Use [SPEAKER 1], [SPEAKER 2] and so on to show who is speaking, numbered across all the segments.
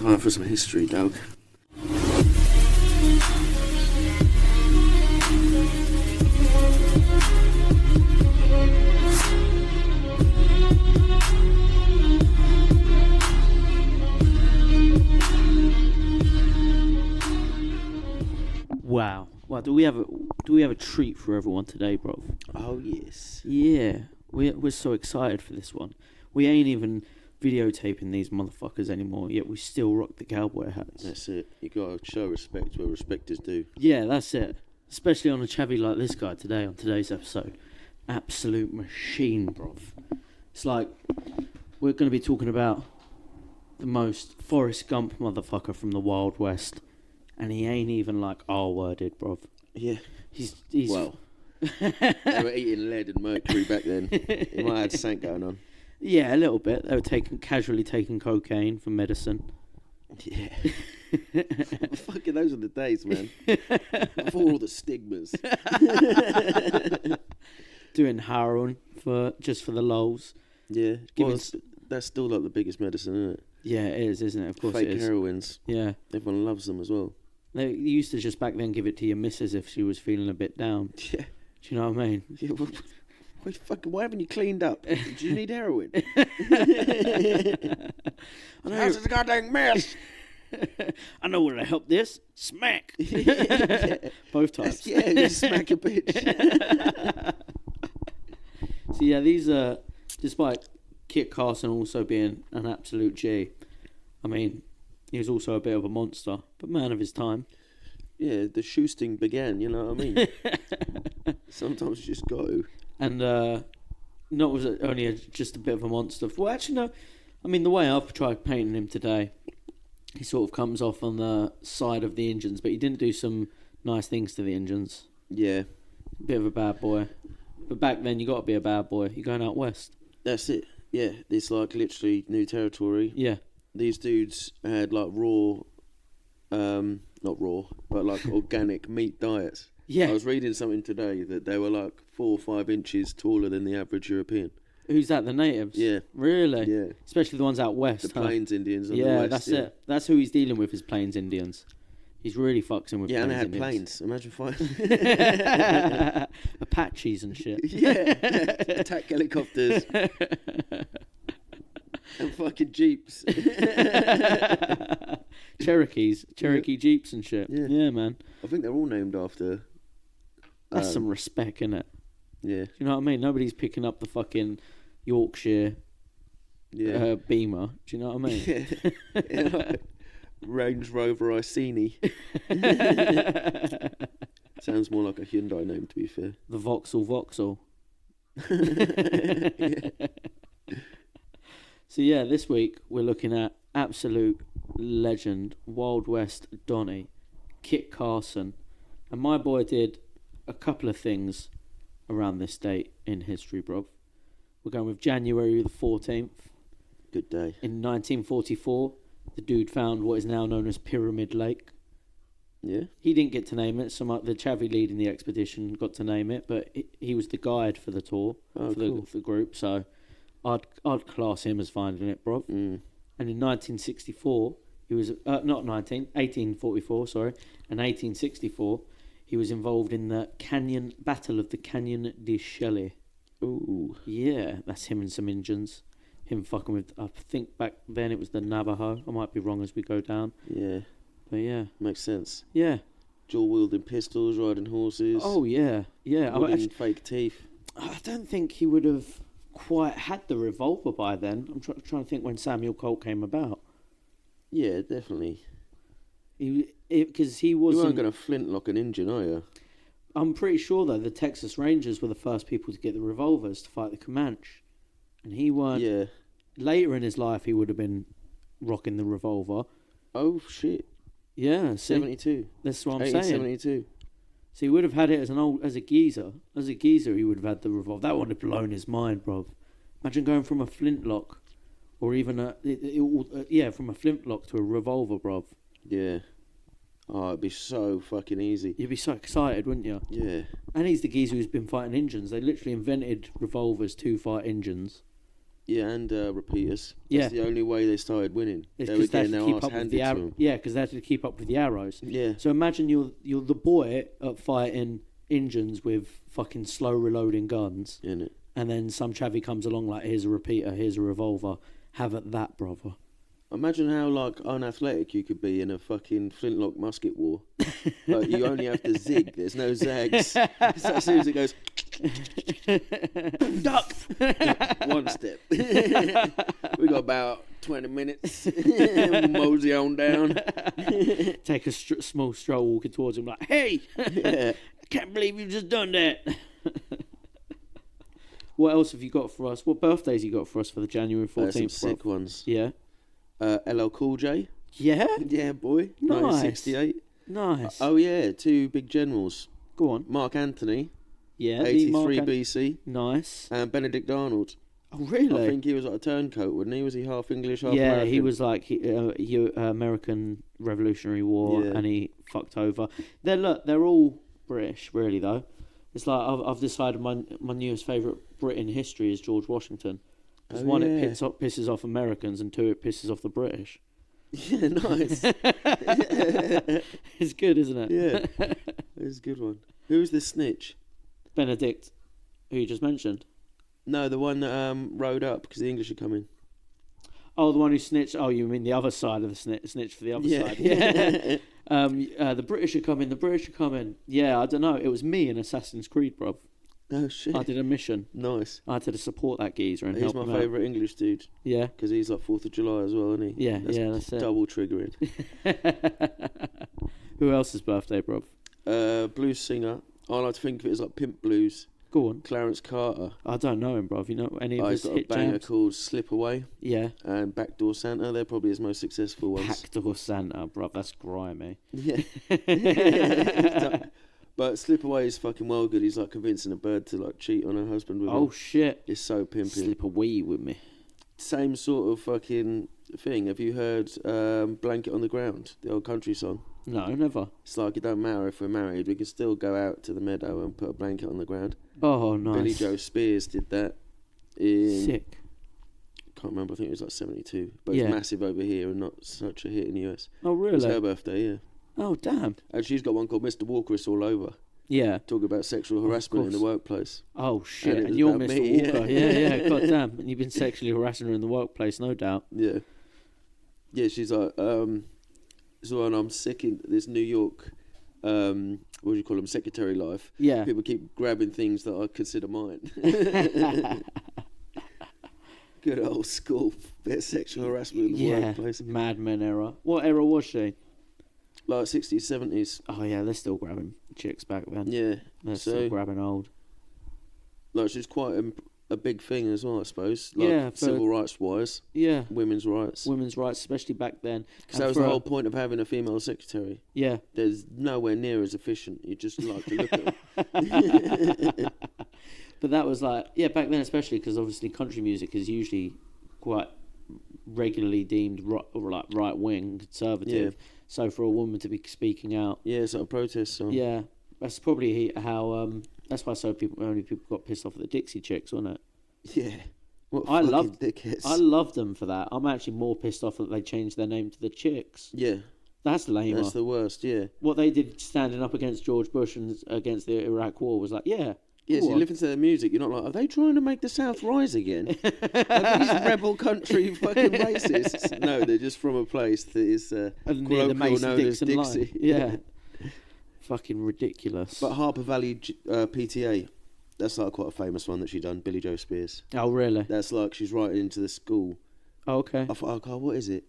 [SPEAKER 1] Time for some history, dog.
[SPEAKER 2] Wow. Do we have a treat for everyone today, bro?
[SPEAKER 1] Oh yes.
[SPEAKER 2] Yeah. We're so excited for this one. We ain't even videotaping these motherfuckers anymore, yet we still rock the cowboy hats.
[SPEAKER 1] That's it. You gotta show respect where respect is due.
[SPEAKER 2] Yeah, that's it. Especially on a chavvy like this guy today, on today's episode. Absolute machine, bruv. It's like, we're going to be talking about the most Forrest Gump motherfucker from the Wild West. And he ain't even like R-worded, bruv.
[SPEAKER 1] Yeah.
[SPEAKER 2] He's
[SPEAKER 1] Well, they were eating lead and mercury back then. He might have had something going on.
[SPEAKER 2] Yeah, a little bit. They were casually taking cocaine for medicine.
[SPEAKER 1] Yeah. Fucking those are the days, man. Before all the stigmas.
[SPEAKER 2] Doing heroin just for the lols.
[SPEAKER 1] Yeah. That's still like the biggest medicine, isn't it?
[SPEAKER 2] Yeah, it is, isn't it? Of course
[SPEAKER 1] Fake
[SPEAKER 2] it is.
[SPEAKER 1] heroines.
[SPEAKER 2] Yeah.
[SPEAKER 1] Everyone loves them as well.
[SPEAKER 2] They used to just back then give it to your missus if she was feeling a bit down.
[SPEAKER 1] Yeah.
[SPEAKER 2] Do you know what I mean?
[SPEAKER 1] Yeah, why haven't you cleaned up? Do you need heroin? How's this goddamn mess?
[SPEAKER 2] I know where to help this. Smack.
[SPEAKER 1] Yeah.
[SPEAKER 2] Both times.
[SPEAKER 1] Yeah, just smack a bitch.
[SPEAKER 2] So yeah, these are, despite Kit Carson also being an absolute G, I mean, he was also a bit of a monster, but man of his time.
[SPEAKER 1] Yeah, the shoosting began, you know what I mean? Sometimes you just go.
[SPEAKER 2] And not was it only just a bit of a monster. Well, actually, no. I mean, the way I've tried painting him today, he sort of comes off on the side of the engines, but he didn't do some nice things to the engines.
[SPEAKER 1] Yeah.
[SPEAKER 2] Bit of a bad boy. But back then, you got to be a bad boy. You're going out west.
[SPEAKER 1] That's it. Yeah, it's like literally new territory.
[SPEAKER 2] Yeah.
[SPEAKER 1] These dudes had like not raw, but like organic meat diets.
[SPEAKER 2] Yeah.
[SPEAKER 1] I was reading something today that they were like 4 or 5 inches taller than the average European.
[SPEAKER 2] Who's that? The natives?
[SPEAKER 1] Yeah.
[SPEAKER 2] Really?
[SPEAKER 1] Yeah.
[SPEAKER 2] Especially the ones out west.
[SPEAKER 1] The Plains Indians. On the
[SPEAKER 2] Yeah,
[SPEAKER 1] west,
[SPEAKER 2] that's it. That's who he's dealing with, is Plains Indians. He's really fucking with
[SPEAKER 1] yeah,
[SPEAKER 2] Plains
[SPEAKER 1] and they had
[SPEAKER 2] Indians.
[SPEAKER 1] planes. Imagine fighting.
[SPEAKER 2] Apaches and shit.
[SPEAKER 1] Yeah. Attack helicopters. And fucking jeeps.
[SPEAKER 2] Cherokee Jeeps and shit. Yeah, man.
[SPEAKER 1] I think they're all named after.
[SPEAKER 2] That's some respect, innit?
[SPEAKER 1] Yeah.
[SPEAKER 2] Do you know what I mean? Nobody's picking up the fucking Yorkshire Beamer. Do you know what I mean?
[SPEAKER 1] Yeah. Like Range Rover Iceni. Sounds more like a Hyundai name, to be fair.
[SPEAKER 2] The Vauxhall.
[SPEAKER 1] Yeah.
[SPEAKER 2] So yeah, this week we're looking at absolute legend, Wild West Donny, Kit Carson. And my boy did a couple of things around this date in history, bro. We're going with January the 14th.
[SPEAKER 1] Good day.
[SPEAKER 2] In 1944, the dude found what is now known as Pyramid Lake.
[SPEAKER 1] Yeah.
[SPEAKER 2] He didn't get to name it. The chavvy leading the expedition got to name it, but he was the guide for the tour, for the group. So I'd class him as finding it, bro.
[SPEAKER 1] Mm.
[SPEAKER 2] And in 1864, he was 1844. Sorry, in 1864, he was involved in the Battle of the Canyon de Chelly.
[SPEAKER 1] Ooh.
[SPEAKER 2] Yeah, that's him and some Indians. Him fucking with, I think back then it was the Navajo. I might be wrong as we go down.
[SPEAKER 1] Yeah.
[SPEAKER 2] But yeah.
[SPEAKER 1] Makes sense.
[SPEAKER 2] Yeah.
[SPEAKER 1] Dual-wielding pistols, riding horses.
[SPEAKER 2] Oh, yeah. Yeah.
[SPEAKER 1] Fake teeth.
[SPEAKER 2] I don't think he would have quite had the revolver by then. I'm trying to think when Samuel Colt came about.
[SPEAKER 1] Yeah, definitely.
[SPEAKER 2] Because he wasn't...
[SPEAKER 1] You weren't going to flintlock an engine, are you?
[SPEAKER 2] I'm pretty sure, though, the Texas Rangers were the first people to get the revolvers to fight the Comanche. And he weren't...
[SPEAKER 1] Yeah.
[SPEAKER 2] Later in his life, he would have been rocking the revolver.
[SPEAKER 1] Oh, shit.
[SPEAKER 2] Yeah, see?
[SPEAKER 1] 72.
[SPEAKER 2] That's what I'm saying.
[SPEAKER 1] 1872.
[SPEAKER 2] So he would have had it as a geezer. As a geezer, he would have had the revolver. That would have blown his mind, bruv. Imagine going from a flintlock, or even from a flintlock to a revolver, bruv.
[SPEAKER 1] Yeah. Oh, it'd be so fucking easy.
[SPEAKER 2] You'd be so excited, wouldn't you?
[SPEAKER 1] Yeah.
[SPEAKER 2] And he's the geezer who's been fighting engines. They literally invented revolvers to fight engines.
[SPEAKER 1] Yeah, and repeaters.
[SPEAKER 2] Yeah.
[SPEAKER 1] That's the only way they started winning.
[SPEAKER 2] It's
[SPEAKER 1] They were
[SPEAKER 2] 'cause they had
[SPEAKER 1] getting
[SPEAKER 2] to
[SPEAKER 1] their
[SPEAKER 2] keep
[SPEAKER 1] arse
[SPEAKER 2] up with
[SPEAKER 1] handed
[SPEAKER 2] the
[SPEAKER 1] to them.
[SPEAKER 2] Yeah, because they had to keep up with the arrows.
[SPEAKER 1] Yeah.
[SPEAKER 2] So imagine you're the boy at fighting Indians with fucking slow reloading guns,
[SPEAKER 1] Innit?
[SPEAKER 2] and then some chavvy comes along like, here's a repeater, here's a revolver, have at that, brother.
[SPEAKER 1] Imagine how like unathletic you could be in a fucking flintlock musket war. Like, you only have to zig. There's no zags. So as soon as it goes, duck. One step. We got about 20 minutes. Mosey on down.
[SPEAKER 2] Take a small stroll walking towards him like, hey,
[SPEAKER 1] Yeah.
[SPEAKER 2] I can't believe you've just done that. What else have you got for us? What birthdays you got for us for the January 14th?
[SPEAKER 1] Some sick ones.
[SPEAKER 2] Yeah.
[SPEAKER 1] LL Cool J.
[SPEAKER 2] Yeah?
[SPEAKER 1] Yeah, boy.
[SPEAKER 2] Nice.
[SPEAKER 1] 1968.
[SPEAKER 2] Nice.
[SPEAKER 1] Oh, yeah. Two big generals.
[SPEAKER 2] Go on.
[SPEAKER 1] Mark Antony,
[SPEAKER 2] Yeah.
[SPEAKER 1] 83 BC.
[SPEAKER 2] Nice.
[SPEAKER 1] And Benedict Arnold.
[SPEAKER 2] Oh, really?
[SPEAKER 1] I think he was like a turncoat, wasn't he? Was he half English, half
[SPEAKER 2] yeah,
[SPEAKER 1] American?
[SPEAKER 2] he was like American Revolutionary War,
[SPEAKER 1] Yeah.
[SPEAKER 2] and he fucked over. They're all British, really, though. It's like I've decided my newest favourite Brit in history is George Washington. Because one, it pisses off Americans, and two, it pisses off the British.
[SPEAKER 1] Yeah, nice.
[SPEAKER 2] It's good, isn't it?
[SPEAKER 1] Yeah, it's a good one. Who's the snitch?
[SPEAKER 2] Benedict, who you just mentioned.
[SPEAKER 1] No, the one that rode up because the English are coming.
[SPEAKER 2] Oh, the one who snitched. Oh, you mean the other side of the snitch for the other
[SPEAKER 1] Yeah.
[SPEAKER 2] side? Yeah. The British are coming. The British are coming. Yeah, I don't know. It was me in Assassin's Creed, bruv.
[SPEAKER 1] Oh shit!
[SPEAKER 2] I did a mission.
[SPEAKER 1] Nice.
[SPEAKER 2] I had to support that geezer and
[SPEAKER 1] He's
[SPEAKER 2] help
[SPEAKER 1] my
[SPEAKER 2] him out.
[SPEAKER 1] favourite English dude
[SPEAKER 2] Yeah.
[SPEAKER 1] because he's like 4th of July as well, isn't he?
[SPEAKER 2] Yeah, that's it.
[SPEAKER 1] Double triggering.
[SPEAKER 2] Who else's birthday, bruv?
[SPEAKER 1] Blues singer. I like to think of it as like Pimp Blues.
[SPEAKER 2] Go on.
[SPEAKER 1] Clarence Carter.
[SPEAKER 2] I don't know him, bruv. You know any of
[SPEAKER 1] He's
[SPEAKER 2] his
[SPEAKER 1] got a
[SPEAKER 2] hit
[SPEAKER 1] banger
[SPEAKER 2] jams?
[SPEAKER 1] called Slip Away
[SPEAKER 2] Yeah.
[SPEAKER 1] and Backdoor Santa. They're probably his most successful ones.
[SPEAKER 2] Backdoor Santa, bruv. That's grimy.
[SPEAKER 1] Yeah. But Slip Away is fucking well good. He's like convincing a bird to like cheat on her husband with
[SPEAKER 2] Oh,
[SPEAKER 1] him.
[SPEAKER 2] shit.
[SPEAKER 1] It's so pimping.
[SPEAKER 2] Slip away with me.
[SPEAKER 1] Same sort of fucking thing. Have you heard Blanket on the Ground, the old country song?
[SPEAKER 2] No, never.
[SPEAKER 1] It's like, it don't matter if we're married, we can still go out to the meadow and put a blanket on the ground.
[SPEAKER 2] Oh, nice.
[SPEAKER 1] Billy Joe Spears did that in...
[SPEAKER 2] Sick.
[SPEAKER 1] Can't remember, I think it was like 72. But
[SPEAKER 2] Yeah.
[SPEAKER 1] it's massive over here and not such a hit in the US.
[SPEAKER 2] Oh,
[SPEAKER 1] It's her
[SPEAKER 2] really?
[SPEAKER 1] birthday, yeah.
[SPEAKER 2] Oh, damn.
[SPEAKER 1] And she's got one called Mr. Walker, It's All Over.
[SPEAKER 2] Yeah.
[SPEAKER 1] Talking about sexual harassment in the
[SPEAKER 2] course.
[SPEAKER 1] workplace.
[SPEAKER 2] Oh, shit.
[SPEAKER 1] And it
[SPEAKER 2] And
[SPEAKER 1] was
[SPEAKER 2] you're
[SPEAKER 1] about
[SPEAKER 2] Mr.
[SPEAKER 1] me,
[SPEAKER 2] Walker.
[SPEAKER 1] yeah.
[SPEAKER 2] Yeah, God damn. And you've been sexually harassing her in the workplace, no doubt.
[SPEAKER 1] Yeah. Yeah, she's like, so when I'm sick in this New York, what do you call them, secretary life,
[SPEAKER 2] Yeah.
[SPEAKER 1] people keep grabbing things that I consider mine. Good old school bit of sexual harassment in the
[SPEAKER 2] Yeah.
[SPEAKER 1] workplace.
[SPEAKER 2] Mad Men era. What era was she?
[SPEAKER 1] Like 60s, 70s.
[SPEAKER 2] Oh, yeah, they're still grabbing chicks back then.
[SPEAKER 1] Yeah.
[SPEAKER 2] They're
[SPEAKER 1] So,
[SPEAKER 2] still grabbing old.
[SPEAKER 1] like, she's quite a big thing as well, I suppose. Like,
[SPEAKER 2] Yeah, for-
[SPEAKER 1] civil rights wise,
[SPEAKER 2] Yeah.
[SPEAKER 1] women's rights.
[SPEAKER 2] Women's rights, especially back then.
[SPEAKER 1] Because
[SPEAKER 2] And
[SPEAKER 1] that was
[SPEAKER 2] for
[SPEAKER 1] the
[SPEAKER 2] a-
[SPEAKER 1] whole point of having a female secretary.
[SPEAKER 2] Yeah.
[SPEAKER 1] There's nowhere near as efficient. You just like to look at them.
[SPEAKER 2] But that was like, yeah, back then especially, because obviously country music is usually quite regularly deemed right wing, conservative.
[SPEAKER 1] Yeah.
[SPEAKER 2] So for a woman to be speaking out,
[SPEAKER 1] Yeah, it's like a protest song.
[SPEAKER 2] yeah, that's probably how. That's why many people got pissed off at the Dixie Chicks, wasn't it?
[SPEAKER 1] Yeah. What
[SPEAKER 2] I
[SPEAKER 1] fucking
[SPEAKER 2] loved-
[SPEAKER 1] dickheads.
[SPEAKER 2] I loved them for that. I'm actually more pissed off that they changed their name to the Chicks.
[SPEAKER 1] Yeah,
[SPEAKER 2] That's lame.
[SPEAKER 1] that's the worst, yeah.
[SPEAKER 2] What they did standing up against George Bush and against the Iraq War was like, yeah.
[SPEAKER 1] Yeah,
[SPEAKER 2] go
[SPEAKER 1] so you
[SPEAKER 2] on.
[SPEAKER 1] listen to their music, you're not like, are they trying to make the South rise again? Are these rebel country fucking racists? No, they're just from a place that is
[SPEAKER 2] near the
[SPEAKER 1] colloquial known as
[SPEAKER 2] Mason-Dixon
[SPEAKER 1] Dixie.
[SPEAKER 2] line. Yeah. Fucking ridiculous.
[SPEAKER 1] But Harper Valley PTA, that's like quite a famous one that she done, Billy Joe Spears.
[SPEAKER 2] Oh, really?
[SPEAKER 1] That's like, she's writing into the school.
[SPEAKER 2] Oh, okay.
[SPEAKER 1] I thought, oh, what is it?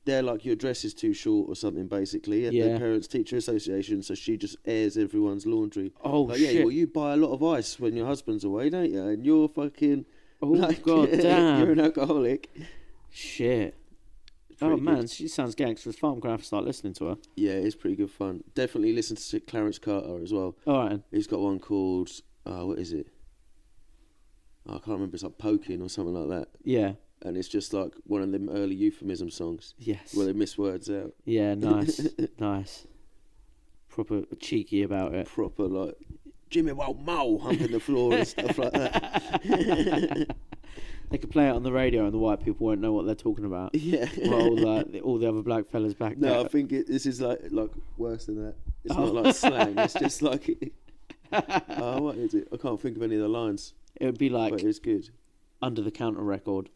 [SPEAKER 1] They're like, your dress is too short or something, basically, at
[SPEAKER 2] Yeah.
[SPEAKER 1] the Parents Teacher Association, so she just airs everyone's laundry.
[SPEAKER 2] Oh,
[SPEAKER 1] Like,
[SPEAKER 2] shit.
[SPEAKER 1] yeah, well, you buy a lot of ice when your husband's away, don't you? And you're fucking...
[SPEAKER 2] Oh,
[SPEAKER 1] like,
[SPEAKER 2] God damn.
[SPEAKER 1] You're an alcoholic.
[SPEAKER 2] Shit.
[SPEAKER 1] It's
[SPEAKER 2] Oh,
[SPEAKER 1] pretty
[SPEAKER 2] man,
[SPEAKER 1] good.
[SPEAKER 2] she sounds gangster as fuck. I'm going to have to start listening to her.
[SPEAKER 1] Yeah, it's pretty good fun. Definitely listen to Clarence Carter as well.
[SPEAKER 2] All right. then.
[SPEAKER 1] He's got one called... what is it? I can't remember. It's like Poking or something like that.
[SPEAKER 2] Yeah.
[SPEAKER 1] And it's just like one of them early euphemism songs
[SPEAKER 2] Yes.
[SPEAKER 1] where they miss words out.
[SPEAKER 2] Yeah, nice. Nice. Proper cheeky about it.
[SPEAKER 1] Proper like... Jimmy Walt Mo humping the floor and stuff like that.
[SPEAKER 2] They could play it on the radio and the white people won't know what they're talking about.
[SPEAKER 1] Yeah.
[SPEAKER 2] While all the other black fellas back there.
[SPEAKER 1] No, I think this is like worse than that. It's not like slang. It's just like, what is it? I can't think of any of the lines.
[SPEAKER 2] It would be like
[SPEAKER 1] But it's good.
[SPEAKER 2] under the counter record.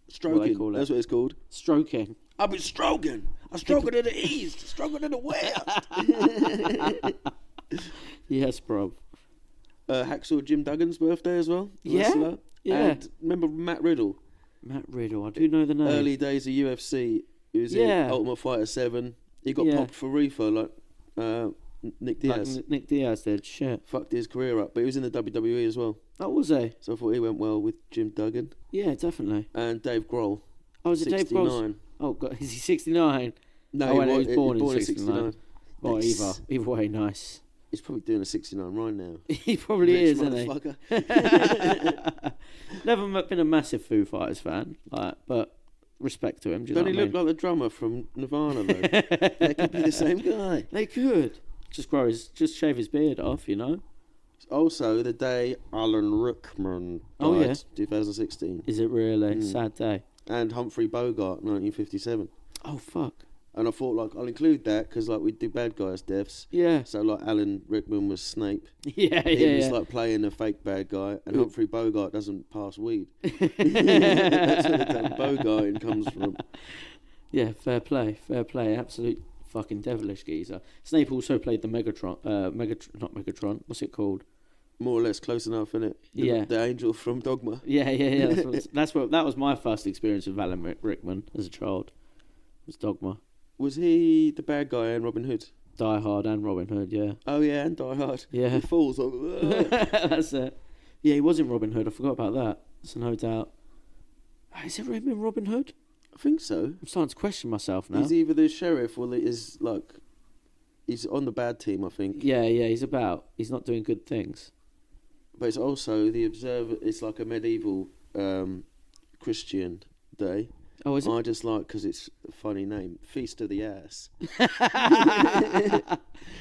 [SPEAKER 1] Stroking.
[SPEAKER 2] Call it.
[SPEAKER 1] That's what it's called.
[SPEAKER 2] Stroking.
[SPEAKER 1] I've been stroking. I'm stroking in the east, stroking in the west.
[SPEAKER 2] Yes, bro.
[SPEAKER 1] Hacksaw Jim Duggan's birthday as well.
[SPEAKER 2] Yeah?
[SPEAKER 1] Wrestler.
[SPEAKER 2] Yeah.
[SPEAKER 1] And remember Matt Riddle?
[SPEAKER 2] Matt Riddle, I do know the name.
[SPEAKER 1] Early days of UFC. He was in Ultimate Fighter 7. He got popped for reefer like Nick Diaz.
[SPEAKER 2] Like Nick Diaz did, shit.
[SPEAKER 1] Fucked his career up. But he was in the WWE as well.
[SPEAKER 2] Oh, was he?
[SPEAKER 1] So I thought he went well with Jim Duggan.
[SPEAKER 2] Yeah, definitely.
[SPEAKER 1] And Dave Grohl.
[SPEAKER 2] Oh, is it Dave Grohl?
[SPEAKER 1] 69.
[SPEAKER 2] Oh, God, is he 69?
[SPEAKER 1] No,
[SPEAKER 2] he was born in
[SPEAKER 1] 69.
[SPEAKER 2] Well,
[SPEAKER 1] Nice.
[SPEAKER 2] either way, nice.
[SPEAKER 1] He's probably doing a 69 right now.
[SPEAKER 2] He probably
[SPEAKER 1] Rich
[SPEAKER 2] is, isn't he?
[SPEAKER 1] motherfucker.
[SPEAKER 2] Never been a massive Foo Fighters fan, but respect to him. Do you know
[SPEAKER 1] Don't he
[SPEAKER 2] what I
[SPEAKER 1] look like the drummer from Nirvana though? They could be the same guy.
[SPEAKER 2] They could. Just shave his beard off, you know?
[SPEAKER 1] Also, the day Alan Rickman died,
[SPEAKER 2] Oh, yeah.
[SPEAKER 1] 2016.
[SPEAKER 2] Is it really? Sad day.
[SPEAKER 1] And Humphrey Bogart, 1957.
[SPEAKER 2] Oh, fuck.
[SPEAKER 1] And I thought, like, I'll include that because, like, we do bad guys' deaths.
[SPEAKER 2] Yeah.
[SPEAKER 1] So, like, Alan Rickman was Snape.
[SPEAKER 2] Yeah,
[SPEAKER 1] He was, like, playing a fake bad guy. And Humphrey Bogart doesn't pass weed. That's where the term Bogarting comes from.
[SPEAKER 2] Yeah, fair play. Absolute fucking devilish geezer. Snape also played the Megatron. Not Megatron. What's it called?
[SPEAKER 1] More or less close enough, innit?
[SPEAKER 2] Yeah.
[SPEAKER 1] The angel from Dogma.
[SPEAKER 2] Yeah. That was my first experience with Alan Rickman as a child. It was Dogma.
[SPEAKER 1] Was he the bad guy in Robin Hood?
[SPEAKER 2] Die Hard and Robin Hood, yeah.
[SPEAKER 1] Oh, yeah, and Die Hard.
[SPEAKER 2] Yeah.
[SPEAKER 1] He falls. Like,
[SPEAKER 2] That's it. Yeah, he was in Robin Hood. I forgot about that. So no doubt. Has he ever been in Robin Hood?
[SPEAKER 1] I think so.
[SPEAKER 2] I'm starting to question myself now.
[SPEAKER 1] He's either the sheriff or he's on the bad team, I think.
[SPEAKER 2] Yeah, he's not doing good things.
[SPEAKER 1] But it's also the Observer. It's like a medieval Christian day.
[SPEAKER 2] Oh, is it?
[SPEAKER 1] I just like because it's a funny name. Feast of the Ass.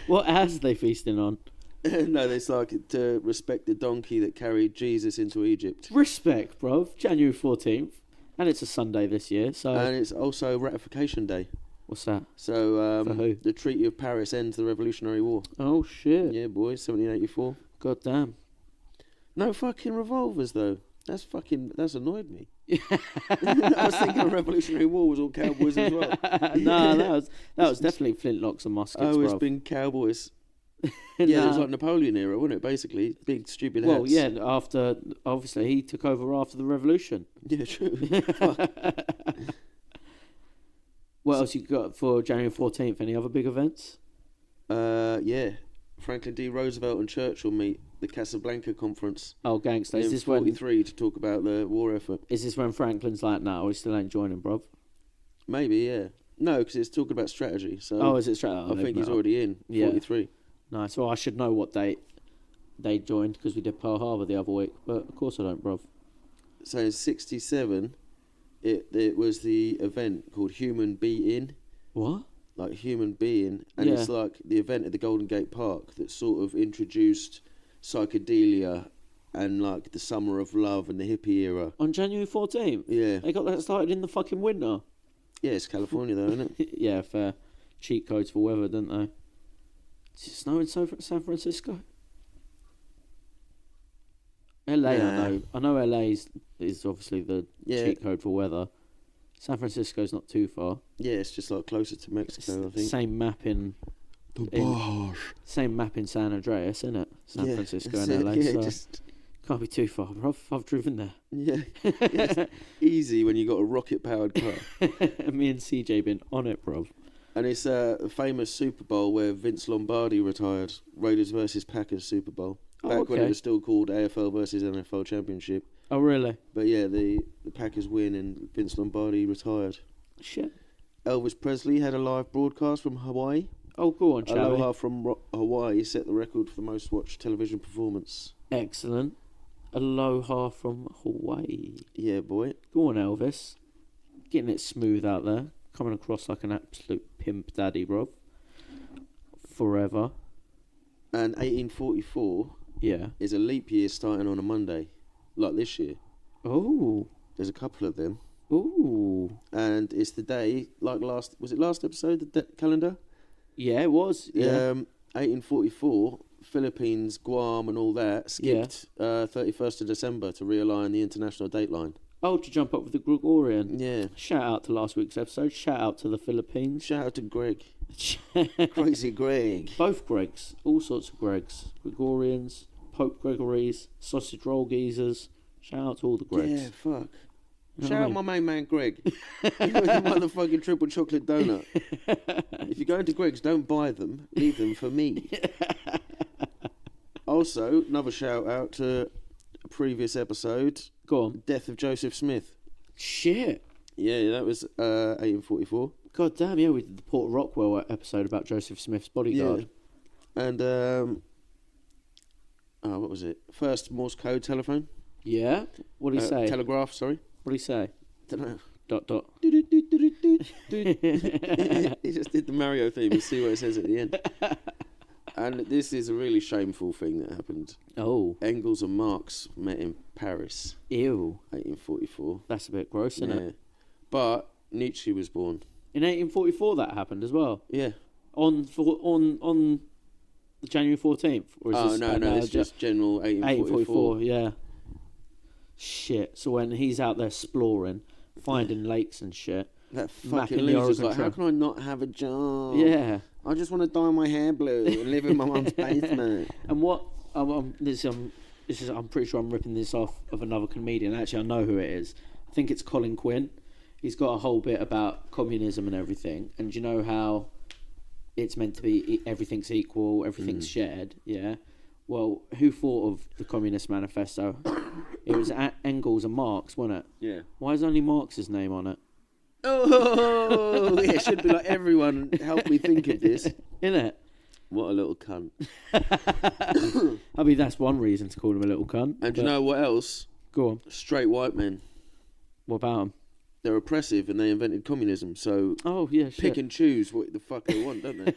[SPEAKER 2] What ass are they feasting on?
[SPEAKER 1] No, it's like to respect the donkey that carried Jesus into Egypt.
[SPEAKER 2] Respect, bro. January 14th. And it's a Sunday this year, so...
[SPEAKER 1] And it's also Ratification Day.
[SPEAKER 2] What's that?
[SPEAKER 1] So,
[SPEAKER 2] For who?
[SPEAKER 1] the Treaty of Paris ends the Revolutionary War.
[SPEAKER 2] Oh, shit.
[SPEAKER 1] Yeah, boys, 1784.
[SPEAKER 2] God damn.
[SPEAKER 1] No fucking revolvers, though. That's annoyed me. I was thinking the Revolutionary War was all cowboys as well.
[SPEAKER 2] No, that was definitely flintlocks and muskets,
[SPEAKER 1] Oh, it's
[SPEAKER 2] bruv.
[SPEAKER 1] been cowboys. Yeah, it was like Napoleon era, wasn't it, basically? Big, stupid hats.
[SPEAKER 2] Well, yeah, obviously, he took over after the revolution.
[SPEAKER 1] Yeah, true.
[SPEAKER 2] What else you got for January 14th? Any other big events?
[SPEAKER 1] Yeah. Franklin D. Roosevelt and Churchill meet the Casablanca Conference
[SPEAKER 2] Oh, gangster.
[SPEAKER 1] in
[SPEAKER 2] Is this when
[SPEAKER 1] 43 to talk about the war effort.
[SPEAKER 2] Franklin's like, no, we still ain't joining, bruv?
[SPEAKER 1] Maybe, yeah. No, because it's talking about strategy. So
[SPEAKER 2] Oh, is it straight?
[SPEAKER 1] I think he's already in,
[SPEAKER 2] Yeah.
[SPEAKER 1] 43.
[SPEAKER 2] Nice. Well, I should know what date they joined because we did Pearl Harbor the other week, but of course I don't, bruv.
[SPEAKER 1] So in 67, it was the event called Human Being,
[SPEAKER 2] What?
[SPEAKER 1] like Human Being, and
[SPEAKER 2] Yeah.
[SPEAKER 1] it's like the event at the Golden Gate Park that sort of introduced psychedelia and like the summer of love and the hippie era.
[SPEAKER 2] On January 14th?
[SPEAKER 1] Yeah.
[SPEAKER 2] They got that started in the fucking winter.
[SPEAKER 1] Yeah, it's California though, isn't it?
[SPEAKER 2] Yeah, fair. Cheat codes for weather, didn't they? Does it snow in San Francisco? LA,
[SPEAKER 1] Nah.
[SPEAKER 2] I know LA is obviously the
[SPEAKER 1] Yeah.
[SPEAKER 2] cheat code for weather. San Francisco's not too far.
[SPEAKER 1] Yeah, it's just like closer to Mexico, I think.
[SPEAKER 2] Same map in San Andreas, isn't it? San
[SPEAKER 1] Yeah,
[SPEAKER 2] Francisco
[SPEAKER 1] that's
[SPEAKER 2] and
[SPEAKER 1] it.
[SPEAKER 2] LA.
[SPEAKER 1] Yeah,
[SPEAKER 2] So
[SPEAKER 1] just
[SPEAKER 2] can't be too far, bro. I've driven there.
[SPEAKER 1] yeah, it's easy when you got a rocket-powered car.
[SPEAKER 2] Me and CJ been on it, bro.
[SPEAKER 1] And it's a famous Super Bowl where Vince Lombardi retired. Raiders versus Packers Super Bowl. Back when it was still called AFL versus NFL Championship.
[SPEAKER 2] Oh, really?
[SPEAKER 1] But yeah, the Packers win and Vince Lombardi retired.
[SPEAKER 2] Shit.
[SPEAKER 1] Elvis Presley had a live broadcast from Hawaii.
[SPEAKER 2] Oh, go on, shall we?
[SPEAKER 1] Aloha from Hawaii set the record for most watched television performance.
[SPEAKER 2] Excellent. Aloha from Hawaii.
[SPEAKER 1] Yeah, boy.
[SPEAKER 2] Go on, Elvis. Getting it smooth out there. Coming across like an absolute pimp daddy, bro. Forever.
[SPEAKER 1] And 1844
[SPEAKER 2] Yeah.
[SPEAKER 1] is a leap year starting on a Monday, like this year.
[SPEAKER 2] Oh.
[SPEAKER 1] There's a couple of them.
[SPEAKER 2] Ooh.
[SPEAKER 1] And it's the day, like last episode, the calendar?
[SPEAKER 2] Yeah, it was. Yeah.
[SPEAKER 1] 1844, Philippines, Guam and all that skipped 31st of December to realign the international dateline.
[SPEAKER 2] Oh, to jump up with the Gregorian.
[SPEAKER 1] Yeah.
[SPEAKER 2] Shout out to last week's episode. Shout out to the Philippines.
[SPEAKER 1] Shout out to Greg. Crazy Greg.
[SPEAKER 2] Both Gregs. All sorts of Gregs. Gregorians, Pope Gregory's, sausage roll geezers. Shout out to all the Gregs.
[SPEAKER 1] Yeah, fuck.
[SPEAKER 2] You know
[SPEAKER 1] Shout
[SPEAKER 2] what I
[SPEAKER 1] out
[SPEAKER 2] mean?
[SPEAKER 1] my main man Greg. He got the motherfucking triple chocolate donut. If you're going to Greg's, don't buy them. Leave them for me. Also, another shout out to a previous episode.
[SPEAKER 2] Go on.
[SPEAKER 1] Death of Joseph Smith.
[SPEAKER 2] Shit.
[SPEAKER 1] Yeah, that was 1844.
[SPEAKER 2] God damn, yeah, we did the Port Rockwell episode about Joseph Smith's bodyguard.
[SPEAKER 1] Yeah. And, what was it? First Morse code telephone.
[SPEAKER 2] Yeah? What did he say?
[SPEAKER 1] Telegraph, sorry.
[SPEAKER 2] What did he say?
[SPEAKER 1] Don't know. ...
[SPEAKER 2] He
[SPEAKER 1] He just did the Mario theme and see what it says at the end. And this is a really shameful thing that happened.
[SPEAKER 2] Oh.
[SPEAKER 1] Engels and Marx met in Paris.
[SPEAKER 2] Ew.
[SPEAKER 1] 1844.
[SPEAKER 2] That's a bit gross, isn't it?
[SPEAKER 1] But Nietzsche was born.
[SPEAKER 2] In 1844 that happened as well?
[SPEAKER 1] Yeah.
[SPEAKER 2] On January 14th? Or is
[SPEAKER 1] No, it's just general 1844.
[SPEAKER 2] 1844, yeah. Shit. So when he's out there exploring, finding lakes and shit.
[SPEAKER 1] That fucking
[SPEAKER 2] macking the
[SPEAKER 1] loser's
[SPEAKER 2] Oregon
[SPEAKER 1] like, how
[SPEAKER 2] Trail.
[SPEAKER 1] can I not have a job?
[SPEAKER 2] Yeah.
[SPEAKER 1] I just want to dye my hair blue and live in my mum's basement.
[SPEAKER 2] And what... I'm pretty sure I'm ripping this off of another comedian. Actually, I know who it is. I think it's Colin Quinn. He's got a whole bit about communism and everything. And you know how it's meant to be everything's equal, everything's shared, yeah? Well, who thought of the Communist Manifesto? It was Engels and Marx, wasn't it?
[SPEAKER 1] Yeah.
[SPEAKER 2] Why is only Marx's name on it?
[SPEAKER 1] Oh, yeah, it should be like everyone help me think of this.
[SPEAKER 2] Innit?
[SPEAKER 1] What a little cunt.
[SPEAKER 2] I mean, that's one reason to call him a little cunt.
[SPEAKER 1] And do you know what else?
[SPEAKER 2] Go on.
[SPEAKER 1] Straight white men.
[SPEAKER 2] What about him?
[SPEAKER 1] They're oppressive and they invented communism, so
[SPEAKER 2] Oh, yeah, shit.
[SPEAKER 1] pick and choose what the fuck they want, don't they?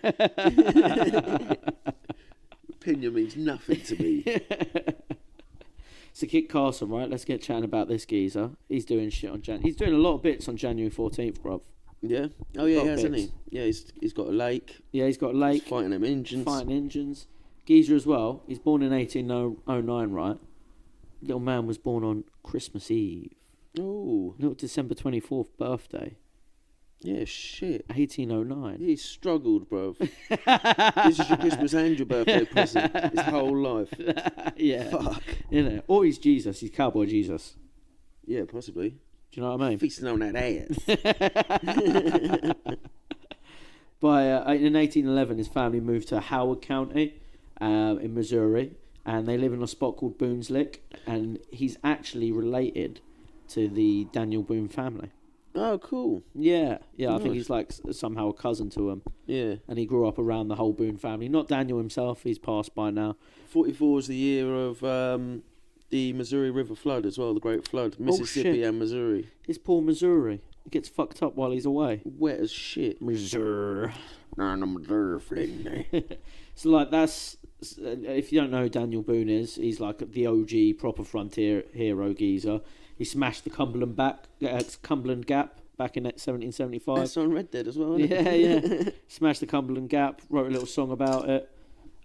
[SPEAKER 1] Opinion means nothing to me.
[SPEAKER 2] So Kit Carson, right? Let's get chatting about this geezer. He's doing shit on He's doing a lot of bits on January 14th, bruv.
[SPEAKER 1] Yeah? Oh, yeah,
[SPEAKER 2] Got
[SPEAKER 1] he has, hasn't
[SPEAKER 2] bits.
[SPEAKER 1] he? Yeah, he's got a lake.
[SPEAKER 2] Yeah, he's got a
[SPEAKER 1] He's
[SPEAKER 2] lake.
[SPEAKER 1] fighting them engines.
[SPEAKER 2] Fighting engines. Geezer as well. He's born in 1809, right? Little man was born on Christmas Eve.
[SPEAKER 1] Oh.
[SPEAKER 2] Little December 24th birthday.
[SPEAKER 1] Yeah, shit.
[SPEAKER 2] 1809.
[SPEAKER 1] He struggled, bruv. This is your Christmas and your birthday present. His whole life.
[SPEAKER 2] Yeah.
[SPEAKER 1] Fuck.
[SPEAKER 2] You know. Or he's Jesus. He's Cowboy Jesus.
[SPEAKER 1] Yeah, possibly.
[SPEAKER 2] Do you know what I mean?
[SPEAKER 1] Feasting on that ass.
[SPEAKER 2] In 1811, his family moved to Howard County in Missouri, and they live in a spot called Boone's Lick, and he's actually related to the Daniel Boone family.
[SPEAKER 1] Oh, cool.
[SPEAKER 2] Yeah, I think
[SPEAKER 1] Nice.
[SPEAKER 2] he's like somehow a cousin to him,
[SPEAKER 1] Yeah.
[SPEAKER 2] and he grew up around the whole Boone family. Not Daniel himself; he's passed by now.
[SPEAKER 1] 44 was the year of the Missouri River flood as well, the Great Flood. Mississippi and Missouri.
[SPEAKER 2] His poor Missouri. He gets fucked up while he's away.
[SPEAKER 1] Wet as shit.
[SPEAKER 2] Missouri.
[SPEAKER 1] Nah, no Missouri flooding.
[SPEAKER 2] So like that's if you don't know who Daniel Boone is, he's like the OG proper frontier hero geezer. He smashed the Cumberland Gap back in 1775.
[SPEAKER 1] That's on Red Dead as well, isn't
[SPEAKER 2] Yeah,
[SPEAKER 1] it?
[SPEAKER 2] yeah. Smashed the Cumberland Gap. Wrote a little song about it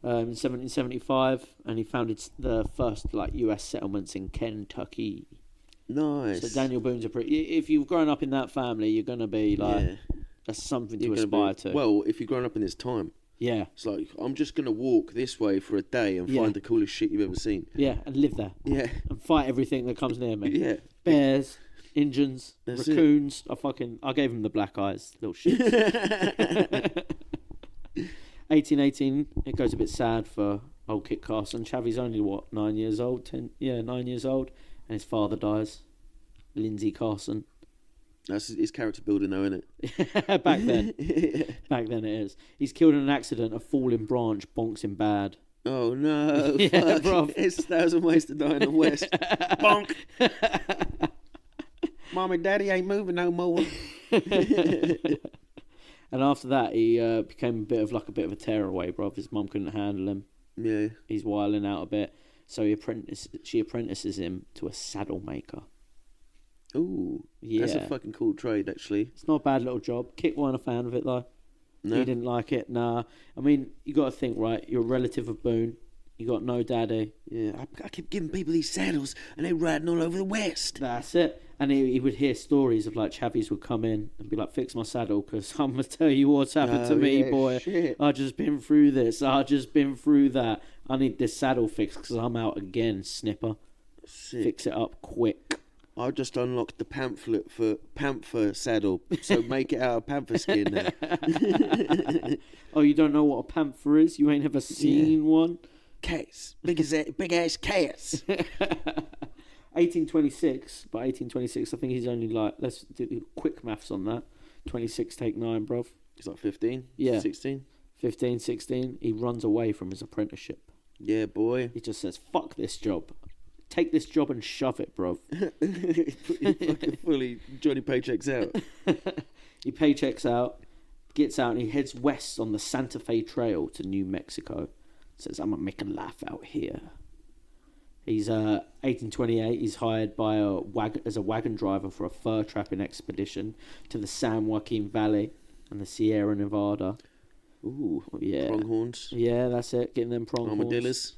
[SPEAKER 2] in 1775, and he founded the first like U.S. settlements in Kentucky.
[SPEAKER 1] Nice.
[SPEAKER 2] So Daniel Boone's a pretty. If you've grown up in that family, you're gonna be like
[SPEAKER 1] Yeah.
[SPEAKER 2] that's something to
[SPEAKER 1] You're gonna
[SPEAKER 2] aspire
[SPEAKER 1] be,
[SPEAKER 2] to.
[SPEAKER 1] well, if you've grown up in this time,
[SPEAKER 2] Yeah,
[SPEAKER 1] it's like, I'm just going to walk this way for a day and
[SPEAKER 2] Yeah.
[SPEAKER 1] find the coolest shit you've ever seen.
[SPEAKER 2] yeah, and live there
[SPEAKER 1] Yeah.
[SPEAKER 2] and fight everything that comes near me.
[SPEAKER 1] Yeah.
[SPEAKER 2] Bears, Injuns,
[SPEAKER 1] That's it.
[SPEAKER 2] raccoons. I gave him the black eyes, little shit. 1818. It goes a bit sad for old Kit Carson. Chavy's only 9 years old. 9 years old, and his father dies. Lindsay Carson.
[SPEAKER 1] That's his character building, though, isn't it?
[SPEAKER 2] Back then,
[SPEAKER 1] Yeah.
[SPEAKER 2] back then it is. He's killed in an accident. A falling branch bonks him bad.
[SPEAKER 1] Oh, no.
[SPEAKER 2] Yeah,
[SPEAKER 1] fuck.
[SPEAKER 2] bruv.
[SPEAKER 1] It's 1,000 ways to die in the West. Bonk. Mom and Daddy ain't moving no more.
[SPEAKER 2] And after that, he became a bit of a tearaway, bruv. His mum couldn't handle him.
[SPEAKER 1] Yeah.
[SPEAKER 2] He's wiling out a bit, so she apprentices him to a saddle maker.
[SPEAKER 1] Ooh,
[SPEAKER 2] Yeah.
[SPEAKER 1] that's a fucking cool trade, actually.
[SPEAKER 2] It's not a bad little job. Kit weren't a fan of it, though.
[SPEAKER 1] No?
[SPEAKER 2] He didn't like it. Nah. I mean, you got to think, right? You're a relative of Boone. You got no daddy.
[SPEAKER 1] Yeah, I keep giving people these saddles, and they're riding all over the West.
[SPEAKER 2] That's it. And he would hear stories of like Chavies would come in and be like, "Fix my saddle, because I'm gonna tell you what's happened to me, boy.
[SPEAKER 1] Shit.
[SPEAKER 2] I just been through this. I just been through that. I need this saddle fixed because I'm out again, snipper.
[SPEAKER 1] Sick.
[SPEAKER 2] Fix it up quick."
[SPEAKER 1] I just unlocked the pamphlet for panther saddle, so make it out of panther skin now.
[SPEAKER 2] Oh, you don't know what a panther is? You ain't ever seen one?
[SPEAKER 1] Case. Big ass case.
[SPEAKER 2] 1826, but 1826, I think he's only like, let's do quick maths on that. 26 take 9, bruv.
[SPEAKER 1] He's like 15?
[SPEAKER 2] Yeah.
[SPEAKER 1] 16?
[SPEAKER 2] 15, 16, he runs away from his apprenticeship.
[SPEAKER 1] Yeah, boy.
[SPEAKER 2] He just says, fuck this job. Take this job and shove it, bruv.
[SPEAKER 1] He fucking fully Johnny Paychecks out.
[SPEAKER 2] He paychecks out, gets out, and he heads west on the Santa Fe Trail to New Mexico. Says, I'm gonna make a life out here. He's 1828. He's hired by as a wagon driver for a fur trapping expedition to the San Joaquin Valley and the Sierra Nevada.
[SPEAKER 1] Ooh,
[SPEAKER 2] Yeah,
[SPEAKER 1] pronghorns.
[SPEAKER 2] yeah, that's it. Getting them pronghorns.
[SPEAKER 1] Armadillos.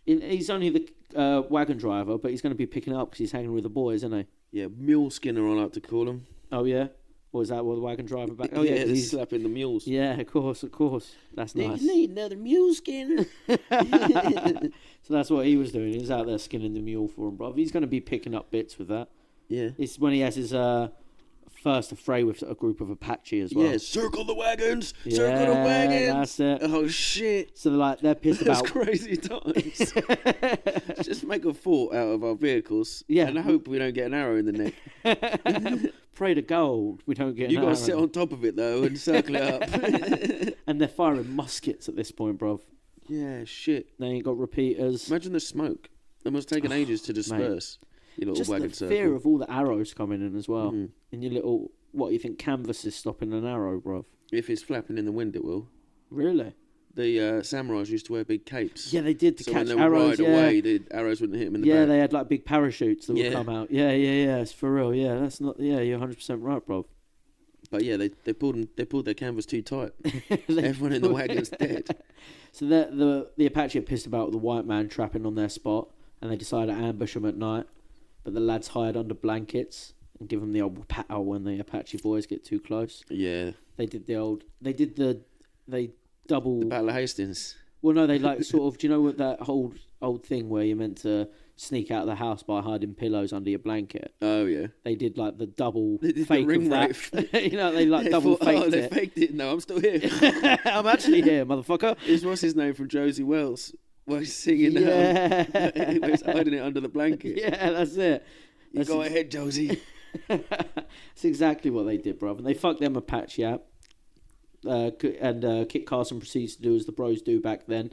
[SPEAKER 2] He's only the wagon driver, but he's going to be picking it up because he's hanging with the boys, isn't he?
[SPEAKER 1] Yeah, mule skinner, I like to call him.
[SPEAKER 2] Oh yeah. Or is that what the wagon driver back? Oh yeah, 'cause
[SPEAKER 1] he's slapping the mules.
[SPEAKER 2] Yeah, of course. That's nice.
[SPEAKER 1] Need another mule skinner.
[SPEAKER 2] So that's what he was doing. He was out there skinning the mule for him, bruv. He's going to be picking up bits with that.
[SPEAKER 1] Yeah.
[SPEAKER 2] It's when he has his first affray with a group of Apache as well.
[SPEAKER 1] Yeah, circle the wagons.
[SPEAKER 2] Yeah,
[SPEAKER 1] Circle the wagons.
[SPEAKER 2] that's it.
[SPEAKER 1] Oh shit.
[SPEAKER 2] So they're pissed
[SPEAKER 1] That's
[SPEAKER 2] about.
[SPEAKER 1] crazy times. Just make a fort out of our vehicles.
[SPEAKER 2] Yeah.
[SPEAKER 1] And I hope we don't get an arrow in the neck.
[SPEAKER 2] Pray to gold we don't get.
[SPEAKER 1] You
[SPEAKER 2] an
[SPEAKER 1] got to
[SPEAKER 2] arrow.
[SPEAKER 1] sit on top of it though and circle it up.
[SPEAKER 2] And they're firing muskets at this point, bruv.
[SPEAKER 1] Yeah, shit.
[SPEAKER 2] They ain't got repeaters.
[SPEAKER 1] Imagine the smoke. It must have taken ages to disperse. Your little
[SPEAKER 2] Just the
[SPEAKER 1] wagon circle.
[SPEAKER 2] fear of all the arrows coming in as well.
[SPEAKER 1] Mhm.
[SPEAKER 2] And your little, what you think canvas is stopping an arrow, bruv?
[SPEAKER 1] If it's flapping in the wind, it will.
[SPEAKER 2] Really?
[SPEAKER 1] The samurais used to wear big capes.
[SPEAKER 2] Yeah, they did to
[SPEAKER 1] So
[SPEAKER 2] catch
[SPEAKER 1] when they would
[SPEAKER 2] arrows.
[SPEAKER 1] ride
[SPEAKER 2] Yeah.
[SPEAKER 1] away, the arrows wouldn't hit them in the
[SPEAKER 2] Yeah,
[SPEAKER 1] back.
[SPEAKER 2] they had like big parachutes that would
[SPEAKER 1] Yeah.
[SPEAKER 2] come out. Yeah. It's for real. Yeah, that's not. Yeah, you're 100% right, bruv.
[SPEAKER 1] But yeah, they pulled their canvas too tight. Everyone in the wagon's dead.
[SPEAKER 2] So the Apache are pissed about the white man trapping on their spot, and they decide to ambush them at night. But the lads hide under blankets and give them the old pow when the Apache boys get too close.
[SPEAKER 1] Yeah.
[SPEAKER 2] They double.
[SPEAKER 1] The Battle of Hastings.
[SPEAKER 2] Well, no, they like sort of. Do you know what that old thing where you're meant to sneak out of the house by hiding pillows under your blanket?
[SPEAKER 1] Oh yeah.
[SPEAKER 2] They did like the double
[SPEAKER 1] They did the
[SPEAKER 2] fake
[SPEAKER 1] ring
[SPEAKER 2] of that. You know, they like double faked
[SPEAKER 1] they
[SPEAKER 2] it.
[SPEAKER 1] faked it. No, I'm still here.
[SPEAKER 2] I'm actually here, motherfucker.
[SPEAKER 1] What's his name from Josie Wells? Well, he's singing.
[SPEAKER 2] Yeah.
[SPEAKER 1] He's hiding it under the blanket.
[SPEAKER 2] Yeah, that's it.
[SPEAKER 1] You go ahead, Josie.
[SPEAKER 2] That's exactly what they did, bruv. And they fucked them Apache out. And Kit Carson proceeds to do as the bros do back then,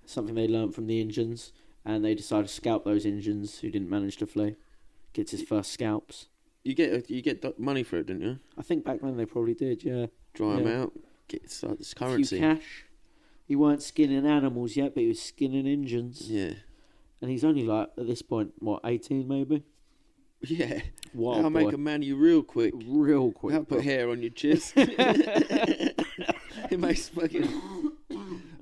[SPEAKER 2] something they learnt from the Injuns, and they decide to scalp those Injuns who didn't manage to flee. Gets his first scalps.
[SPEAKER 1] You get money for it, didn't you?
[SPEAKER 2] I think back then they probably did, yeah.
[SPEAKER 1] Dry them
[SPEAKER 2] Yeah.
[SPEAKER 1] out. Get this
[SPEAKER 2] Few
[SPEAKER 1] currency.
[SPEAKER 2] cash. He weren't skinning animals yet, but he was skinning Injuns.
[SPEAKER 1] Yeah.
[SPEAKER 2] And he's only like, at this point, 18 maybe?
[SPEAKER 1] Yeah.
[SPEAKER 2] Wild
[SPEAKER 1] I'll
[SPEAKER 2] boy.
[SPEAKER 1] make a man you real quick.
[SPEAKER 2] Real quick.
[SPEAKER 1] I'll put
[SPEAKER 2] bruv.
[SPEAKER 1] hair on your chest. It makes fucking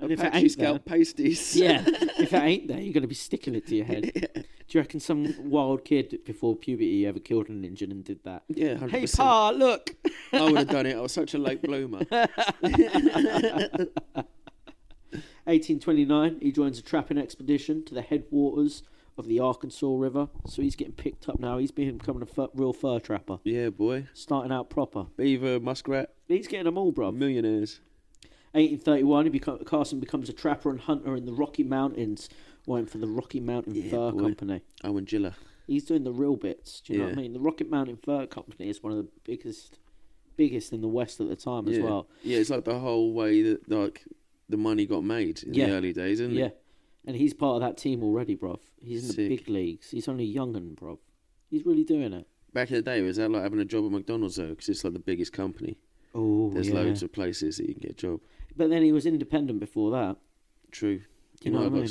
[SPEAKER 2] And if it
[SPEAKER 1] Apache
[SPEAKER 2] ain't
[SPEAKER 1] scalp
[SPEAKER 2] there-
[SPEAKER 1] pasties.
[SPEAKER 2] Yeah, if it ain't there, you're going to be sticking it to your head.
[SPEAKER 1] Yeah.
[SPEAKER 2] Do you reckon some wild kid before puberty ever killed an Injun and did that?
[SPEAKER 1] Yeah, 100%.
[SPEAKER 2] Hey, Pa, look!
[SPEAKER 1] I would have done it. I was such a late bloomer.
[SPEAKER 2] 1829, he joins a trapping expedition to the headwaters of the Arkansas River. So he's getting picked up now. He's becoming a real fur trapper.
[SPEAKER 1] Yeah, boy.
[SPEAKER 2] Starting out proper.
[SPEAKER 1] Beaver, muskrat,
[SPEAKER 2] He's getting them all, bruv.
[SPEAKER 1] millionaires.
[SPEAKER 2] 1831, Carson becomes a trapper and hunter in the Rocky Mountains, working for the Rocky Mountain
[SPEAKER 1] Yeah,
[SPEAKER 2] Fur
[SPEAKER 1] boy.
[SPEAKER 2] Company.
[SPEAKER 1] Owen Giller.
[SPEAKER 2] He's doing the real bits. Do you know what I
[SPEAKER 1] Yeah.
[SPEAKER 2] mean? The Rocky Mountain Fur Company is one of the biggest in the West at the time as well.
[SPEAKER 1] Yeah, it's like the whole way that the money got made in
[SPEAKER 2] Yeah.
[SPEAKER 1] the early days, isn't
[SPEAKER 2] Yeah.
[SPEAKER 1] it?
[SPEAKER 2] And he's part of that team already, bruv. He's in the
[SPEAKER 1] Sick.
[SPEAKER 2] big leagues. He's only young'un, bruv. He's really doing it.
[SPEAKER 1] Back in the day, was that like having a job at McDonald's though? Because it's like the biggest company.
[SPEAKER 2] Oh,
[SPEAKER 1] There's
[SPEAKER 2] yeah.
[SPEAKER 1] loads of places that you can get a job.
[SPEAKER 2] But then he was independent before that.
[SPEAKER 1] True.
[SPEAKER 2] You know what I mean?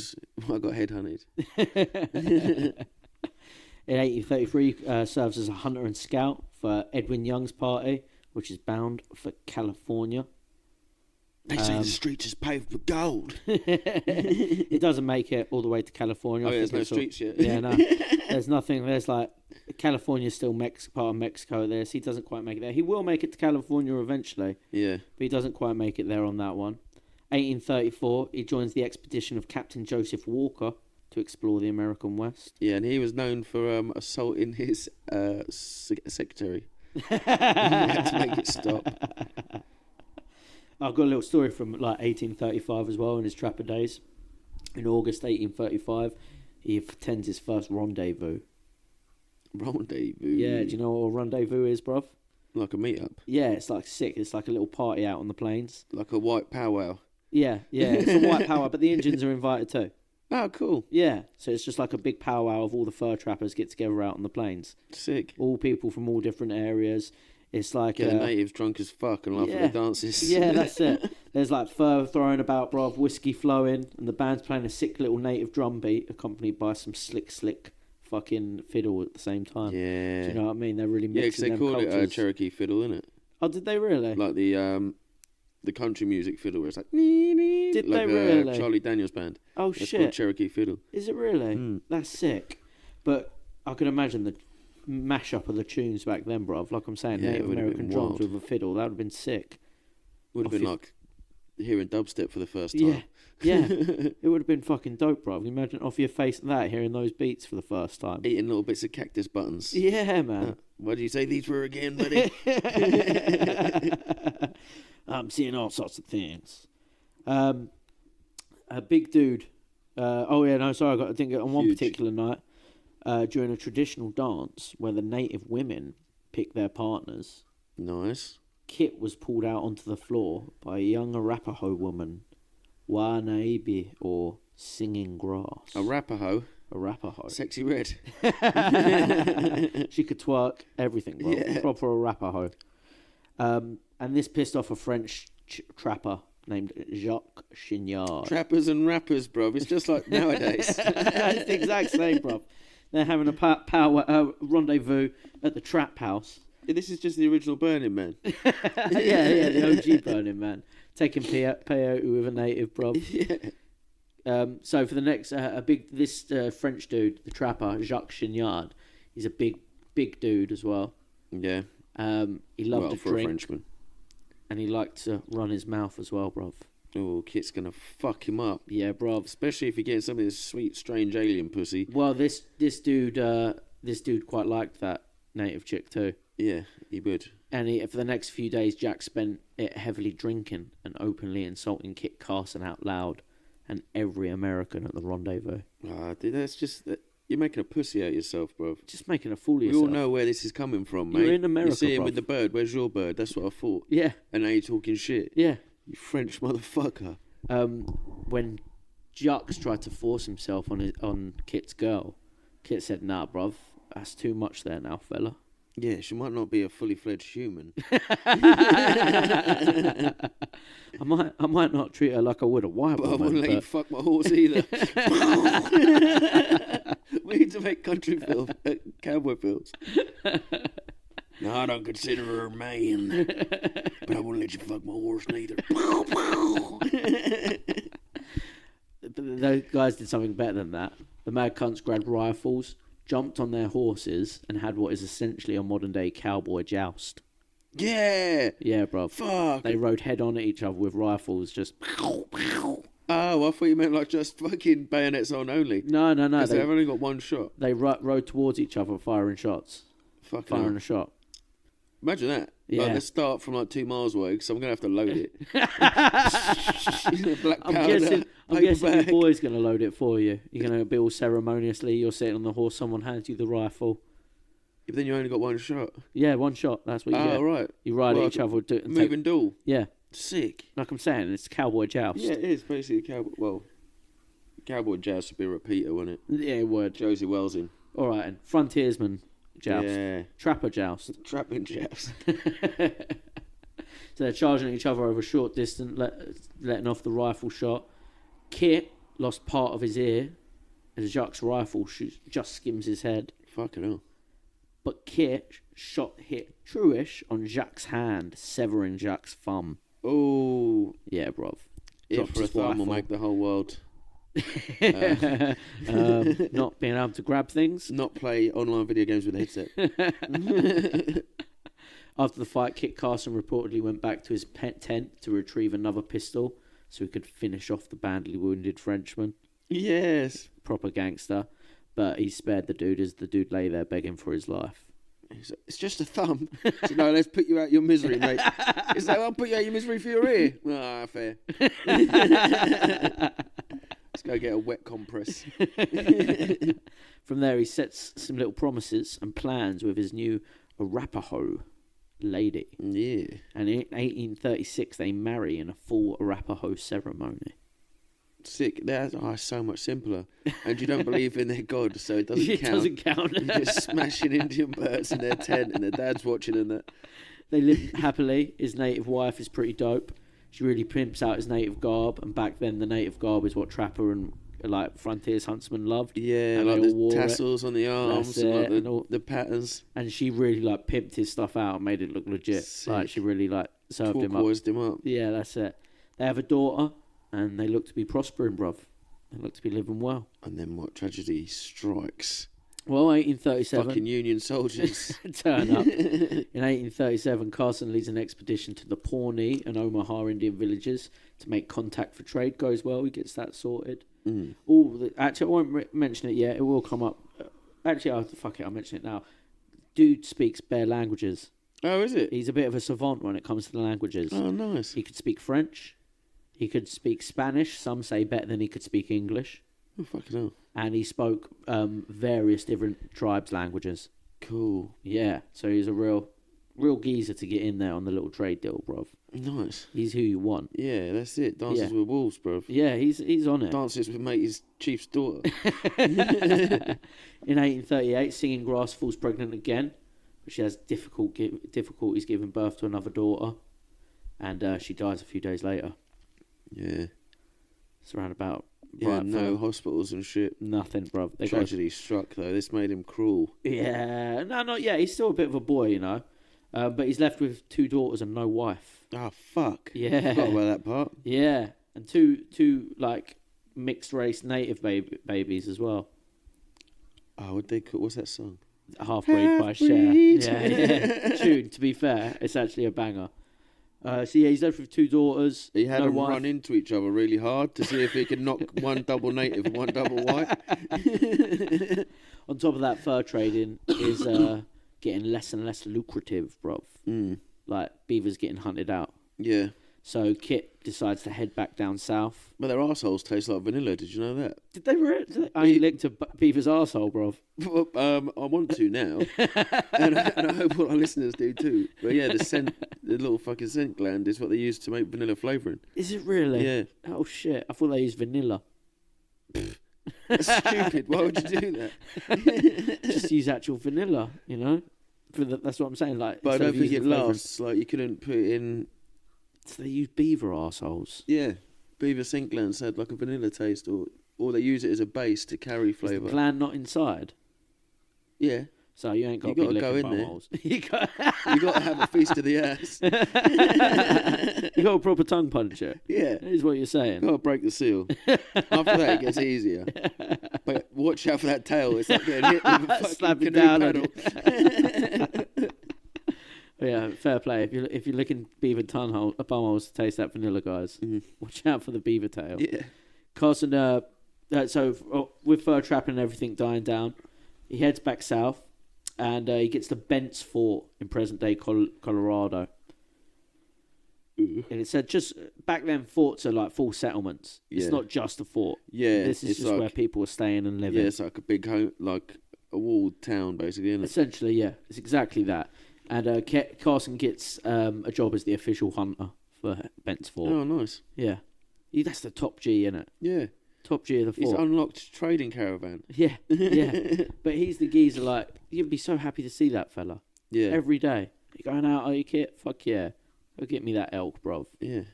[SPEAKER 1] I got headhunted.
[SPEAKER 2] In 1833, serves as a hunter and scout for Edwin Young's party, which is bound for California.
[SPEAKER 1] They say the streets is paved with gold.
[SPEAKER 2] It doesn't make it all the way to California.
[SPEAKER 1] Oh, yeah, there's no streets yet.
[SPEAKER 2] Yeah, no. There's nothing. There's like California's still part of Mexico. There, so he doesn't quite make it there. He will make it to California eventually.
[SPEAKER 1] Yeah,
[SPEAKER 2] but he doesn't quite make it there on that one. 1834, he joins the expedition of Captain Joseph Walker to explore the American West.
[SPEAKER 1] Yeah, and he was known for assaulting his secretary. He had to make it stop.
[SPEAKER 2] I've got a little story from like 1835 as well in his trapper days. In August 1835, he attends his first rendezvous.
[SPEAKER 1] Rendezvous?
[SPEAKER 2] Yeah, do you know what a rendezvous is, bruv?
[SPEAKER 1] Like a meet-up?
[SPEAKER 2] Yeah, it's like sick. It's like a little party out on the plains.
[SPEAKER 1] Like a white powwow?
[SPEAKER 2] Yeah, it's a white powwow, but the Indians are invited too.
[SPEAKER 1] Oh, cool.
[SPEAKER 2] Yeah, so it's just like a big powwow of all the fur trappers get together out on the plains.
[SPEAKER 1] Sick.
[SPEAKER 2] All people from all different areas. It's like...
[SPEAKER 1] Get the natives drunk as fuck and laugh at the dances.
[SPEAKER 2] Yeah, that's it. There's like fur throwing about, bruv, whiskey flowing, and the band's playing a sick little native drum beat accompanied by some slick fucking fiddle at the same time.
[SPEAKER 1] Yeah.
[SPEAKER 2] Do you know what I mean? They're really
[SPEAKER 1] mixing
[SPEAKER 2] mixing them
[SPEAKER 1] cultures. Yeah, because they called it
[SPEAKER 2] cultures.
[SPEAKER 1] Cherokee fiddle, innit?
[SPEAKER 2] Oh, did they really?
[SPEAKER 1] Like the country music fiddle where it's like...
[SPEAKER 2] Did
[SPEAKER 1] like
[SPEAKER 2] they really?
[SPEAKER 1] Charlie Daniels Band.
[SPEAKER 2] Oh,
[SPEAKER 1] it's
[SPEAKER 2] shit.
[SPEAKER 1] called Cherokee fiddle.
[SPEAKER 2] Is it really?
[SPEAKER 1] Mm.
[SPEAKER 2] That's sick. But I can imagine the mash-up of the tunes back then, bruv. Like I'm saying,
[SPEAKER 1] Yeah,
[SPEAKER 2] Native American drums
[SPEAKER 1] wild.
[SPEAKER 2] with a fiddle. That would have been sick.
[SPEAKER 1] Would have been like hearing dubstep for the first time.
[SPEAKER 2] Yeah. It would have been fucking dope, bruv. Imagine off your face that, hearing those beats for the first time.
[SPEAKER 1] Eating little bits of cactus buttons.
[SPEAKER 2] Yeah, man.
[SPEAKER 1] What did you say these were again, buddy?
[SPEAKER 2] I'm seeing all sorts of things. A big dude. I didn't get on one
[SPEAKER 1] Huge.
[SPEAKER 2] particular night during a traditional dance where the native women pick their partners.
[SPEAKER 1] Nice.
[SPEAKER 2] Kit was pulled out onto the floor by a young Arapaho woman, Wanaibi, or Singing Grass.
[SPEAKER 1] Arapaho.
[SPEAKER 2] Arapaho.
[SPEAKER 1] Sexy red.
[SPEAKER 2] She could twerk, everything, bro.
[SPEAKER 1] Yeah.
[SPEAKER 2] Proper Arapaho. And this pissed off a French trapper named Jacques Chignard.
[SPEAKER 1] Trappers and rappers, bruv. It's just like nowadays.
[SPEAKER 2] It's the exact same, bro. They're having a rendezvous at the trap house.
[SPEAKER 1] This is just the original Burning Man.
[SPEAKER 2] yeah, the OG Burning Man. Taking peyote with a native, bro.
[SPEAKER 1] Yeah.
[SPEAKER 2] So for the next, this French dude, the trapper, Jacques Chignard, he's a big dude as well.
[SPEAKER 1] Yeah.
[SPEAKER 2] He loved to
[SPEAKER 1] for
[SPEAKER 2] drink.
[SPEAKER 1] a Frenchman.
[SPEAKER 2] And he liked to run his mouth as well, bruv.
[SPEAKER 1] Oh, Kit's gonna fuck him up.
[SPEAKER 2] Yeah, bruv.
[SPEAKER 1] Especially if you're getting some of this sweet, strange alien pussy.
[SPEAKER 2] Well, this dude quite liked that native chick too.
[SPEAKER 1] Yeah, he would.
[SPEAKER 2] And for the next few days, Jack spent it heavily drinking and openly insulting Kit Carson out loud and every American at the rendezvous.
[SPEAKER 1] Dude, that's just... You're making a pussy out of yourself, bro.
[SPEAKER 2] Just making a fool of
[SPEAKER 1] We
[SPEAKER 2] yourself.
[SPEAKER 1] all know where this is coming from, mate.
[SPEAKER 2] You're in America,
[SPEAKER 1] You see him
[SPEAKER 2] bruv.
[SPEAKER 1] with the bird. Where's your bird? That's what I thought.
[SPEAKER 2] Yeah.
[SPEAKER 1] And now you're talking shit.
[SPEAKER 2] Yeah.
[SPEAKER 1] You French motherfucker.
[SPEAKER 2] When Jux tried to force himself on Kit's girl, Kit said, "Nah, bruv, that's too much there now, fella."
[SPEAKER 1] Yeah, she might not be a fully fledged human.
[SPEAKER 2] I might not treat her like I would a white
[SPEAKER 1] But I
[SPEAKER 2] woman.
[SPEAKER 1] wouldn't let you fuck my horse either. We need to make country film, cowboy films. No, I don't consider her a man, but I wouldn't let you fuck my horse neither.
[SPEAKER 2] But those guys did something better than that. The mad cunts grabbed rifles, jumped on their horses, and had what is essentially a modern-day cowboy joust.
[SPEAKER 1] Yeah.
[SPEAKER 2] Yeah, bruv.
[SPEAKER 1] Fuck.
[SPEAKER 2] They rode head-on at each other with rifles, just...
[SPEAKER 1] Oh, I thought you meant like just fucking bayonets on only.
[SPEAKER 2] No.
[SPEAKER 1] Because they've only got one shot.
[SPEAKER 2] They rode towards each other, firing shots.
[SPEAKER 1] Fucking
[SPEAKER 2] Firing
[SPEAKER 1] hell.
[SPEAKER 2] a shot.
[SPEAKER 1] Imagine that.
[SPEAKER 2] Yeah.
[SPEAKER 1] Like, let's start from like 2 miles away, because I'm going to have to load it. Black
[SPEAKER 2] I'm
[SPEAKER 1] powder,
[SPEAKER 2] guessing
[SPEAKER 1] paper
[SPEAKER 2] your
[SPEAKER 1] bag.
[SPEAKER 2] boy's going to load it for you. You're going to be all ceremoniously. You're sitting on the horse. Someone hands you the rifle.
[SPEAKER 1] But then you only got one shot.
[SPEAKER 2] Yeah, one shot. That's what you get.
[SPEAKER 1] Oh, right.
[SPEAKER 2] You ride
[SPEAKER 1] Well,
[SPEAKER 2] at each other.
[SPEAKER 1] Moving duel.
[SPEAKER 2] Yeah.
[SPEAKER 1] Sick.
[SPEAKER 2] Like I'm saying, it's cowboy joust.
[SPEAKER 1] Yeah, it is basically a cowboy. Well, cowboy joust would be a repeater, wouldn't it?
[SPEAKER 2] Yeah, word.
[SPEAKER 1] Josie Wellsing.
[SPEAKER 2] All right, and frontiersman joust.
[SPEAKER 1] Yeah.
[SPEAKER 2] Trapper joust.
[SPEAKER 1] Trapping joust.
[SPEAKER 2] So they're charging each other over a short distance, letting off the rifle shot. Kit lost part of his ear as Jacques' rifle just skims his head.
[SPEAKER 1] Fucking hell.
[SPEAKER 2] But Kit hit truish on Jacques' hand, severing Jacques' thumb.
[SPEAKER 1] Oh.
[SPEAKER 2] Yeah, bruv.
[SPEAKER 1] If for a thumb will make the whole world.
[SPEAKER 2] Not being able to grab things.
[SPEAKER 1] Not play online video games with a headset.
[SPEAKER 2] After the fight, Kit Carson reportedly went back to his pet tent to retrieve another pistol so he could finish off the badly wounded Frenchman.
[SPEAKER 1] Yes.
[SPEAKER 2] Proper gangster. But he spared the dude as the dude lay there begging for his life.
[SPEAKER 1] It's just a thumb. So, no, let's put you out your misery, mate. It's like, I'll put you out your misery for your ear. Ah, fair. Let's go get a wet compress.
[SPEAKER 2] From there, he sets some little promises and plans with his new Arapaho lady.
[SPEAKER 1] Yeah.
[SPEAKER 2] And in 1836, they marry in a full Arapaho ceremony.
[SPEAKER 1] Sick. That's so much simpler. And you don't believe in their god, so it doesn't count.
[SPEAKER 2] It doesn't count.
[SPEAKER 1] You're just smashing Indian birds in their tent and their dad's watching and that.
[SPEAKER 2] They live happily. His native wife is pretty dope. She really pimps out his native garb, and back then the native garb is what trapper and like frontiers huntsmen loved.
[SPEAKER 1] Yeah,
[SPEAKER 2] and
[SPEAKER 1] like the tassels on the arms and like the patterns.
[SPEAKER 2] And she really like pimped his stuff out and made it look legit.
[SPEAKER 1] Sick.
[SPEAKER 2] Like she really like served him up. Yeah, that's it. They have a daughter. And they look to be prospering, bruv. They look to be living well.
[SPEAKER 1] And then what tragedy strikes?
[SPEAKER 2] Well, 1837...
[SPEAKER 1] Fucking Union soldiers.
[SPEAKER 2] turn up. In 1837, Carson leads an expedition to the Pawnee and Omaha Indian villages to make contact for trade. Goes well, he gets that sorted. Actually, I won't mention it yet. It will come up. Actually, fuck it, I'll mention it now. Dude speaks bare languages.
[SPEAKER 1] Oh, is it?
[SPEAKER 2] He's a bit of a savant when it comes to the languages.
[SPEAKER 1] Oh, nice.
[SPEAKER 2] He could speak French. He could speak Spanish, some say better than he could speak English.
[SPEAKER 1] Oh, fucking hell.
[SPEAKER 2] And he spoke various different tribes' languages.
[SPEAKER 1] Cool.
[SPEAKER 2] Yeah, so he's a real geezer to get in there on the little trade deal, bruv.
[SPEAKER 1] Nice.
[SPEAKER 2] He's who you want.
[SPEAKER 1] Yeah, that's it. Dances with wolves, bruv.
[SPEAKER 2] Yeah, he's on it.
[SPEAKER 1] Dances with mate's chief's daughter.
[SPEAKER 2] In 1838, Singing Grass falls pregnant again, but she has difficulties giving birth to another daughter, and she dies a few days later.
[SPEAKER 1] Yeah.
[SPEAKER 2] It's around about...
[SPEAKER 1] Yeah, no hospitals and shit.
[SPEAKER 2] Nothing, bruv.
[SPEAKER 1] Tragedy struck, though. This made him cruel.
[SPEAKER 2] Yeah. No, not yet. He's still a bit of a boy, you know. But he's left with 2 daughters and no wife.
[SPEAKER 1] Oh, fuck.
[SPEAKER 2] Yeah.
[SPEAKER 1] Forgot about that part.
[SPEAKER 2] Yeah. And two like, mixed-race native babies as well.
[SPEAKER 1] Oh, what's that song?
[SPEAKER 2] Half-Breed by Cher. Yeah. Tune, to be fair. It's actually a banger. So yeah, he's left with 2 daughters.
[SPEAKER 1] He had them run into each other really hard to see if he could knock one double native and one double white.
[SPEAKER 2] On top of that, fur trading is getting less and less lucrative, bruv. Like, beavers getting hunted out.
[SPEAKER 1] Yeah.
[SPEAKER 2] So Kit decides to head back down south.
[SPEAKER 1] But their arseholes taste like vanilla, did you know that?
[SPEAKER 2] Did they really? I ain't licked a beaver's arsehole, bruv.
[SPEAKER 1] Well, I want to now. and I hope all our listeners do too. But yeah, the little fucking scent gland is what they use to make vanilla flavouring.
[SPEAKER 2] Is it really?
[SPEAKER 1] Yeah.
[SPEAKER 2] Oh shit, I thought they used vanilla.
[SPEAKER 1] That's stupid. Why would you do that?
[SPEAKER 2] Just use actual vanilla, you know? That's what I'm saying. Like,
[SPEAKER 1] but I don't think it lasts. Like, you couldn't put it in...
[SPEAKER 2] So they use beaver arseholes?
[SPEAKER 1] Yeah. Beaver scent glands had like a vanilla taste, or they use it as a base to carry flavour.
[SPEAKER 2] Is the gland not inside?
[SPEAKER 1] Yeah.
[SPEAKER 2] So you ain't got to
[SPEAKER 1] go in there.
[SPEAKER 2] You got
[SPEAKER 1] to have a feast of the ass.
[SPEAKER 2] You got a proper tongue puncher.
[SPEAKER 1] Yeah.
[SPEAKER 2] Is what you're saying.
[SPEAKER 1] Got to break the seal. After that, it gets easier. But watch out for that tail. It's like getting hit with a fucking canoe paddle.
[SPEAKER 2] Yeah, fair play. If you're looking beaver bumholes to taste that vanilla, guys, watch out for the beaver tail.
[SPEAKER 1] Yeah.
[SPEAKER 2] Carson, so with fur trapping and everything dying down, he heads back south, and he gets to Bent's Fort in present-day Colorado. And it said just back then, forts are like full settlements. It's not just a fort.
[SPEAKER 1] Yeah,
[SPEAKER 2] this is just like, where people are staying and living.
[SPEAKER 1] Yeah, it's like a big home, like a walled town, basically, isn't it?
[SPEAKER 2] Essentially, yeah, it's exactly that. And Carson gets a job as the official hunter for Bent's Fort.
[SPEAKER 1] Oh, nice.
[SPEAKER 2] Yeah, that's the top G, isn't it?
[SPEAKER 1] Yeah.
[SPEAKER 2] Top G of the fort.
[SPEAKER 1] He's unlocked trading caravan.
[SPEAKER 2] Yeah, yeah. But he's the geezer, like, you'd be so happy to see that fella.
[SPEAKER 1] Yeah.
[SPEAKER 2] Every day. You going out, are you, Kit? Fuck yeah. Go get me that elk, bruv.
[SPEAKER 1] Yeah.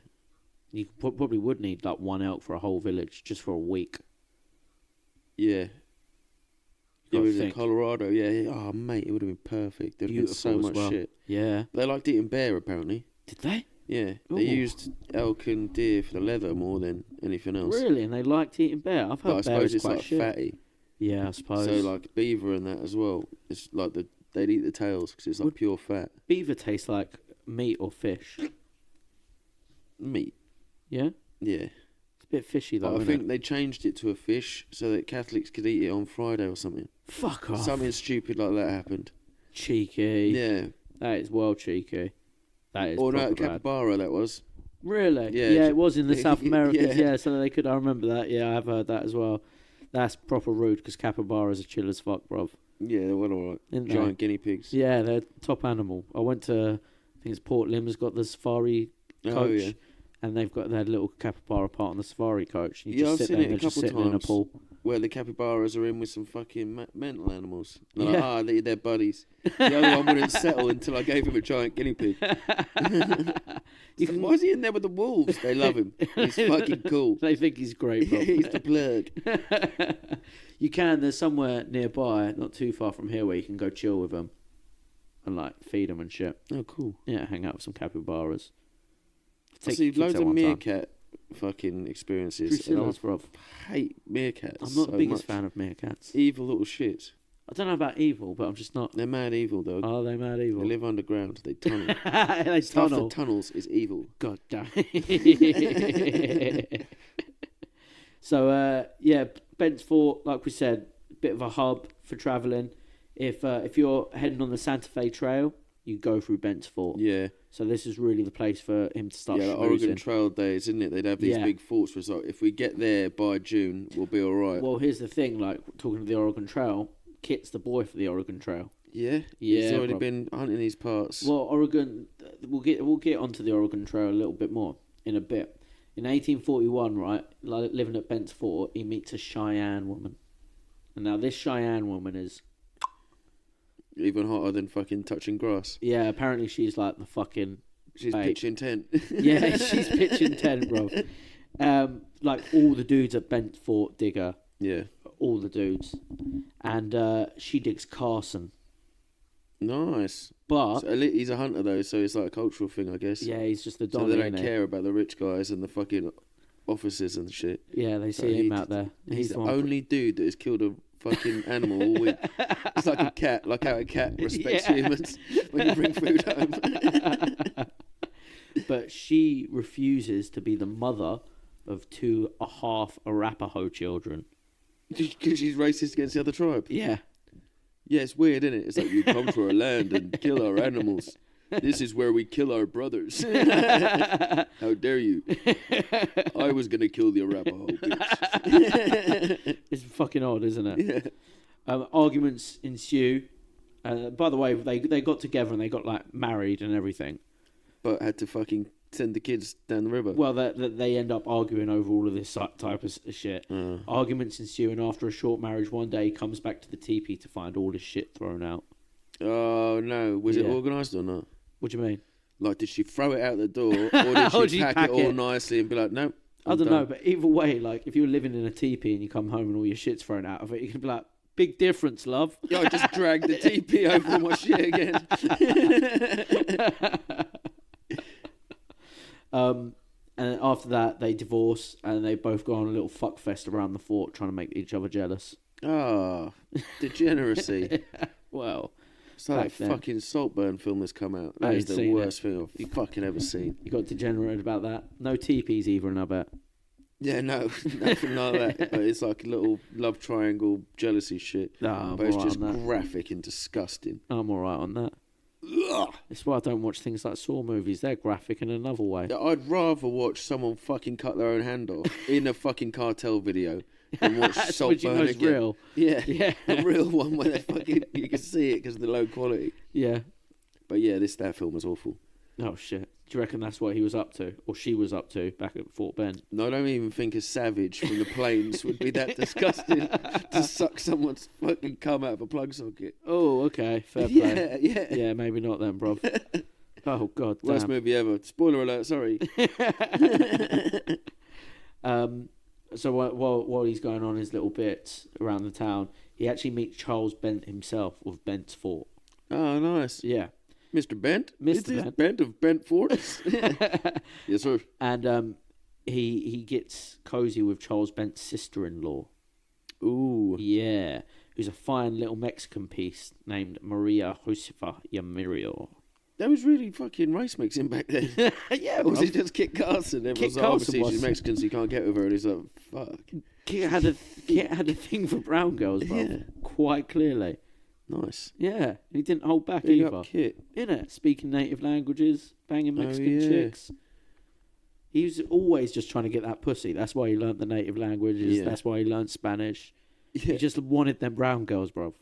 [SPEAKER 2] You probably would need, like, 1 elk for a whole village, just for a week.
[SPEAKER 1] Yeah. It was in
[SPEAKER 2] think.
[SPEAKER 1] Colorado, yeah. Oh, mate, it would have been perfect. There'd been so
[SPEAKER 2] Beautiful as
[SPEAKER 1] much
[SPEAKER 2] well.
[SPEAKER 1] shit.
[SPEAKER 2] Yeah.
[SPEAKER 1] They liked eating bear, apparently.
[SPEAKER 2] Did they?
[SPEAKER 1] Yeah,
[SPEAKER 2] Ooh.
[SPEAKER 1] they used elk and deer for the leather more than anything else.
[SPEAKER 2] Really? And they liked eating bear? I've
[SPEAKER 1] But
[SPEAKER 2] heard
[SPEAKER 1] I
[SPEAKER 2] bear
[SPEAKER 1] suppose
[SPEAKER 2] is
[SPEAKER 1] it's
[SPEAKER 2] quite
[SPEAKER 1] like
[SPEAKER 2] shit.
[SPEAKER 1] fatty.
[SPEAKER 2] Yeah, I suppose.
[SPEAKER 1] So like beaver and that as well. It's like they'd eat the tails because it's like pure fat.
[SPEAKER 2] Beaver tastes like meat or fish.
[SPEAKER 1] Meat.
[SPEAKER 2] Yeah?
[SPEAKER 1] Yeah.
[SPEAKER 2] It's a bit fishy though,
[SPEAKER 1] But I
[SPEAKER 2] isn't
[SPEAKER 1] think
[SPEAKER 2] it?
[SPEAKER 1] they changed it to a fish so that Catholics could eat it on Friday or something.
[SPEAKER 2] Fuck off.
[SPEAKER 1] Something stupid like that happened.
[SPEAKER 2] Cheeky.
[SPEAKER 1] Yeah.
[SPEAKER 2] That is well cheeky. That is
[SPEAKER 1] Or no,
[SPEAKER 2] proper bad.
[SPEAKER 1] capybara that was.
[SPEAKER 2] Really?
[SPEAKER 1] Yeah.
[SPEAKER 2] Yeah, it was in the South Americans.
[SPEAKER 1] Yeah.
[SPEAKER 2] Yeah, so they could. I remember that. Yeah, I've heard that as well. That's proper rude because capybaras are chill as fuck, bruv.
[SPEAKER 1] Yeah, they were alright.
[SPEAKER 2] Isn't they?
[SPEAKER 1] Giant guinea pigs.
[SPEAKER 2] Yeah, they're top animal. I went to, I think it's Port Lim's got the safari coach,
[SPEAKER 1] Oh, yeah.
[SPEAKER 2] and they've got their little capybara part on the safari coach. You
[SPEAKER 1] Yeah,
[SPEAKER 2] just
[SPEAKER 1] I've
[SPEAKER 2] sit
[SPEAKER 1] seen
[SPEAKER 2] there
[SPEAKER 1] it
[SPEAKER 2] and
[SPEAKER 1] a
[SPEAKER 2] they're just
[SPEAKER 1] couple
[SPEAKER 2] sitting in a
[SPEAKER 1] times.
[SPEAKER 2] pool.
[SPEAKER 1] Where the capybaras are in with some fucking mental animals. They're
[SPEAKER 2] Yeah.
[SPEAKER 1] like, they're buddies. The other one wouldn't settle until I gave him a giant guinea pig. Why is he in there with the wolves? They love him. He's fucking cool.
[SPEAKER 2] They think he's great, bro.
[SPEAKER 1] He's the plug.
[SPEAKER 2] You can. There's somewhere nearby, not too far from here, where you can go chill with them and like feed them and shit.
[SPEAKER 1] Oh, cool.
[SPEAKER 2] Yeah, hang out with some capybaras.
[SPEAKER 1] I see
[SPEAKER 2] kids
[SPEAKER 1] loads
[SPEAKER 2] there
[SPEAKER 1] of
[SPEAKER 2] one time.
[SPEAKER 1] meerkat fucking experiences. And
[SPEAKER 2] Drusillas, bruv.
[SPEAKER 1] I hate meerkats.
[SPEAKER 2] I'm not
[SPEAKER 1] so
[SPEAKER 2] the biggest
[SPEAKER 1] much.
[SPEAKER 2] fan of meerkats.
[SPEAKER 1] Evil little shits.
[SPEAKER 2] I don't know about evil, but I'm just not.
[SPEAKER 1] They're mad evil, dog.
[SPEAKER 2] Are they mad
[SPEAKER 1] They
[SPEAKER 2] evil?
[SPEAKER 1] live underground. They tunnel.
[SPEAKER 2] They
[SPEAKER 1] Stuff
[SPEAKER 2] tunnel.
[SPEAKER 1] that tunnels is evil.
[SPEAKER 2] God damn. So yeah, Bent's Fort, like we said, a bit of a hub for travelling. If you're heading on the Santa Fe Trail, you go through Bent's Fort.
[SPEAKER 1] Yeah.
[SPEAKER 2] So this is really the place for him to start
[SPEAKER 1] Yeah, like
[SPEAKER 2] schmoozing.
[SPEAKER 1] Oregon Trail days, isn't it? They'd have these
[SPEAKER 2] Yeah.
[SPEAKER 1] big forts where it's like, if we get there by June, we'll be all right.
[SPEAKER 2] Well, here's the thing, like, talking to the Oregon Trail, Kit's the boy for the Oregon Trail.
[SPEAKER 1] Yeah?
[SPEAKER 2] Yeah,
[SPEAKER 1] He's already
[SPEAKER 2] bro.
[SPEAKER 1] been hunting these parts.
[SPEAKER 2] Well, Oregon, we'll get onto the Oregon Trail a little bit more in a bit. In 1841, right, like, living at Bent's Fort, he meets a Cheyenne woman. And now this Cheyenne woman is,
[SPEAKER 1] Even hotter than fucking touching grass.
[SPEAKER 2] yeah, apparently she's like the fucking,
[SPEAKER 1] She's
[SPEAKER 2] Babe.
[SPEAKER 1] pitching tent.
[SPEAKER 2] yeah, she's pitching tent, bro. Like all the dudes at Bent's Fort dig her,
[SPEAKER 1] Yeah.
[SPEAKER 2] all the dudes. And she digs Carson.
[SPEAKER 1] Nice.
[SPEAKER 2] But,
[SPEAKER 1] So, he's a hunter, though, so it's like a cultural thing, I guess.
[SPEAKER 2] yeah, he's just the
[SPEAKER 1] So
[SPEAKER 2] don,
[SPEAKER 1] they
[SPEAKER 2] innit?
[SPEAKER 1] don't care about the rich guys and the fucking officers and shit.
[SPEAKER 2] Yeah, they
[SPEAKER 1] So
[SPEAKER 2] see him
[SPEAKER 1] he-
[SPEAKER 2] out there.
[SPEAKER 1] He's the
[SPEAKER 2] one for-
[SPEAKER 1] only dude that has killed a fucking animal all week. It's like a cat, like how a cat respects
[SPEAKER 2] Yeah.
[SPEAKER 1] humans when you bring food home.
[SPEAKER 2] But she refuses to be the mother of 2.5 Arapaho children.
[SPEAKER 1] Because she's racist against the other tribe.
[SPEAKER 2] Yeah.
[SPEAKER 1] Yeah, it's weird, isn't it? It's like, you come to our land and kill our animals. This is where we kill our brothers. How dare you? I was going to kill the Arapaho, bitch.
[SPEAKER 2] It's fucking odd, isn't it?
[SPEAKER 1] Yeah.
[SPEAKER 2] Arguments ensue. By the way, they got together and they got like married and everything.
[SPEAKER 1] But had to fucking send the kids down the river.
[SPEAKER 2] Well, they end up arguing over all of this type of shit. Arguments ensue, and after a short marriage, one day he comes back to the teepee to find all his shit thrown out.
[SPEAKER 1] Oh, no. Was it
[SPEAKER 2] Yeah.
[SPEAKER 1] organised or not?
[SPEAKER 2] What do you mean?
[SPEAKER 1] Like, did she throw it out the door, or did she pack it all nicely and be like, nope?
[SPEAKER 2] I don't know, but either way, like, if you're living in a teepee and you come home and all your shit's thrown out of it, you can be like, big difference, love.
[SPEAKER 1] Yeah, I just dragged the teepee over all my shit again.
[SPEAKER 2] And after that, they divorce and they both go on a little fuck fest around the fort trying to make each other jealous.
[SPEAKER 1] Ah, degeneracy.
[SPEAKER 2] Well,
[SPEAKER 1] It's like
[SPEAKER 2] back
[SPEAKER 1] that
[SPEAKER 2] then.
[SPEAKER 1] fucking Saltburn film that's come out.
[SPEAKER 2] I
[SPEAKER 1] That
[SPEAKER 2] ain't
[SPEAKER 1] is the
[SPEAKER 2] seen
[SPEAKER 1] worst thing I've fucking ever seen.
[SPEAKER 2] you got degenerate about that. No teepees either, and I bet.
[SPEAKER 1] Yeah, no, nothing like that. But it's like a little love triangle jealousy shit.
[SPEAKER 2] Nah, I'm
[SPEAKER 1] But it's
[SPEAKER 2] alright
[SPEAKER 1] just
[SPEAKER 2] on that.
[SPEAKER 1] graphic and disgusting.
[SPEAKER 2] I'm alright on that.
[SPEAKER 1] Ugh.
[SPEAKER 2] That's why I don't watch things like Saw movies. They're graphic in another way.
[SPEAKER 1] I'd rather watch someone fucking cut their own hand off in a fucking cartel video than watch
[SPEAKER 2] That's what you know
[SPEAKER 1] Saltburn
[SPEAKER 2] is
[SPEAKER 1] again.
[SPEAKER 2] real.
[SPEAKER 1] Yeah,
[SPEAKER 2] Yeah.
[SPEAKER 1] a real one where they fucking you can see it because of the low quality.
[SPEAKER 2] Yeah.
[SPEAKER 1] But yeah, that film was awful.
[SPEAKER 2] Oh, shit. Do you reckon that's what he was up to? Or she was up to back at Fort Bend?
[SPEAKER 1] No, I don't even think a savage from the plains would be that disgusting to suck someone's fucking cum out of a plug socket.
[SPEAKER 2] Oh, okay. Fair play.
[SPEAKER 1] Yeah.
[SPEAKER 2] Yeah, maybe not then, bruv. Oh, God damn.
[SPEAKER 1] Worst movie ever. Spoiler alert, sorry.
[SPEAKER 2] So while he's going on his little bits around the town, he actually meets Charles Bent himself with Bent's Fort.
[SPEAKER 1] Oh, nice.
[SPEAKER 2] Yeah.
[SPEAKER 1] Mr. Bent?
[SPEAKER 2] Mr.
[SPEAKER 1] Is this
[SPEAKER 2] Bent.
[SPEAKER 1] Bent of Bent Forts? Yes, sir.
[SPEAKER 2] And he gets cozy with Charles Bent's sister-in-law.
[SPEAKER 1] Ooh.
[SPEAKER 2] Yeah. Who's a fine little Mexican piece named Maria Josefa Yamirio.
[SPEAKER 1] That was really fucking race mixing back then.
[SPEAKER 2] Yeah,
[SPEAKER 1] Or was
[SPEAKER 2] bro.
[SPEAKER 1] it just Kit Carson? Everyone's like,
[SPEAKER 2] Carson
[SPEAKER 1] obviously
[SPEAKER 2] was.
[SPEAKER 1] she's Mexican, so you can't get with her. And he's like, fuck.
[SPEAKER 2] Kit had a thing for brown girls, bro.
[SPEAKER 1] Yeah.
[SPEAKER 2] Quite clearly.
[SPEAKER 1] Nice.
[SPEAKER 2] Yeah. He didn't hold back
[SPEAKER 1] Big
[SPEAKER 2] either.
[SPEAKER 1] up Kit.
[SPEAKER 2] Innit? Speaking native languages, banging Mexican
[SPEAKER 1] yeah.
[SPEAKER 2] chicks. He was always just trying to get that pussy. That's why he learnt the native languages.
[SPEAKER 1] Yeah.
[SPEAKER 2] That's why he learnt Spanish.
[SPEAKER 1] Yeah.
[SPEAKER 2] He just wanted them brown girls, bro.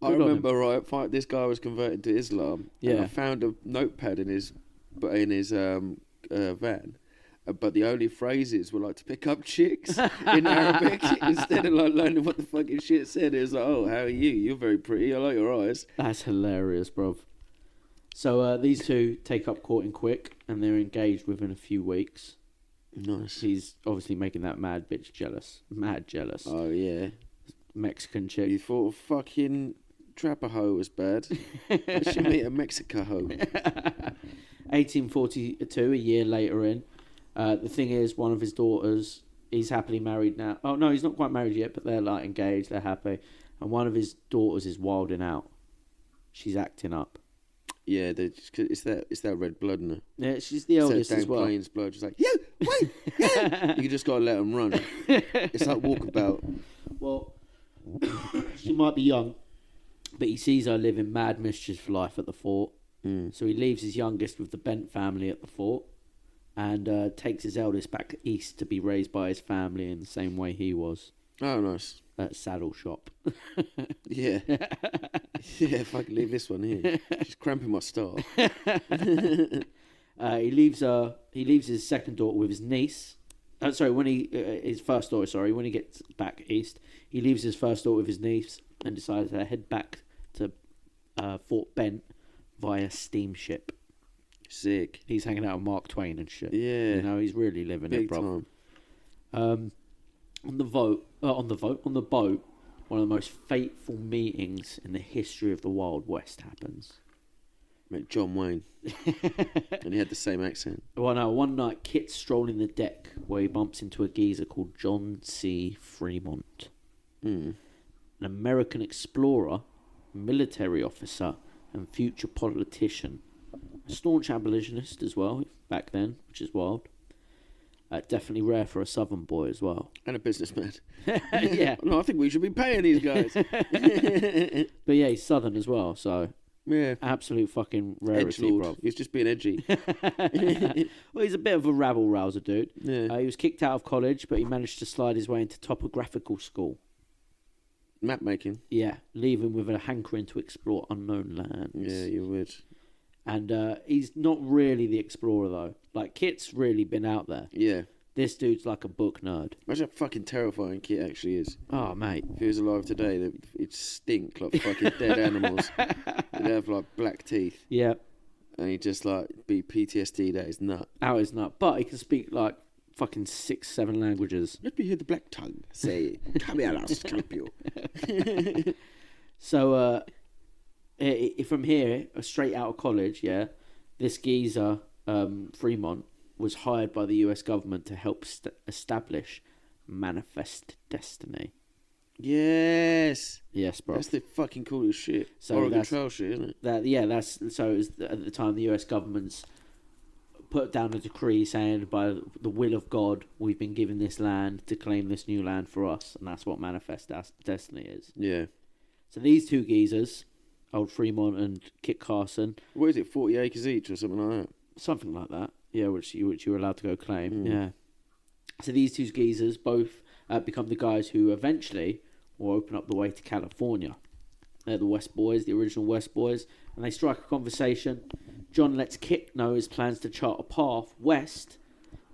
[SPEAKER 1] I remember, right, this guy was converted to Islam.
[SPEAKER 2] Yeah.
[SPEAKER 1] And I found a notepad in his van. But the only phrases were like to pick up chicks in Arabic instead of like learning what the fucking shit said. It was like, oh, how are you? You're very pretty. I like your eyes.
[SPEAKER 2] That's hilarious, bro. So these two take up courting quick, and they're engaged within a few weeks.
[SPEAKER 1] Nice.
[SPEAKER 2] He's obviously making that mad bitch jealous. Mad jealous.
[SPEAKER 1] Oh, yeah.
[SPEAKER 2] Mexican chick.
[SPEAKER 1] You thought fucking Trapper hoe was bad. I should meet a Mexico hoe.
[SPEAKER 2] 1842, a year later in. The thing is, one of his daughters, he's happily married now. Oh, no, he's not quite married yet, but they're like engaged, they're happy. And one of his daughters is wilding out. She's acting up.
[SPEAKER 1] Yeah, it's that red blood in her.
[SPEAKER 2] Yeah, she's the eldest as well.
[SPEAKER 1] Plains blood, just like, you, wait, yeah. You just gotta let them run. It's like walkabout.
[SPEAKER 2] Well, she might be young, but he sees her living mad mischief life at the fort. So he leaves his youngest with the Bent family at the fort and takes his eldest back east to be raised by his family in the same way he was.
[SPEAKER 1] Oh, nice.
[SPEAKER 2] At Saddle Shop.
[SPEAKER 1] Yeah. Yeah, if I can leave this one here. She's cramping my style.
[SPEAKER 2] He leaves his second daughter with his niece. His first daughter, sorry. When he gets back east, he leaves his first daughter with his niece and decides to head back to Fort Bent via steamship.
[SPEAKER 1] Sick.
[SPEAKER 2] He's hanging out with Mark Twain and shit.
[SPEAKER 1] Yeah.
[SPEAKER 2] You know, he's really living
[SPEAKER 1] Big
[SPEAKER 2] it, bro.
[SPEAKER 1] time.
[SPEAKER 2] On the boat, one of the most fateful meetings in the history of the Wild West happens.
[SPEAKER 1] Met John Wayne. And he had the same accent.
[SPEAKER 2] Well, no, one night Kit's strolling the deck where he bumps into a geezer called John C. Fremont. An American explorer, military officer, and future politician. A staunch abolitionist as well, back then, which is wild. Definitely rare for a southern boy as well.
[SPEAKER 1] And a businessman.
[SPEAKER 2] Yeah.
[SPEAKER 1] No, I think we should be paying these guys.
[SPEAKER 2] But yeah, he's southern as well, so...
[SPEAKER 1] Yeah.
[SPEAKER 2] Absolute fucking rarity,
[SPEAKER 1] Edgelord.
[SPEAKER 2] bro.
[SPEAKER 1] He's just being edgy.
[SPEAKER 2] Well, he's a bit of a rabble-rouser, dude.
[SPEAKER 1] Yeah.
[SPEAKER 2] He was kicked out of college, but he managed to slide his way into topographical school.
[SPEAKER 1] Map making.
[SPEAKER 2] Yeah, leaving with a hankering to explore unknown lands.
[SPEAKER 1] Yeah, you would.
[SPEAKER 2] And he's not really the explorer, though. Like, Kit's really been out there.
[SPEAKER 1] Yeah.
[SPEAKER 2] This dude's like a book nerd.
[SPEAKER 1] Imagine how fucking terrifying Kit actually is.
[SPEAKER 2] Oh, mate.
[SPEAKER 1] If he was alive today, it'd stink like fucking dead animals. He'd have like black teeth.
[SPEAKER 2] Yeah.
[SPEAKER 1] And he'd just like be PTSD that is nut.
[SPEAKER 2] Out his nut. But he can speak like fucking 6-7 languages.
[SPEAKER 1] Let me hear the black tongue say, come here, I'll scalp you.
[SPEAKER 2] So, from here, straight out of college, yeah, this geezer, Fremont, was hired by the U.S. government to help establish Manifest Destiny.
[SPEAKER 1] Yes.
[SPEAKER 2] Yes, bro.
[SPEAKER 1] That's the fucking coolest shit.
[SPEAKER 2] So
[SPEAKER 1] Oregon Trail shit, isn't it?
[SPEAKER 2] So it was at the time the U.S. government's put down a decree saying by the will of God we've been given this land to claim this new land for us, and that's what Manifest Destiny is.
[SPEAKER 1] Yeah.
[SPEAKER 2] So these two geezers, old Fremont and Kit Carson.
[SPEAKER 1] What is it, 40 acres each or something like that?
[SPEAKER 2] Something like that. Yeah, which you were allowed to go claim. Yeah. So these two geezers both become the guys who eventually will open up the way to California. They're the West Boys, the original West Boys, and they strike a conversation. John lets Kit know his plans to chart a path west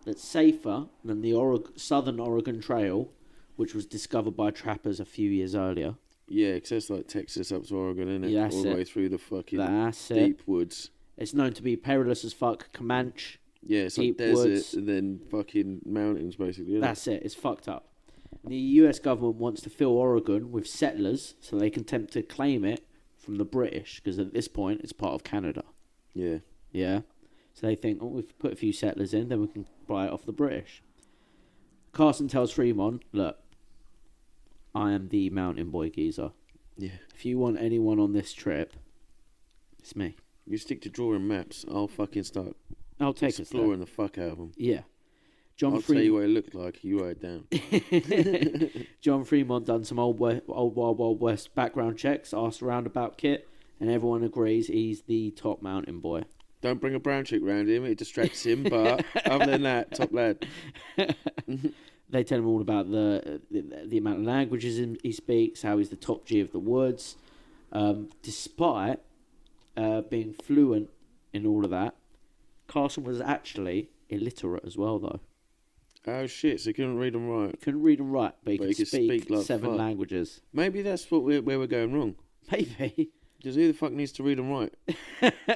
[SPEAKER 2] that's safer than the Southern Oregon Trail, which was discovered by trappers a few years earlier.
[SPEAKER 1] Yeah, because that's like Texas up to Oregon, isn't it?
[SPEAKER 2] Yeah, that's
[SPEAKER 1] all the
[SPEAKER 2] it.
[SPEAKER 1] way through the fucking
[SPEAKER 2] That's
[SPEAKER 1] deep
[SPEAKER 2] it.
[SPEAKER 1] woods.
[SPEAKER 2] It's known to be perilous as fuck. Comanche.
[SPEAKER 1] Yeah, it's
[SPEAKER 2] Deep
[SPEAKER 1] like desert
[SPEAKER 2] woods.
[SPEAKER 1] and then fucking mountains, basically. Isn't
[SPEAKER 2] That's it. It's fucked up. The US government wants to fill Oregon with settlers so they can attempt to claim it from the British, because at this point it's part of Canada.
[SPEAKER 1] Yeah.
[SPEAKER 2] Yeah. So they think, oh, we've put a few settlers in, then we can buy it off the British. Carson tells Fremont, look, I am the mountain boy geezer.
[SPEAKER 1] Yeah.
[SPEAKER 2] If you want anyone on this trip, it's me.
[SPEAKER 1] You stick to drawing maps, I'll fucking start
[SPEAKER 2] I'll take us there.
[SPEAKER 1] exploring the fuck out of them.
[SPEAKER 2] Yeah.
[SPEAKER 1] I'll tell you what it looked like, you write it down.
[SPEAKER 2] John Fremont done some old Wild West background checks, asked around about Kit, and everyone agrees he's the top mountain boy.
[SPEAKER 1] Don't bring a brown chick round him, it distracts him, but other than that, top lad.
[SPEAKER 2] They tell him all about the amount of languages he speaks, how he's the top G of the woods. Despite being fluent in all of that, Carson was actually illiterate as well, though.
[SPEAKER 1] Oh shit, so he couldn't read and write.
[SPEAKER 2] He couldn't read and write, but he could speak
[SPEAKER 1] like
[SPEAKER 2] 7
[SPEAKER 1] fuck.
[SPEAKER 2] languages.
[SPEAKER 1] Maybe that's where we're going wrong.
[SPEAKER 2] Maybe.
[SPEAKER 1] Because who the fuck needs to read and write?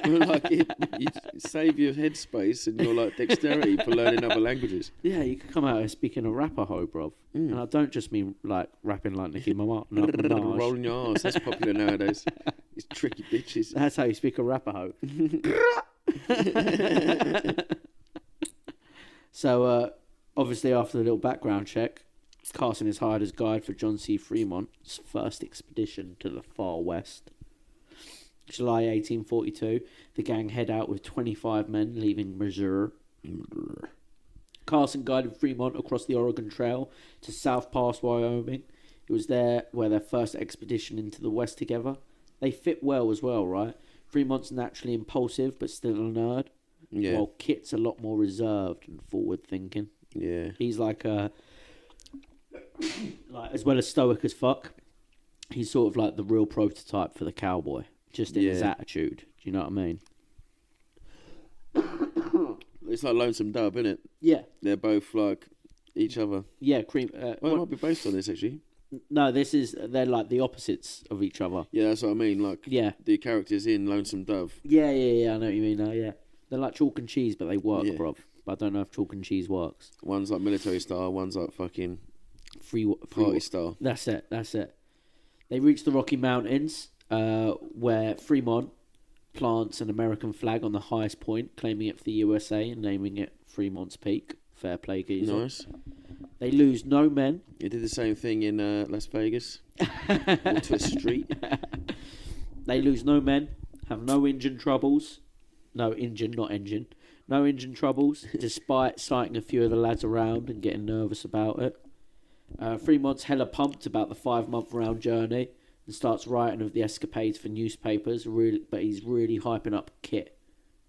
[SPEAKER 1] Like, you save your headspace and your like dexterity for learning other languages.
[SPEAKER 2] Yeah, you could come out here speaking Arapaho, bruv. And I don't just mean like rapping like Nicki Minaj.
[SPEAKER 1] Rolling your arse, that's popular nowadays. These tricky bitches.
[SPEAKER 2] That's how you speak Arapaho. So, obviously, after the little background check, Carson is hired as guide for John C. Fremont's first expedition to the far west. July 1842, the gang head out with 25 men, leaving Missouri. Carson guided Fremont across the Oregon Trail to South Pass, Wyoming. It was there where their first expedition into the west together. They fit well as well, right? Fremont's naturally impulsive, but still a nerd.
[SPEAKER 1] Yeah.
[SPEAKER 2] While Kit's a lot more reserved and forward-thinking.
[SPEAKER 1] Yeah.
[SPEAKER 2] He's like as well as stoic as fuck, he's sort of like the real prototype for the cowboy. Just in his attitude. Do you know what I mean?
[SPEAKER 1] It's like Lonesome Dove, isn't it?
[SPEAKER 2] Yeah.
[SPEAKER 1] They're both like each other.
[SPEAKER 2] Yeah, cream.
[SPEAKER 1] Well, it might be based on this, actually.
[SPEAKER 2] No, they're like the opposites of each other.
[SPEAKER 1] Yeah, that's what I mean. Like, the characters in Lonesome Dove.
[SPEAKER 2] Yeah, I know what you mean now, yeah. They're like chalk and cheese, but they work, bruv. But I don't know if chalk and cheese works.
[SPEAKER 1] One's like military style, one's like fucking
[SPEAKER 2] free
[SPEAKER 1] party style.
[SPEAKER 2] That's it. They reach the Rocky Mountains, where Fremont plants an American flag on the highest point, claiming it for the USA and naming it Fremont's Peak. Fair play, geezer.
[SPEAKER 1] Nice.
[SPEAKER 2] They lose no men.
[SPEAKER 1] He did the same thing in Las Vegas. Onto a street.
[SPEAKER 2] They lose no men, have no engine troubles. No engine, not engine. No engine troubles, despite sighting a few of the lads around and getting nervous about it. Fremont's hella pumped about the 5-month round journey and starts writing of the escapades for newspapers, but he's really hyping up Kit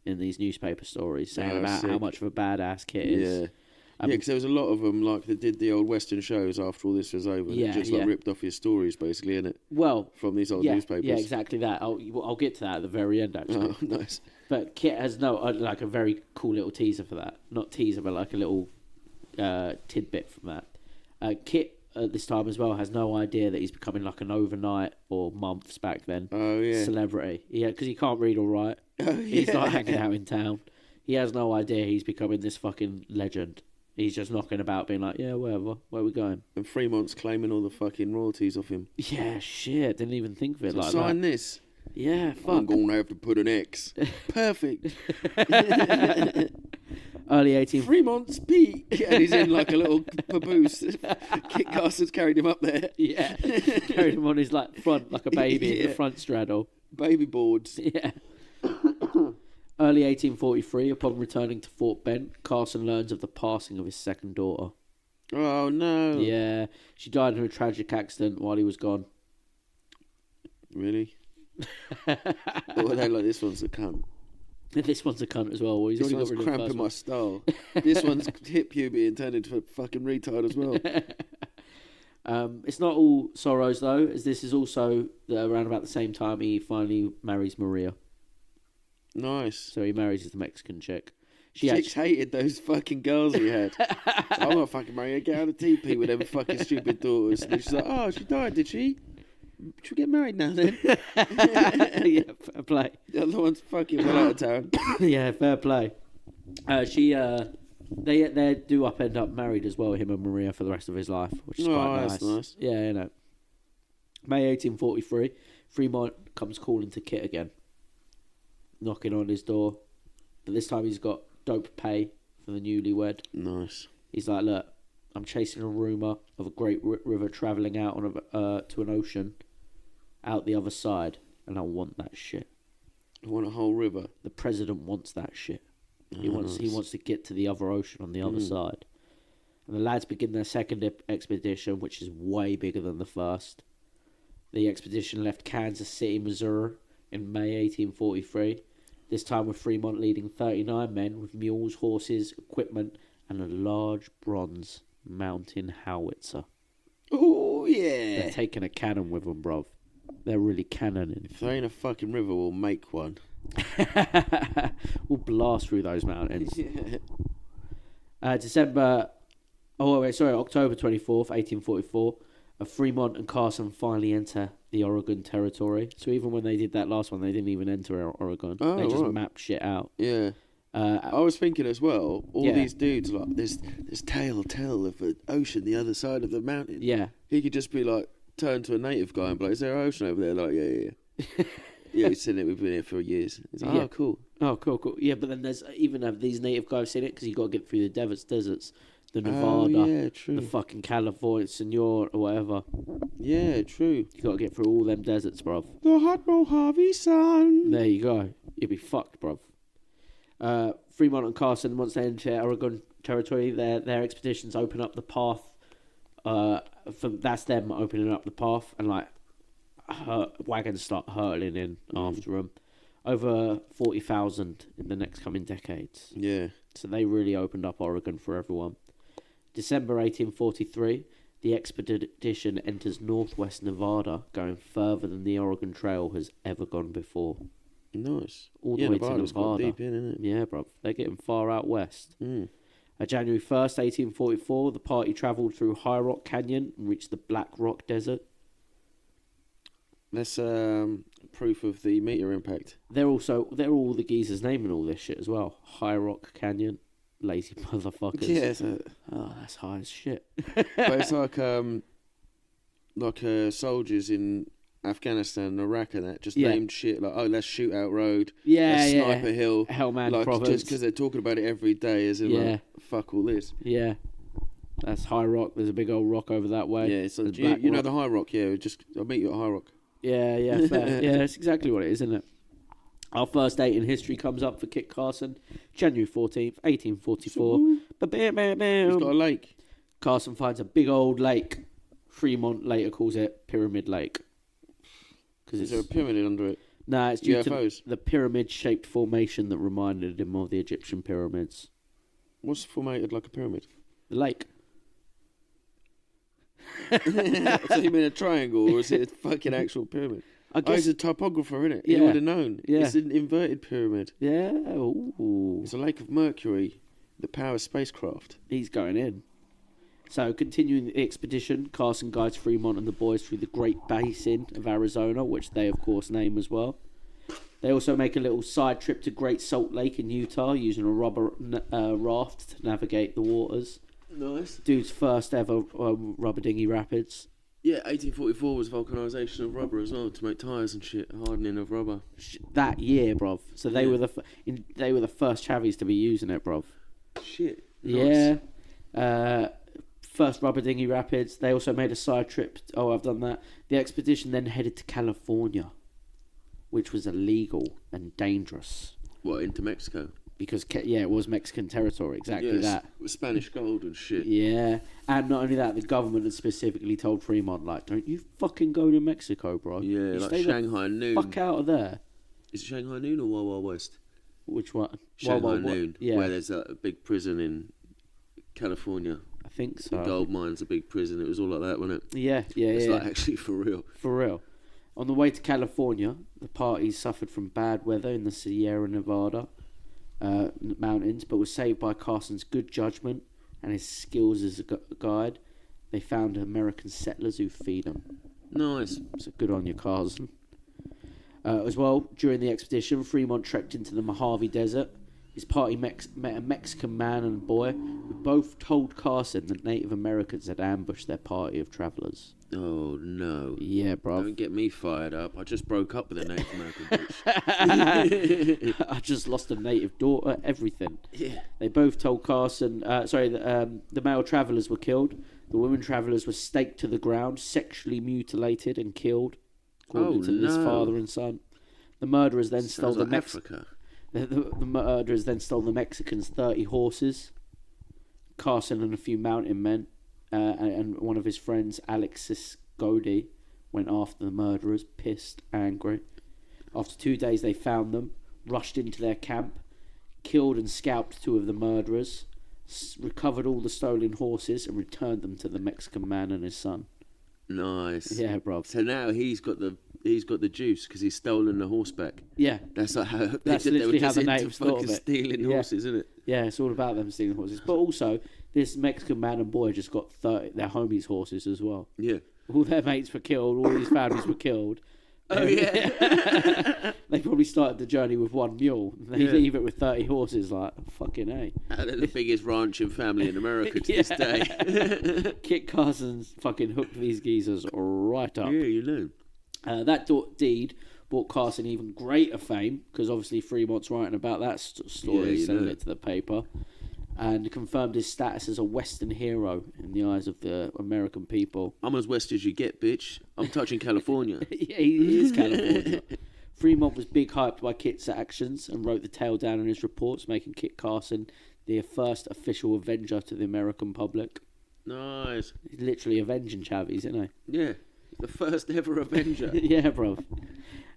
[SPEAKER 2] in these newspaper stories, saying about how much of a badass Kit is.
[SPEAKER 1] Yeah. Because there was a lot of them, like, that did the old Western shows after all this was over.
[SPEAKER 2] Yeah,
[SPEAKER 1] just, like, ripped off his stories, basically, innit?
[SPEAKER 2] Well,
[SPEAKER 1] from these old newspapers.
[SPEAKER 2] Yeah, exactly that. I'll get to that at the very end, actually.
[SPEAKER 1] Oh, nice.
[SPEAKER 2] But Kit has like a very cool little teaser for that. Not teaser, but like a little tidbit from that. Kit, at this time as well, has no idea that he's becoming like an overnight, or months back then, celebrity. Yeah, because he can't read or write. He's not hanging out in town. He has no idea he's becoming this fucking legend. He's just knocking about being like, yeah, whatever, where are we going?
[SPEAKER 1] And Fremont's claiming all the fucking royalties off him.
[SPEAKER 2] Yeah, shit, didn't even think of it like that.
[SPEAKER 1] Sign this.
[SPEAKER 2] Yeah, fuck.
[SPEAKER 1] I'm going to have to put an X. Perfect.
[SPEAKER 2] Early 18...
[SPEAKER 1] Fremont's Peak. And he's in like a little papoose. Kit Carson's carried him up there.
[SPEAKER 2] Yeah. Carried him on his like front, like a baby in the front straddle.
[SPEAKER 1] Baby boards.
[SPEAKER 2] Yeah. Early 1843, upon returning to Fort Bend, Carson learns of the passing of his second daughter.
[SPEAKER 1] Oh, no.
[SPEAKER 2] Yeah. She died in a tragic accident while he was gone.
[SPEAKER 1] Really? Oh, they like, this one's a cunt.
[SPEAKER 2] This one's a cunt as well. Well, he's
[SPEAKER 1] this
[SPEAKER 2] already
[SPEAKER 1] one's
[SPEAKER 2] got rid of the
[SPEAKER 1] cramping
[SPEAKER 2] first
[SPEAKER 1] my
[SPEAKER 2] one.
[SPEAKER 1] style. This one's hit puberty and turned into a fucking retard as well.
[SPEAKER 2] It's not all sorrows, though, as this is also around about the same time he finally marries Maria.
[SPEAKER 1] Nice.
[SPEAKER 2] So he marries the Mexican chick.
[SPEAKER 1] Chicks hated those fucking girls he had. I'm gonna fucking marry her, get out of the teepee with them fucking stupid daughters. And she's like, oh, she died, did she? Should we get married now then?
[SPEAKER 2] Yeah, fair play.
[SPEAKER 1] The other one's fucking well out of town.
[SPEAKER 2] Yeah, fair play. She They do end up married as well, him and Maria, for the rest of his life, which is quite nice.
[SPEAKER 1] That's nice.
[SPEAKER 2] Yeah, you know. May 1843, Fremont comes calling to Kit again, knocking on his door, but this time he's got dope pay for the newlywed.
[SPEAKER 1] Nice.
[SPEAKER 2] He's like, look, I'm chasing a rumour of a great river travelling out on to an ocean out the other side, and I want that shit.
[SPEAKER 1] I want a whole river.
[SPEAKER 2] The president wants that shit. He
[SPEAKER 1] Nice.
[SPEAKER 2] wants to get to the other ocean on the other side. And the lads begin their second expedition, which is way bigger than the first. The expedition left Kansas City, Missouri in May 1843, this time with Fremont leading 39 men with mules, horses, equipment, and a large bronze mountain howitzer.
[SPEAKER 1] Oh, yeah.
[SPEAKER 2] They're taking a cannon with them, bruv. They're really cannoning.
[SPEAKER 1] If there ain't a fucking river, we'll make one.
[SPEAKER 2] We'll blast through those mountains.
[SPEAKER 1] Yeah.
[SPEAKER 2] October 24th, 1844, Fremont and Carson finally enter the Oregon Territory. So even when they did that last one, they didn't even enter Oregon.
[SPEAKER 1] Oh,
[SPEAKER 2] they just
[SPEAKER 1] right.
[SPEAKER 2] mapped shit out.
[SPEAKER 1] Yeah. I was thinking as well, all
[SPEAKER 2] Yeah.
[SPEAKER 1] these dudes, like, there's tell of an ocean the other side of the mountain.
[SPEAKER 2] Yeah.
[SPEAKER 1] He could just be like, turn to a native guy and be like, is there an ocean over there? Like, yeah. Yeah, we've seen it, we've been here for years. He's like,
[SPEAKER 2] Yeah.
[SPEAKER 1] cool.
[SPEAKER 2] Oh, cool. Yeah, but then there's even have these native guys seen it because you got to get through the deserts, the Nevada,
[SPEAKER 1] Oh, yeah, true.
[SPEAKER 2] the fucking California, Senor, or whatever.
[SPEAKER 1] Yeah, true.
[SPEAKER 2] You got to get through all them deserts, bruv.
[SPEAKER 1] The hot Mojave sun.
[SPEAKER 2] There you go. You'll be fucked, bruv. Fremont and Carson, once they enter Oregon Territory, their expeditions open up the path. That's them opening up the path, and like wagons start hurtling in after them. Over 40,000 in the next coming decades.
[SPEAKER 1] Yeah.
[SPEAKER 2] So they really opened up Oregon for everyone. December 1843, the expedition enters northwest Nevada, going further than the Oregon Trail has ever gone before.
[SPEAKER 1] Nice.
[SPEAKER 2] All the way to
[SPEAKER 1] Nevada's got
[SPEAKER 2] Nevada.
[SPEAKER 1] deep in, isn't it?
[SPEAKER 2] Yeah, bruv. They're getting far out west.
[SPEAKER 1] Mm.
[SPEAKER 2] January 1st, 1844, the party travelled through High Rock Canyon and reached the Black Rock Desert.
[SPEAKER 1] That's proof of the meteor impact.
[SPEAKER 2] They're all the geezers naming all this shit as well. High Rock Canyon. Lazy motherfuckers.
[SPEAKER 1] Yeah, so,
[SPEAKER 2] Oh, that's high as shit.
[SPEAKER 1] but it's like soldiers in Afghanistan and Iraq and that just
[SPEAKER 2] Yeah.
[SPEAKER 1] named shit like, oh, that's Shootout Road,
[SPEAKER 2] Yeah,
[SPEAKER 1] that's
[SPEAKER 2] yeah.
[SPEAKER 1] Sniper Hill,
[SPEAKER 2] Hellman
[SPEAKER 1] like
[SPEAKER 2] Province.
[SPEAKER 1] just because they're talking about it every day, as in
[SPEAKER 2] Yeah.
[SPEAKER 1] like, fuck all this.
[SPEAKER 2] Yeah. That's High Rock. There's a big old rock over that way.
[SPEAKER 1] Yeah, so
[SPEAKER 2] There's
[SPEAKER 1] you
[SPEAKER 2] Black
[SPEAKER 1] know
[SPEAKER 2] Rock.
[SPEAKER 1] the High Rock, yeah. I'll meet you at High Rock.
[SPEAKER 2] Yeah, fair. Yeah, that's exactly what it is, isn't it? Our first date in history comes up for Kit Carson, January 14th, 1844. Ba-bam-bam-bam.
[SPEAKER 1] He's got a lake.
[SPEAKER 2] Carson finds a big old lake. Fremont later calls it Pyramid Lake.
[SPEAKER 1] Is there a pyramid under it?
[SPEAKER 2] Nah, it's due
[SPEAKER 1] UFOs?
[SPEAKER 2] to the pyramid-shaped formation that reminded him of the Egyptian pyramids.
[SPEAKER 1] What's formatted like a pyramid?
[SPEAKER 2] The lake.
[SPEAKER 1] So you mean a triangle, or is it a fucking actual pyramid?
[SPEAKER 2] I
[SPEAKER 1] Oh,
[SPEAKER 2] guess.
[SPEAKER 1] he's a topographer, innit?
[SPEAKER 2] Yeah.
[SPEAKER 1] He would have known.
[SPEAKER 2] Yeah.
[SPEAKER 1] It's an inverted pyramid.
[SPEAKER 2] Yeah. Ooh.
[SPEAKER 1] It's a lake of Mercury that powers spacecraft.
[SPEAKER 2] He's going in. So, continuing the expedition, Carson guides Fremont and the boys through the Great Basin of Arizona, which they, of course, name as well. They also make a little side trip to Great Salt Lake in Utah using a rubber raft to navigate the waters.
[SPEAKER 1] Nice.
[SPEAKER 2] Dude's first ever rubber dinghy rapids.
[SPEAKER 1] Yeah, 1844 was vulcanisation of rubber as well to make tyres and shit, hardening of rubber.
[SPEAKER 2] That year, bruv. So they
[SPEAKER 1] Yeah.
[SPEAKER 2] were they were the first chavies to be using it, bruv.
[SPEAKER 1] Shit.
[SPEAKER 2] Yeah. First rubber dinghy rapids. They also made a side trip. Oh, I've done that. The expedition then headed to California, which was illegal and dangerous
[SPEAKER 1] What, into Mexico?
[SPEAKER 2] because it was Mexican territory. Exactly that.
[SPEAKER 1] With Spanish gold and shit.
[SPEAKER 2] Yeah, and not only that, the government had specifically told Fremont, like, don't you fucking go to Mexico, bro.
[SPEAKER 1] Yeah,
[SPEAKER 2] You
[SPEAKER 1] like
[SPEAKER 2] stay the
[SPEAKER 1] Shanghai Noon.
[SPEAKER 2] fuck out of there.
[SPEAKER 1] Is it Shanghai Noon or Wild Wild West?
[SPEAKER 2] Which one?
[SPEAKER 1] Shanghai Noon,
[SPEAKER 2] Yeah,
[SPEAKER 1] where there's a big prison in California.
[SPEAKER 2] I think so.
[SPEAKER 1] The gold mine's a big prison. It was all like that, wasn't it?
[SPEAKER 2] Yeah.
[SPEAKER 1] It's like actually for real.
[SPEAKER 2] For real. On the way to California, the party suffered from bad weather in the Sierra Nevada mountains, but was saved by Carson's good judgment and his skills as a guide. They found American settlers who feed them.
[SPEAKER 1] Nice.
[SPEAKER 2] So good on you, Carson. As well, during the expedition, Fremont trekked into the Mojave Desert, His party met a Mexican man and boy who both told Carson that Native Americans had ambushed their party of travellers.
[SPEAKER 1] Oh, no.
[SPEAKER 2] Yeah, bruv.
[SPEAKER 1] Don't get me fired up. I just broke up with a Native American bitch.
[SPEAKER 2] I just lost a native daughter, everything.
[SPEAKER 1] Yeah.
[SPEAKER 2] They both told Carson, the male travellers were killed. The women travellers were staked to the ground, sexually mutilated and killed, according to this father and son. The murderers then stole the
[SPEAKER 1] Africa.
[SPEAKER 2] The murderers then stole the Mexicans' 30 horses. Carson and a few mountain men and one of his friends, Alexis Godey, went after the murderers, pissed, angry. After 2 days, they found them, rushed into their camp, killed and scalped 2 of the murderers, recovered all the stolen horses, and returned them to the Mexican man and his son.
[SPEAKER 1] Nice.
[SPEAKER 2] Yeah, bro.
[SPEAKER 1] So now he's got the juice because he's stolen the horseback.
[SPEAKER 2] Yeah.
[SPEAKER 1] That's like how
[SPEAKER 2] That's literally how the natives thought of it.
[SPEAKER 1] Stealing horses, isn't it?
[SPEAKER 2] Yeah, it's all about them stealing horses. But also, this Mexican man and boy just got their homies' horses as well.
[SPEAKER 1] Yeah.
[SPEAKER 2] All their mates were killed. All these families were killed.
[SPEAKER 1] Oh, yeah.
[SPEAKER 2] They probably started the journey with 1 mule. They leave it with 30 horses, like, fucking A.
[SPEAKER 1] They're the biggest ranching family in America to this day.
[SPEAKER 2] Kit Carson's fucking hooked these geezers right up.
[SPEAKER 1] Yeah, you know.
[SPEAKER 2] That deed brought Carson even greater fame, because obviously Fremont's writing about that story, selling it to the paper, and confirmed his status as a Western hero in the eyes of the American people.
[SPEAKER 1] I'm as west as you get, bitch. I'm touching California.
[SPEAKER 2] Yeah, he is California. Fremont was big hyped by Kit's actions and wrote the tale down in his reports, making Kit Carson the first official avenger to the American public.
[SPEAKER 1] Nice.
[SPEAKER 2] He's literally avenging Chavis, isn't he?
[SPEAKER 1] Yeah. The first ever avenger.
[SPEAKER 2] Yeah, bro.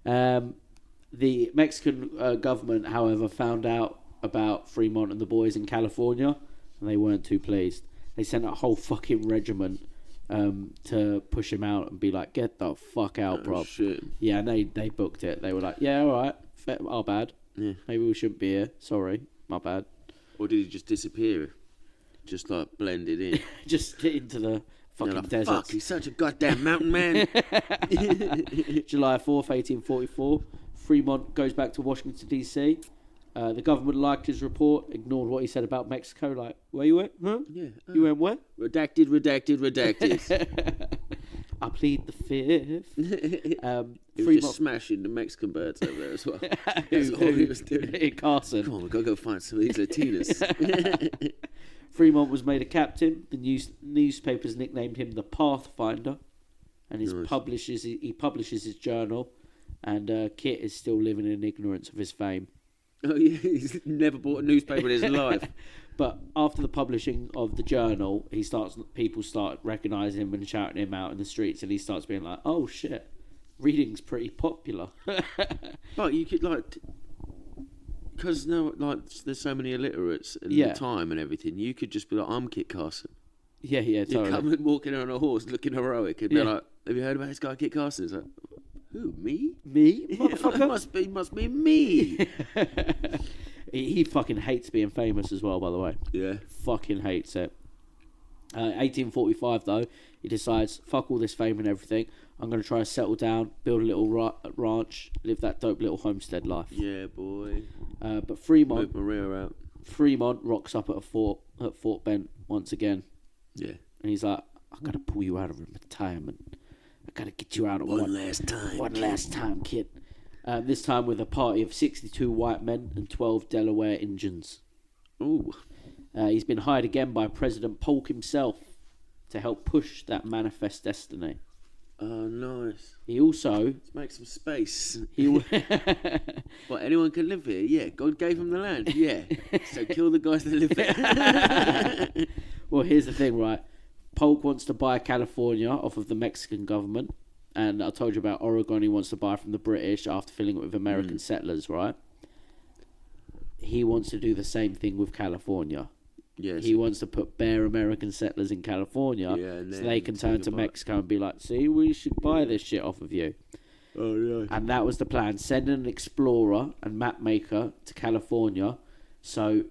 [SPEAKER 2] The Mexican government, however, found out about Fremont and the boys in California, and they weren't too pleased. They sent a whole fucking regiment to push him out and be like, get the fuck out, bro.
[SPEAKER 1] Shit.
[SPEAKER 2] Yeah, and they booked it. They were like, yeah, all right, our bad.
[SPEAKER 1] Yeah.
[SPEAKER 2] Maybe we shouldn't be here. Sorry, my bad.
[SPEAKER 1] Or did he just disappear? Just like blended in?
[SPEAKER 2] Just into the fucking
[SPEAKER 1] like,
[SPEAKER 2] desert.
[SPEAKER 1] Fuck, he's such a goddamn mountain man.
[SPEAKER 2] July 4th, 1844, Fremont goes back to Washington, D.C. The government liked his report, ignored what he said about Mexico, like, where you went? Huh?
[SPEAKER 1] Yeah.
[SPEAKER 2] You went where?
[SPEAKER 1] Redacted.
[SPEAKER 2] I plead the fifth.
[SPEAKER 1] He was just smashing the Mexican birds over there as well. That's all he was doing.
[SPEAKER 2] Carson.
[SPEAKER 1] Come on, we've got to go find some of these Latinas.
[SPEAKER 2] Fremont was made a captain. The newspapers nicknamed him the Pathfinder, and he publishes his journal. And Kit is still living in ignorance of his fame.
[SPEAKER 1] Oh yeah, he's never bought a newspaper in his life.
[SPEAKER 2] But after the publishing of the journal, people start recognising him and shouting him out in the streets, and he starts being like, "Oh shit, reading's pretty popular."
[SPEAKER 1] But you could because there's so many illiterates in the time and everything. You could just be like, "I'm Kit Carson."
[SPEAKER 2] Yeah, totally.
[SPEAKER 1] You come and walking on a horse, looking heroic, and be like, "Have you heard about this guy, Kit Carson?" It's like, who, me?
[SPEAKER 2] Me? Motherfucker?
[SPEAKER 1] must be me.
[SPEAKER 2] He fucking hates being famous as well, by the way.
[SPEAKER 1] Yeah.
[SPEAKER 2] Fucking hates it. 1845, though, he decides, fuck all this fame and everything. I'm going to try to settle down, build a little ranch, live that dope little homestead life.
[SPEAKER 1] Yeah, boy.
[SPEAKER 2] But Fremont...
[SPEAKER 1] Move Maria out.
[SPEAKER 2] Fremont rocks up at Fort Bend once again.
[SPEAKER 1] Yeah.
[SPEAKER 2] And he's like, I got to pull you out of retirement. I got to get you out of
[SPEAKER 1] one last time,
[SPEAKER 2] kid. This time with a party of 62 white men and 12 Delaware Indians.
[SPEAKER 1] Ooh.
[SPEAKER 2] He's been hired again by President Polk himself to help push that manifest destiny.
[SPEAKER 1] Oh, nice.
[SPEAKER 2] He also...
[SPEAKER 1] Let's make some space.
[SPEAKER 2] What,
[SPEAKER 1] anyone can live here? Yeah, God gave him the land. Yeah. So kill the guys that live there.
[SPEAKER 2] Well, here's the thing, right? Polk wants to buy California off of the Mexican government. And I told you about Oregon, he wants to buy from the British after filling it with American settlers, right? He wants to do the same thing with California. Yes. He wants to put bare American settlers in California so they can turn to Mexico and be like, see, we should buy this shit off of you.
[SPEAKER 1] Oh, yeah.
[SPEAKER 2] And that was the plan. Send an explorer and map maker to California to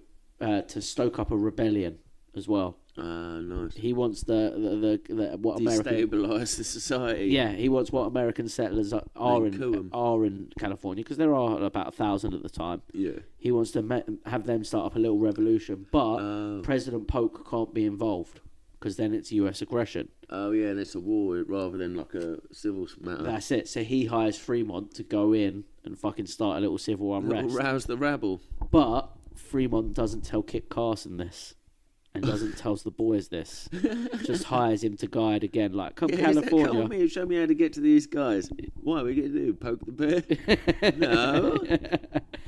[SPEAKER 2] stoke up a rebellion as well.
[SPEAKER 1] Nice.
[SPEAKER 2] He wants the what American
[SPEAKER 1] Destabilise the society.
[SPEAKER 2] Yeah, he wants what American settlers are in California, because there are about 1,000 at the time.
[SPEAKER 1] Yeah.
[SPEAKER 2] He wants to have them start up a little revolution, but President Polk can't be involved because then it's U.S. aggression.
[SPEAKER 1] Oh yeah, and it's a war rather than like a civil matter.
[SPEAKER 2] That's it. So he hires Fremont to go in and fucking start a little civil unrest.
[SPEAKER 1] Rouse the rabble.
[SPEAKER 2] But Fremont doesn't tell Kit Carson this. And doesn't tell the boys this. Just hires him to guide again, like, come California.
[SPEAKER 1] Come on, show me how to get to these guys. What are we going to do? Poke the bear? No.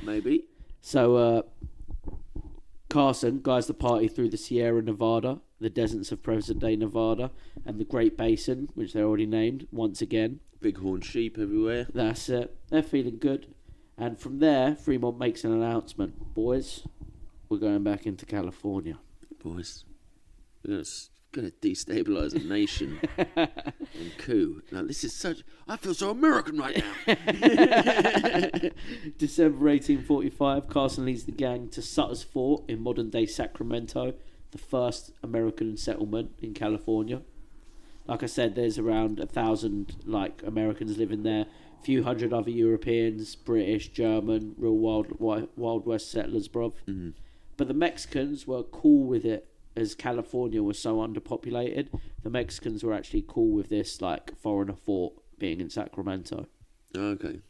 [SPEAKER 1] Maybe.
[SPEAKER 2] So Carson guides the party through the Sierra Nevada, the deserts of present-day Nevada, and the Great Basin, which they already named, once again.
[SPEAKER 1] Bighorn sheep everywhere.
[SPEAKER 2] That's it. They're feeling good. And from there, Fremont makes an announcement. Boys, we're going back into California.
[SPEAKER 1] Boys, we're going to destabilise a nation and coup. Now, this is such... I feel so American right now.
[SPEAKER 2] December 1845, Carson leads the gang to Sutter's Fort in modern-day Sacramento, the first American settlement in California. Like I said, there's around 1,000 Americans living there, a few hundred other Europeans, British, German, real Wild West settlers, bruv. Mm-hmm. But the Mexicans were cool with it, as California was so underpopulated. The Mexicans were actually cool with this, foreigner fort being in Sacramento.
[SPEAKER 1] Okay.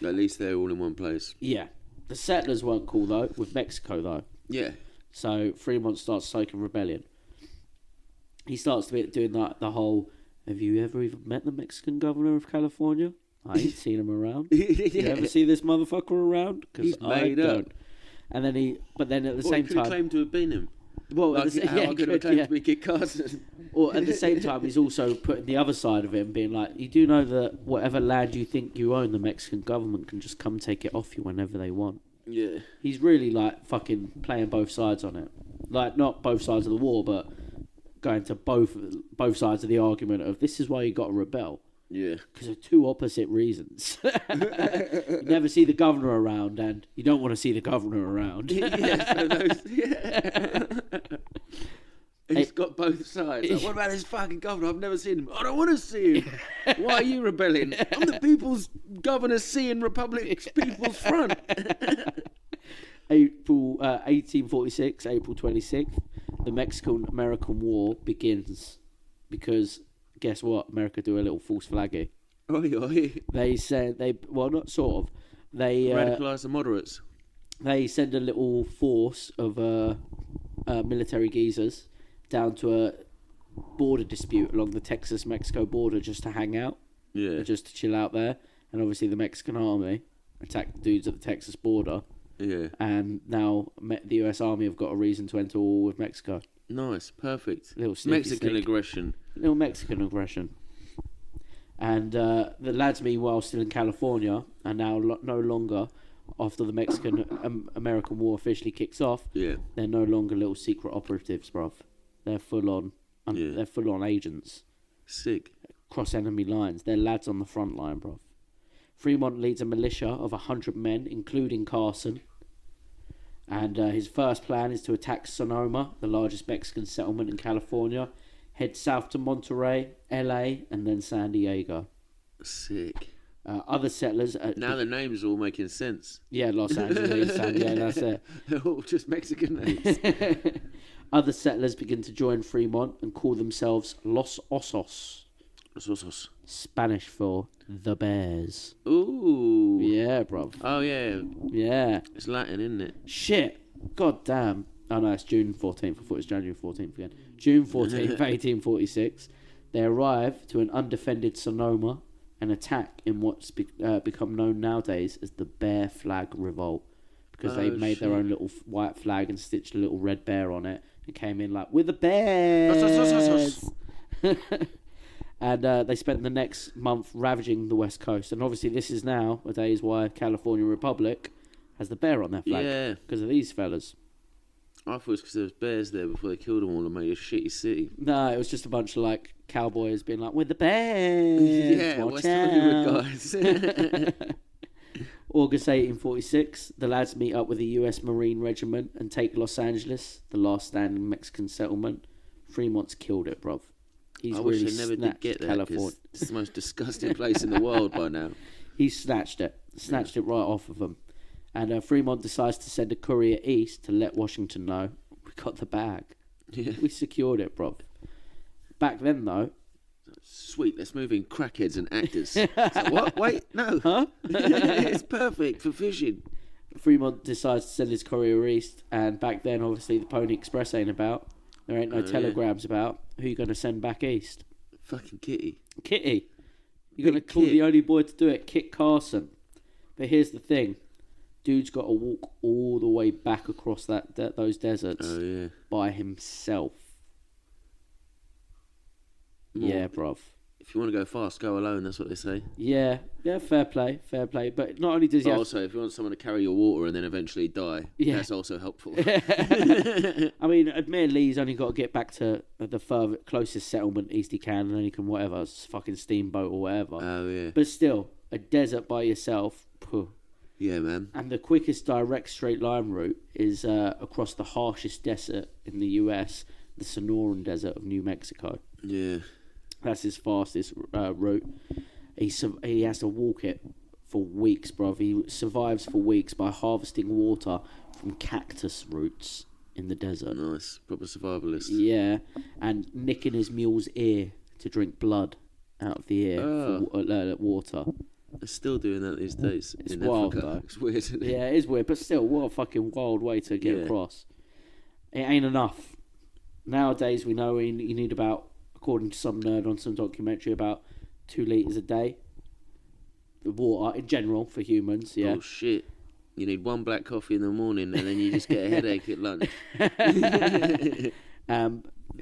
[SPEAKER 1] At least they're all in one place.
[SPEAKER 2] Yeah. The settlers weren't cool, though, with Mexico, though.
[SPEAKER 1] Yeah.
[SPEAKER 2] So Fremont starts stoking rebellion. He starts doing the whole, have you ever even met the Mexican governor of California? I ain't seen him around. You ever see this motherfucker around? Because I don't. And then but then at the same time,
[SPEAKER 1] he could claim to have been him.
[SPEAKER 2] Well,
[SPEAKER 1] I could have claimed to be Kit Carson.
[SPEAKER 2] Or at the same time, he's also putting the other side of him, being like, you do know that whatever land you think you own, the Mexican government can just come take it off you whenever they want.
[SPEAKER 1] Yeah.
[SPEAKER 2] He's really fucking playing both sides on it. Not both sides of the war, but going to both sides of the argument of this is why you got to rebel.
[SPEAKER 1] Yeah.
[SPEAKER 2] Because of two opposite reasons. You never see the governor around, and you don't want to see the governor around.
[SPEAKER 1] He's got both sides. What about this fucking governor? I've never seen him. I don't want to see him. Why are you rebelling? I'm the people's governor, seeing Republic's People's Front.
[SPEAKER 2] April 1846, April 26th, the Mexican-American War begins because... Guess what? America do a little false flaggy. They said not sort of. They
[SPEAKER 1] radicalise the moderates.
[SPEAKER 2] They send a little force of military geezers down to a border dispute along the Texas-Mexico border just to hang out.
[SPEAKER 1] Yeah.
[SPEAKER 2] Just to chill out there. And obviously the Mexican army attacked the dudes at the Texas border.
[SPEAKER 1] Yeah.
[SPEAKER 2] And now the US Army have got a reason to enter war with Mexico.
[SPEAKER 1] Nice, perfect.
[SPEAKER 2] Little
[SPEAKER 1] Mexican aggression.
[SPEAKER 2] Little Mexican aggression. And the lads, meanwhile, still in California, are now no longer, after the Mexican-American War officially kicks off, they're no longer little secret operatives, bruv. They're full-on they're full-on agents.
[SPEAKER 1] Sick.
[SPEAKER 2] Cross enemy lines. They're lads on the front line, bruv. Fremont leads a militia of 100 men, including Carson. And his first plan is to attack Sonoma, the largest Mexican settlement in California, head south to Monterey, LA, and then San Diego.
[SPEAKER 1] Sick.
[SPEAKER 2] Other settlers...
[SPEAKER 1] now the names are all making sense.
[SPEAKER 2] Yeah, Los Angeles, San Diego, that's it.
[SPEAKER 1] They're all just Mexican names.
[SPEAKER 2] Other settlers begin to join Fremont and call themselves Los Osos.
[SPEAKER 1] Los Osos.
[SPEAKER 2] Spanish for the Bears.
[SPEAKER 1] Ooh.
[SPEAKER 2] Yeah, bruv.
[SPEAKER 1] Oh, yeah.
[SPEAKER 2] Yeah.
[SPEAKER 1] It's Latin, isn't it?
[SPEAKER 2] Shit. God damn. Oh, no, it's June 14th. I thought it was January 14th again. June 14th, 1846. They arrive to an undefended Sonoma and attack in what's become known nowadays as the Bear Flag Revolt. Because they made their own little white flag and stitched a little red bear on it and came in like, we're the Bears! And they spent the next month ravaging the West Coast. And obviously this is nowadays why California Republic has the bear on their flag.
[SPEAKER 1] Yeah.
[SPEAKER 2] Because of these fellas.
[SPEAKER 1] I thought it was because there was bears there before they killed them all and made a shitty city.
[SPEAKER 2] No, it was just a bunch of cowboys being like, we're the Bears!
[SPEAKER 1] Yeah,
[SPEAKER 2] Watch
[SPEAKER 1] West Hollywood guys.
[SPEAKER 2] August 1846, the lads meet up with the U.S. Marine Regiment and take Los Angeles, the last standing Mexican settlement. Fremont's killed it, bruv. He's
[SPEAKER 1] I
[SPEAKER 2] really
[SPEAKER 1] wish I never did
[SPEAKER 2] snatched
[SPEAKER 1] get there,
[SPEAKER 2] California.
[SPEAKER 1] 'cause it's the most disgusting place in the world by now.
[SPEAKER 2] He snatched it right off of him. And Fremont decides to send a courier east to let Washington know we got the bag.
[SPEAKER 1] Yeah.
[SPEAKER 2] We secured it, bruv. Back then, though,
[SPEAKER 1] Sweet, let's move in crackheads and actors. It's like, what? Wait, no.
[SPEAKER 2] huh?
[SPEAKER 1] It's perfect for fishing.
[SPEAKER 2] Fremont decides to send his courier east, and back then, obviously, the Pony Express ain't about. There ain't no telegrams about. Who you going to send back east?
[SPEAKER 1] Fucking Kitty.
[SPEAKER 2] Kitty. You're going to
[SPEAKER 1] Big
[SPEAKER 2] call
[SPEAKER 1] Kit.
[SPEAKER 2] the only boy to do it, Kit Carson. But here's the thing. Dude's got to walk all the way back across those deserts
[SPEAKER 1] Oh, yeah.
[SPEAKER 2] by himself.
[SPEAKER 1] More.
[SPEAKER 2] Yeah, bruv.
[SPEAKER 1] If you want to go fast, go alone, that's what they say.
[SPEAKER 2] Yeah, fair play. But not only does he
[SPEAKER 1] But
[SPEAKER 2] have...
[SPEAKER 1] also, if you want someone to carry your water and then eventually die,
[SPEAKER 2] Yeah.
[SPEAKER 1] that's also helpful.
[SPEAKER 2] I mean, admittedly, he's only got to get back to the closest settlement east he can, and then he can whatever, fucking steamboat or whatever.
[SPEAKER 1] Oh, yeah.
[SPEAKER 2] But still, a desert by yourself, phew.
[SPEAKER 1] Yeah, man.
[SPEAKER 2] And the quickest direct straight line route is across the harshest desert in the U.S., the Sonoran Desert of New Mexico.
[SPEAKER 1] Yeah.
[SPEAKER 2] That's his fastest route. He has to walk it for weeks, bruv. He survives for weeks by harvesting water from cactus roots in the desert.
[SPEAKER 1] Nice. Proper survivalist.
[SPEAKER 2] Yeah, and nicking his mule's ear to drink blood out of the ear for water.
[SPEAKER 1] They're still doing that these days.
[SPEAKER 2] It's
[SPEAKER 1] in
[SPEAKER 2] wild,
[SPEAKER 1] Africa.
[SPEAKER 2] though.
[SPEAKER 1] It's weird, isn't it?
[SPEAKER 2] Yeah, it is weird, but still, what a fucking wild way to get across. It ain't enough. Nowadays, we know you need about, according to some nerd on some documentary, about 2 litres a day. The water, in general, for humans, yeah.
[SPEAKER 1] Oh, shit. You need 1 black coffee in the morning and then you just get a headache at lunch.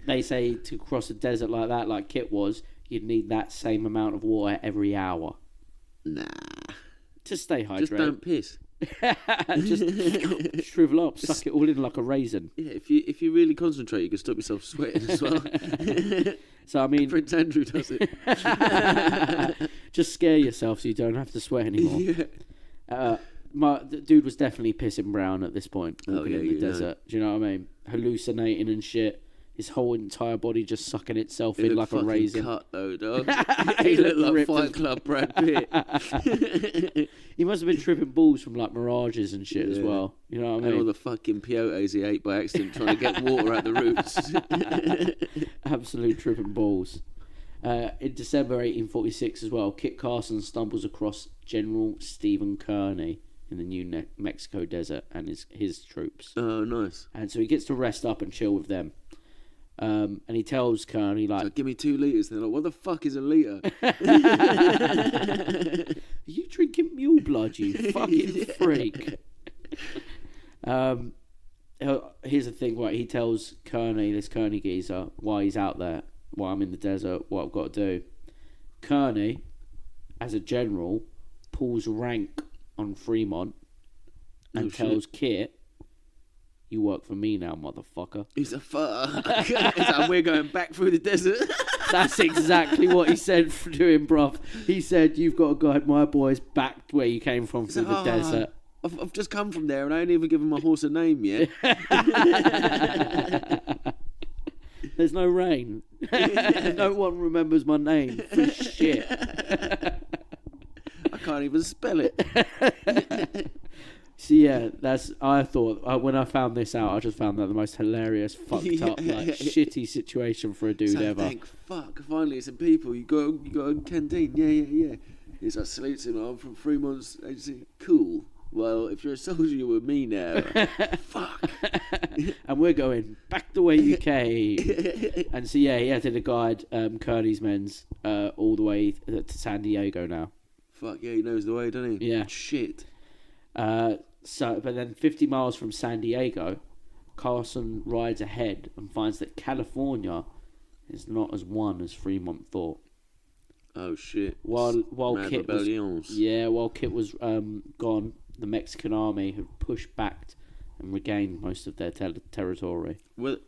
[SPEAKER 2] They say to cross a desert like that, like Kit was, you'd need that same amount of water every hour.
[SPEAKER 1] Nah.
[SPEAKER 2] To stay hydrated.
[SPEAKER 1] Just don't piss.
[SPEAKER 2] Just shrivel up, suck it all in like a raisin.
[SPEAKER 1] Yeah, if you really concentrate, you can stop yourself sweating as well.
[SPEAKER 2] So, I mean...
[SPEAKER 1] Prince Andrew does it.
[SPEAKER 2] Just scare yourself so you don't have to sweat anymore.
[SPEAKER 1] Yeah.
[SPEAKER 2] The dude was definitely pissing brown at this point, walking in the
[SPEAKER 1] you know.
[SPEAKER 2] desert. Do you know what I mean? Hallucinating and shit. His whole entire body just sucking itself
[SPEAKER 1] He
[SPEAKER 2] in
[SPEAKER 1] looked
[SPEAKER 2] like a
[SPEAKER 1] fucking
[SPEAKER 2] raisin.
[SPEAKER 1] cut though, dog. He looked like
[SPEAKER 2] ripped
[SPEAKER 1] Fight
[SPEAKER 2] as-
[SPEAKER 1] Club Brad Pitt.
[SPEAKER 2] He must have been tripping balls from like mirages and shit as
[SPEAKER 1] Yeah.
[SPEAKER 2] well. You know what I
[SPEAKER 1] And all
[SPEAKER 2] mean?
[SPEAKER 1] the fucking peyotes he ate by accident trying to get water out the roots.
[SPEAKER 2] Absolute tripping balls. In December 1846 as well, Kit Carson stumbles across General Stephen Kearny in the New Mexico desert and his troops.
[SPEAKER 1] Oh, nice.
[SPEAKER 2] And so he gets to rest up and chill with them. And he tells Kearny, like...
[SPEAKER 1] So give me 2 litres. They're like, what the fuck is a litre?
[SPEAKER 2] Are you drinking mule blood, you fucking freak? Here's the thing, right? He tells Kearny, this Kearny geezer, why he's out there, why I'm in the desert, what I've got to do. Kearny, as a general, pulls rank on Fremont and tells Kit, you work for me now, motherfucker.
[SPEAKER 1] He's a fuck. He's like, we're going back through the desert.
[SPEAKER 2] That's exactly what he said to him, bruv. He said, you've got to guide my boys back where you came from through the desert.
[SPEAKER 1] I've just come from there and I ain't even given my horse a name yet.
[SPEAKER 2] There's no rain. No one remembers my name for shit.
[SPEAKER 1] I can't even spell it.
[SPEAKER 2] So yeah, I thought when I found this out, I just found that the most hilarious, fucked up, like shitty situation for a dude
[SPEAKER 1] So
[SPEAKER 2] ever.
[SPEAKER 1] thank fuck, finally some people. You got a canteen, yeah. He's like salutes him. I'm from Fremont's agency. Cool. Well, if you're a soldier, you're with me now. Fuck.
[SPEAKER 2] And we're going back the way you came. And so yeah, he had to guide Kearny's men's all the way to San Diego now.
[SPEAKER 1] Fuck yeah, he knows the way, doesn't he?
[SPEAKER 2] Yeah.
[SPEAKER 1] Shit.
[SPEAKER 2] But then 50 miles from San Diego, Carson rides ahead and finds that California is not as one as Fremont thought.
[SPEAKER 1] Oh shit.
[SPEAKER 2] While
[SPEAKER 1] Mad
[SPEAKER 2] Kit was
[SPEAKER 1] rebellions.
[SPEAKER 2] while Kit was gone, the Mexican army had pushed back and regained most of their territory.
[SPEAKER 1] Well,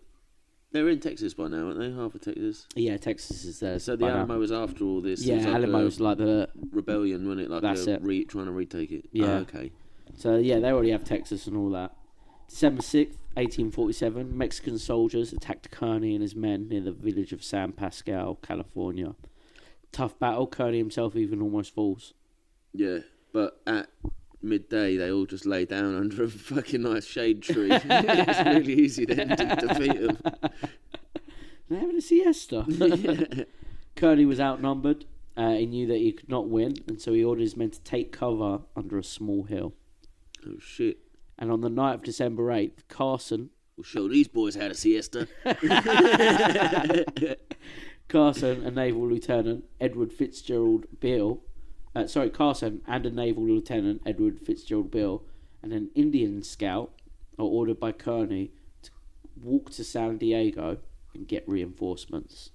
[SPEAKER 1] they're in Texas by now, aren't they? Half of Texas.
[SPEAKER 2] Yeah, Texas is there.
[SPEAKER 1] So the
[SPEAKER 2] by now.
[SPEAKER 1] Alamo was after all this.
[SPEAKER 2] Yeah,
[SPEAKER 1] It was like
[SPEAKER 2] Alamo's like the
[SPEAKER 1] rebellion, wasn't it? Like
[SPEAKER 2] That's it.
[SPEAKER 1] Trying to retake it.
[SPEAKER 2] Yeah.
[SPEAKER 1] Oh, okay.
[SPEAKER 2] So yeah, they already have Texas and all that. December 6th, 1847, Mexican soldiers attacked Kearny and his men near the village of San Pascal, California. Tough battle. Kearny himself even almost falls.
[SPEAKER 1] Yeah, but at midday they all just lay down under a fucking nice shade tree. It's really easy then to defeat them.
[SPEAKER 2] They're having a siesta.
[SPEAKER 1] Yeah.
[SPEAKER 2] Kearny was outnumbered. He knew that he could not win, and so he ordered his men to take cover under a small hill.
[SPEAKER 1] Oh shit.
[SPEAKER 2] And on the night of December 8th, Carson...
[SPEAKER 1] We'll show these boys how to siesta.
[SPEAKER 2] Carson, a naval lieutenant, Edward Fitzgerald Beale... Carson and a naval lieutenant, Edward Fitzgerald Beale, and an Indian scout are ordered by Kearny to walk to San Diego and get reinforcements.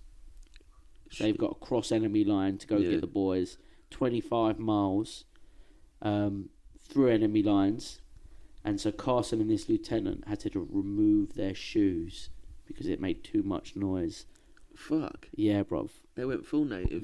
[SPEAKER 2] They've got to cross enemy line to go get the boys 25 miles through enemy lines. And so Carson and this lieutenant had to remove their shoes because it made too much noise.
[SPEAKER 1] Fuck.
[SPEAKER 2] Yeah, bruv.
[SPEAKER 1] They went full native.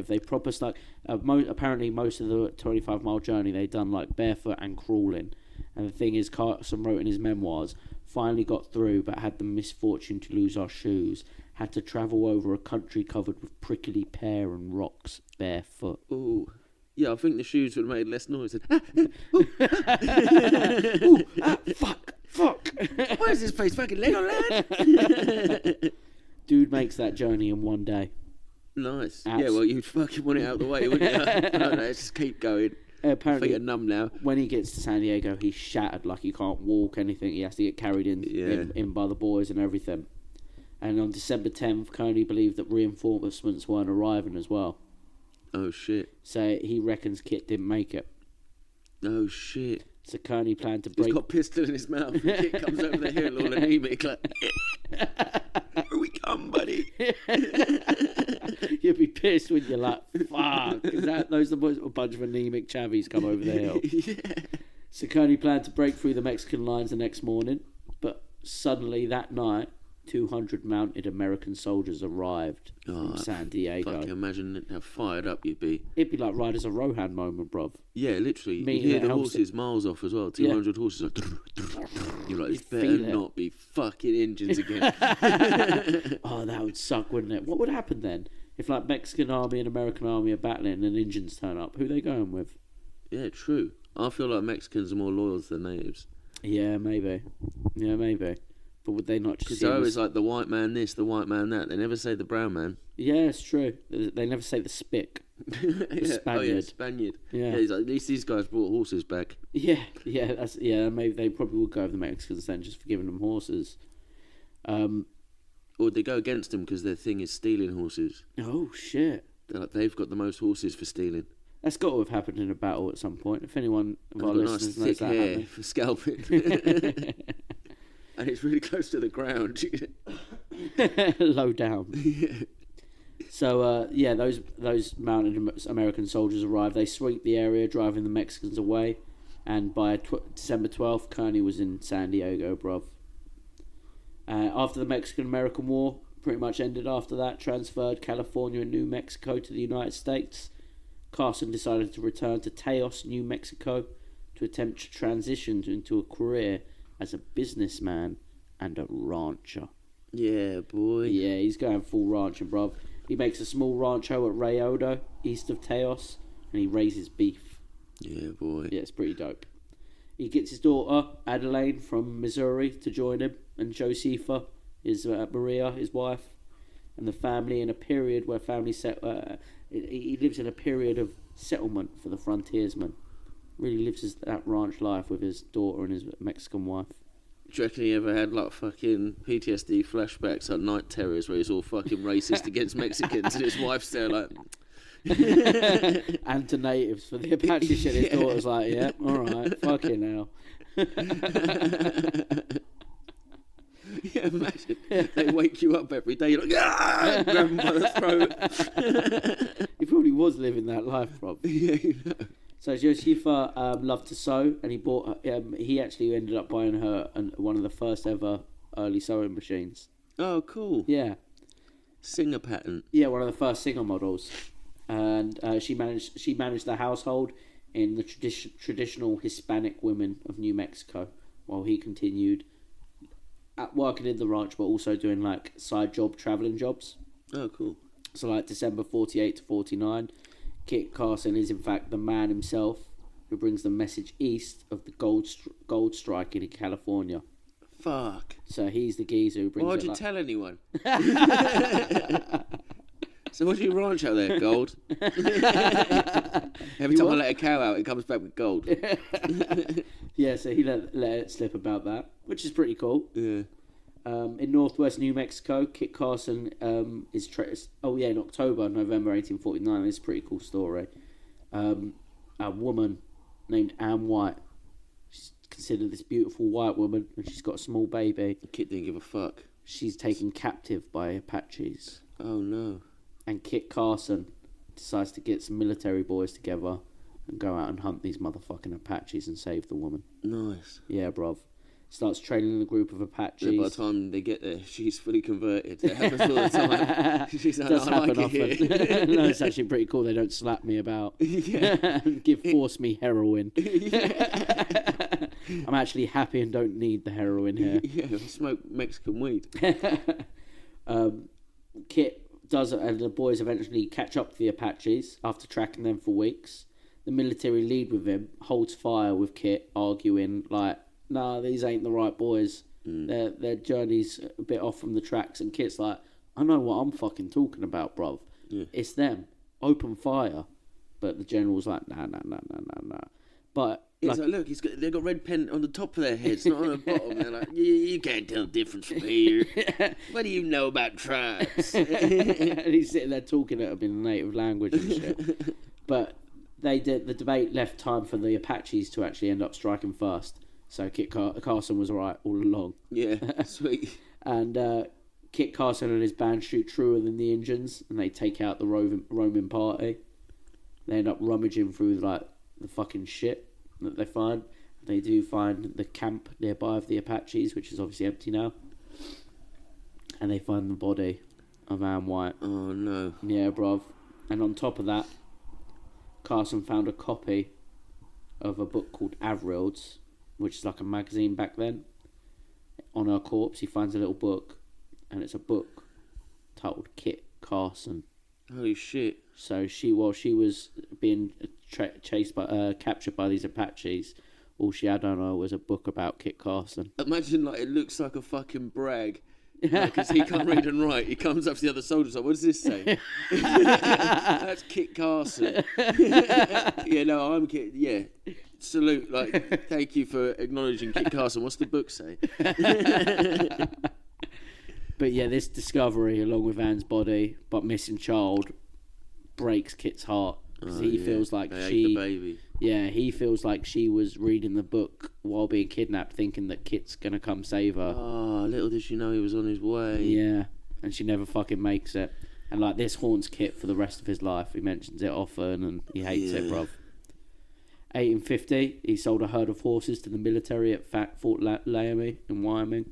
[SPEAKER 2] They proper stuck. Apparently, most of the 25-mile journey they'd done like barefoot and crawling. And the thing is, Carson wrote in his memoirs, finally got through but had the misfortune to lose our shoes. Had to travel over a country covered with prickly pear and rocks barefoot.
[SPEAKER 1] Ooh. Yeah, I think the shoes would have made less noise.
[SPEAKER 2] Fuck.
[SPEAKER 1] Why is this place fucking Legoland?
[SPEAKER 2] Dude makes that journey in one day.
[SPEAKER 1] Nice. Yeah, well, you'd fucking want it out of the way, wouldn't you? No, just keep going.
[SPEAKER 2] Apparently,
[SPEAKER 1] feet are numb now.
[SPEAKER 2] When he gets to San Diego, he's shattered. Like, he can't walk anything. He has to get carried in by the boys and everything. And on December 10th, Kearny believed that reinforcements weren't arriving as well.
[SPEAKER 1] Oh, shit.
[SPEAKER 2] So he reckons Kit didn't make it.
[SPEAKER 1] Oh, shit.
[SPEAKER 2] So Kearny planned to break...
[SPEAKER 1] He's got a pistol in his mouth. Kit comes over the hill all anemic. Like, here we come, buddy.
[SPEAKER 2] You'd be pissed when you're like, fuck. Those are a bunch of anemic chavvies come over the hill.
[SPEAKER 1] Yeah.
[SPEAKER 2] So Kearny planned to break through the Mexican lines the next morning. But suddenly that night, 200 mounted American soldiers arrived from San Diego.
[SPEAKER 1] Fucking imagine how fired up you'd be.
[SPEAKER 2] It'd be like Riders of Rohan moment, bruv.
[SPEAKER 1] Yeah, literally.
[SPEAKER 2] Meeting
[SPEAKER 1] You hear the
[SPEAKER 2] at
[SPEAKER 1] horses miles off as well. 200 horses. Like, you're like, this better not be fucking engines again.
[SPEAKER 2] Oh, that would suck, wouldn't it? What would happen then? If like Mexican army and American army are battling and engines turn up, who are they going with?
[SPEAKER 1] Yeah, true. I feel like Mexicans are more loyal to the natives.
[SPEAKER 2] Yeah, maybe. But would they not just...
[SPEAKER 1] Because they're always like the white man this, the white man that. They never say the brown man.
[SPEAKER 2] Yeah, it's true. They never say the spick. The Spaniard.
[SPEAKER 1] Oh, yeah, Spaniard.
[SPEAKER 2] Yeah.
[SPEAKER 1] He's like, at least these guys brought horses back.
[SPEAKER 2] Yeah. Maybe they probably would go with the Mexicans then, just for giving them horses.
[SPEAKER 1] Or they go against them because their thing is stealing horses.
[SPEAKER 2] Oh, shit.
[SPEAKER 1] They're like, they've got the most horses for stealing.
[SPEAKER 2] That's got to have happened in a battle at some point. If anyone of our
[SPEAKER 1] Got
[SPEAKER 2] listeners
[SPEAKER 1] nice
[SPEAKER 2] knows
[SPEAKER 1] thick
[SPEAKER 2] that
[SPEAKER 1] hair
[SPEAKER 2] happening.
[SPEAKER 1] for scalping. And it's really close to the ground.
[SPEAKER 2] Low down.
[SPEAKER 1] Yeah.
[SPEAKER 2] So, those mounted American soldiers arrived. They sweep the area, driving the Mexicans away. And by December 12th, Kearny was in San Diego, bruv. After the Mexican-American War pretty much ended after that, transferred California and New Mexico to the United States, Carson decided to return to Taos, New Mexico, to attempt to transition into a career as a businessman and a rancher.
[SPEAKER 1] Yeah, boy.
[SPEAKER 2] Yeah, he's going full ranching, bruv. He makes a small rancho at Rayodo, east of Taos, and he raises beef.
[SPEAKER 1] Yeah, boy.
[SPEAKER 2] Yeah, it's pretty dope. He gets his daughter, Adelaide, from Missouri to join him, and Josefa, Maria, his wife, and the family in a period where he lives in a period of settlement for the frontiersmen. Really lives that ranch life with his daughter and his Mexican wife.
[SPEAKER 1] Do you reckon he ever had like fucking PTSD flashbacks, like night terrors, where he's all fucking racist against Mexicans and his wife's there like...
[SPEAKER 2] And to natives for the Apache shit. His daughter's like, yeah, alright, fucking hell.
[SPEAKER 1] Yeah, imagine. They wake you up every day, you're like, ah! Grab him by the throat.
[SPEAKER 2] He probably was living that life, Rob.
[SPEAKER 1] Yeah, you know.
[SPEAKER 2] So Josefa loved to sew, and he actually ended up buying her one of the first ever early sewing machines.
[SPEAKER 1] Oh, cool.
[SPEAKER 2] Yeah.
[SPEAKER 1] Singer pattern.
[SPEAKER 2] Yeah, one of the first Singer models. And she managed the household in the traditional Hispanic women of New Mexico, while he continued working in the ranch, but also doing like side job, travelling jobs.
[SPEAKER 1] Oh, cool.
[SPEAKER 2] So like December 48 to 49, Kit Carson is in fact the man himself who brings the message east of the gold strike in California.
[SPEAKER 1] Fuck.
[SPEAKER 2] So he's the geezer who brings
[SPEAKER 1] Why'd
[SPEAKER 2] it.
[SPEAKER 1] you
[SPEAKER 2] like...
[SPEAKER 1] tell anyone? So what do you ranch out there? Gold? Every time I let a cow out, it comes back with gold.
[SPEAKER 2] Yeah, so he let it slip about that, which is pretty cool.
[SPEAKER 1] Yeah.
[SPEAKER 2] In northwest New Mexico, Kit Carson is... in October, November 1849. This is a pretty cool story. A woman named Anne White. She's considered this beautiful white woman, and she's got a small baby.
[SPEAKER 1] The kid didn't give a fuck.
[SPEAKER 2] She's taken captive by Apaches.
[SPEAKER 1] Oh, no.
[SPEAKER 2] And Kit Carson decides to get some military boys together and go out and hunt these motherfucking Apaches and save the woman.
[SPEAKER 1] Nice.
[SPEAKER 2] Yeah, bruv. Starts training a group of Apaches.
[SPEAKER 1] Yeah, by the time they get there, she's fully converted. It happens all the time. She's like,
[SPEAKER 2] Does
[SPEAKER 1] I
[SPEAKER 2] happen
[SPEAKER 1] like it
[SPEAKER 2] often.
[SPEAKER 1] here.
[SPEAKER 2] No, it's actually pretty cool. They don't slap me about.
[SPEAKER 1] Yeah.
[SPEAKER 2] Force me heroin. I'm actually happy and don't need the heroin here.
[SPEAKER 1] Yeah, we smoke Mexican weed.
[SPEAKER 2] Kit does, and the boys eventually catch up to the Apaches after tracking them for weeks. The military lead with him holds fire with Kit, arguing like, "Nah, these ain't the right boys. Their journey's a bit off from the tracks." And Kit's like, "I know what I'm fucking talking about, bruv.
[SPEAKER 1] Yeah.
[SPEAKER 2] It's them. Open fire." But the general's like, "Nah." But
[SPEAKER 1] He's like, look, they've got red pen on the top of their heads, not on the bottom. They're like, you can't tell the difference from here. What do you know about tribes?
[SPEAKER 2] And he's sitting there talking at them in native language and shit. But the debate left time for the Apaches to actually end up striking first. So Kit Carson was right all along.
[SPEAKER 1] Yeah, sweet.
[SPEAKER 2] And Kit Carson and his band shoot truer than the Indians, and they take out the Roman party. They end up rummaging through like the fucking shit that they find. They do find the camp nearby of the Apaches, which is obviously empty now. And they find the body of Anne White.
[SPEAKER 1] Oh, no.
[SPEAKER 2] Yeah, bruv. And on top of that, Carson found a copy of a book called Avril's, which is like a magazine back then. On her corpse, he finds a little book, and it's a book titled Kit Carson.
[SPEAKER 1] Holy shit.
[SPEAKER 2] So while she was being captured by these Apaches, all she had on her was a book about Kit Carson.
[SPEAKER 1] Imagine like it looks like a fucking brag. Because he can't read and write. He comes up to the other soldiers like, what does this say? That's Kit Carson. Yeah, no, I'm Kit. Yeah. Salute. Like, thank you for acknowledging Kit Carson. What's the book say?
[SPEAKER 2] But yeah, this discovery, along with Anne's body, but missing child, breaks Kit's heart. Because he feels like
[SPEAKER 1] the baby.
[SPEAKER 2] Yeah, he feels like she was reading the book while being kidnapped, thinking that Kit's gonna come save her.
[SPEAKER 1] Oh, little did she know he was on his way.
[SPEAKER 2] Yeah, and she never fucking makes it. And like this haunts Kit for the rest of his life. He mentions it often, and he hates it, bruv. 1850, he sold a herd of horses to the military at Fort Laramie in Wyoming.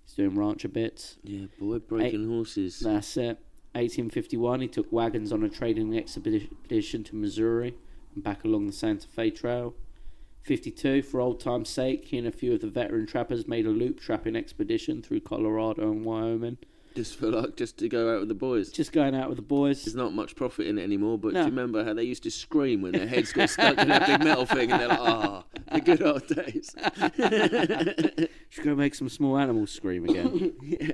[SPEAKER 2] He's doing rancher bits.
[SPEAKER 1] Yeah, boy, breaking horses.
[SPEAKER 2] That's it. 1851, he took wagons on a trading expedition to Missouri and back along the Santa Fe Trail. 52, for old time's sake, he and a few of the veteran trappers made a loop trapping expedition through Colorado and Wyoming.
[SPEAKER 1] Just to go out with the boys.
[SPEAKER 2] Just going out with the boys.
[SPEAKER 1] There's not much profit in it anymore, but
[SPEAKER 2] No.
[SPEAKER 1] do you remember how they used to scream when their heads got stuck in that big metal thing and they're like, the good old days.
[SPEAKER 2] Should go make some small animals scream again.
[SPEAKER 1] Yeah.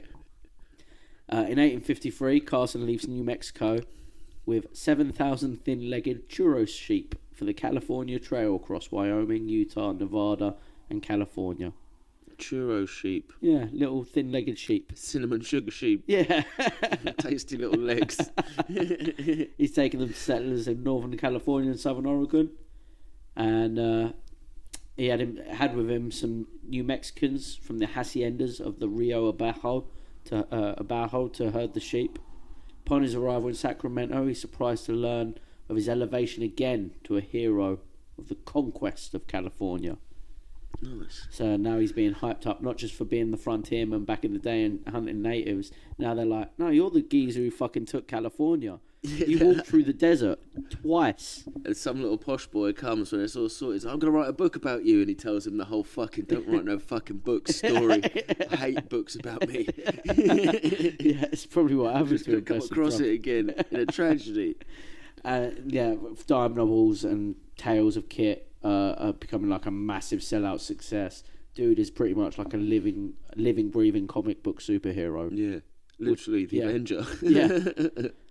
[SPEAKER 2] In 1853, Carson leaves New Mexico with 7,000 thin-legged churro sheep for the California Trail across Wyoming, Utah, Nevada, and California.
[SPEAKER 1] Churro sheep.
[SPEAKER 2] Yeah, little thin-legged sheep.
[SPEAKER 1] Cinnamon sugar sheep.
[SPEAKER 2] Yeah.
[SPEAKER 1] Tasty little legs.
[SPEAKER 2] He's taken them to settlers in Northern California and Southern Oregon. And he had with him some New Mexicans from the haciendas of the Rio Abajo to herd the sheep. Upon his arrival in Sacramento, he's surprised to learn of his elevation again to a hero of the conquest of California.
[SPEAKER 1] Nice.
[SPEAKER 2] So now he's being hyped up, not just for being the frontierman back in the day and hunting natives. Now they're like, no, you're the geezer who fucking took California. He walked through the desert twice.
[SPEAKER 1] And some little posh boy comes when it's all sorted. He's like, I'm going to write a book about you. And he tells him the whole fucking, don't write no fucking book story. I hate books about me.
[SPEAKER 2] Yeah, it's probably what happens to him.
[SPEAKER 1] Come across it again in a tragedy.
[SPEAKER 2] Yeah, dime novels and tales of Kit are becoming like a massive sellout success. Dude is pretty much like a living, breathing comic book superhero.
[SPEAKER 1] Yeah, literally the Avenger.
[SPEAKER 2] Yeah.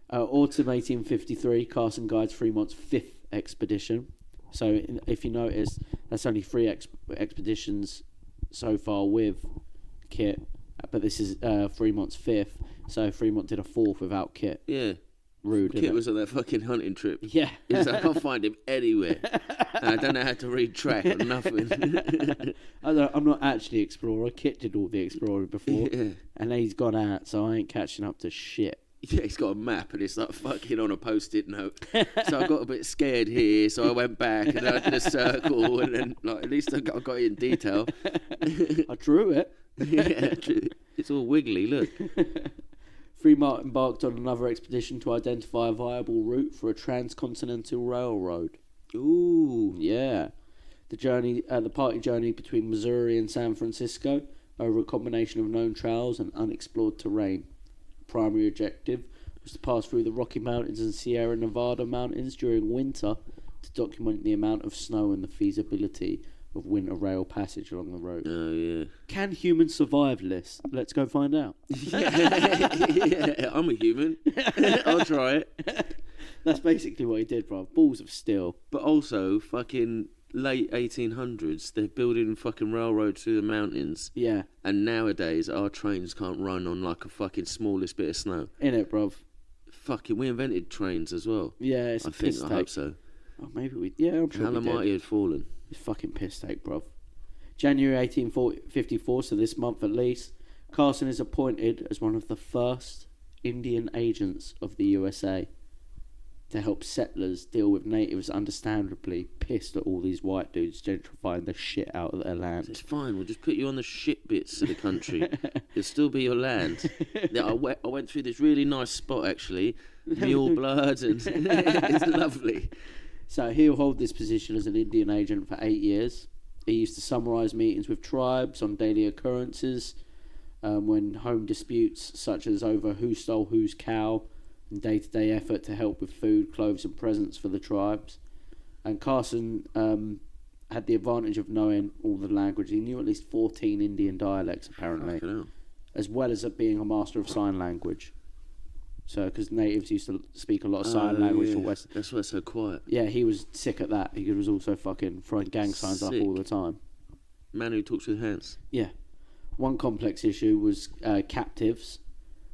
[SPEAKER 2] Autumn 1853, Carson guides Fremont's 5th expedition. So if you notice, that's only 3 expeditions so far with Kit, but this is Fremont's 5th. So Fremont did a 4th without Kit.
[SPEAKER 1] Yeah.
[SPEAKER 2] Rude.
[SPEAKER 1] Kit was on that fucking hunting trip.
[SPEAKER 2] Yeah.
[SPEAKER 1] He's like, I can't find him anywhere. And I don't know how to read track or nothing.
[SPEAKER 2] I'm not actually explorer. Kit did all the exploring before.
[SPEAKER 1] Yeah.
[SPEAKER 2] And then he's gone out, so I ain't catching up to shit.
[SPEAKER 1] Yeah, he's got a map and it's like fucking on a post-it note. So I got a bit scared here, so I went back and I did a circle and then like, at least I got it in detail.
[SPEAKER 2] I drew it.
[SPEAKER 1] Yeah, it's all wiggly, look.
[SPEAKER 2] Fremont embarked on another expedition to identify a viable route for a transcontinental railroad.
[SPEAKER 1] Ooh.
[SPEAKER 2] Yeah. The party journey between Missouri and San Francisco over a combination of known trails and unexplored terrain. Primary objective was to pass through the Rocky Mountains and Sierra Nevada mountains during winter to document the amount of snow and the feasibility of winter rail passage along the road.
[SPEAKER 1] Oh, yeah.
[SPEAKER 2] Can humans survive this? Let's go find out.
[SPEAKER 1] Yeah, I'm a human. I'll try it.
[SPEAKER 2] That's basically what he did, bro. Balls of steel.
[SPEAKER 1] But also, fucking late 1800s, they're building fucking railroads through the mountains.
[SPEAKER 2] Yeah.
[SPEAKER 1] And nowadays, our trains can't run on like a fucking smallest bit of snow.
[SPEAKER 2] Innit, bruv?
[SPEAKER 1] Fucking, we invented trains as well.
[SPEAKER 2] Yeah, it's
[SPEAKER 1] I
[SPEAKER 2] a
[SPEAKER 1] think,
[SPEAKER 2] piss
[SPEAKER 1] I
[SPEAKER 2] take.
[SPEAKER 1] hope so.
[SPEAKER 2] Oh, maybe we... Yeah, I'm sure we did.
[SPEAKER 1] Almighty had fallen.
[SPEAKER 2] It's fucking piss take, bruv. January 1854, so this month at least, Carson is appointed as one of the first Indian agents of the USA to help settlers deal with natives understandably pissed at all these white dudes gentrifying the shit out of their land.
[SPEAKER 1] It's fine, we'll just put you on the shit bits of the country. It'll still be your land. Yeah, I went through this really nice spot, actually. Mule blood, and it's lovely.
[SPEAKER 2] So he'll hold this position as an Indian agent for 8 years. He used to summarise meetings with tribes on daily occurrences, when home disputes such as over who stole whose cow, and day-to-day effort to help with food, clothes and presents for the tribes. And Carson had the advantage of knowing all the language. He knew at least 14 Indian dialects, apparently, as well as being a master of sign language. So, because natives used to speak a lot of sign language for West.
[SPEAKER 1] That's why it's so quiet.
[SPEAKER 2] Yeah, he was sick at that. He was also fucking throwing gang signs up all the time.
[SPEAKER 1] Man who talks with hands.
[SPEAKER 2] Yeah. One complex issue was captives.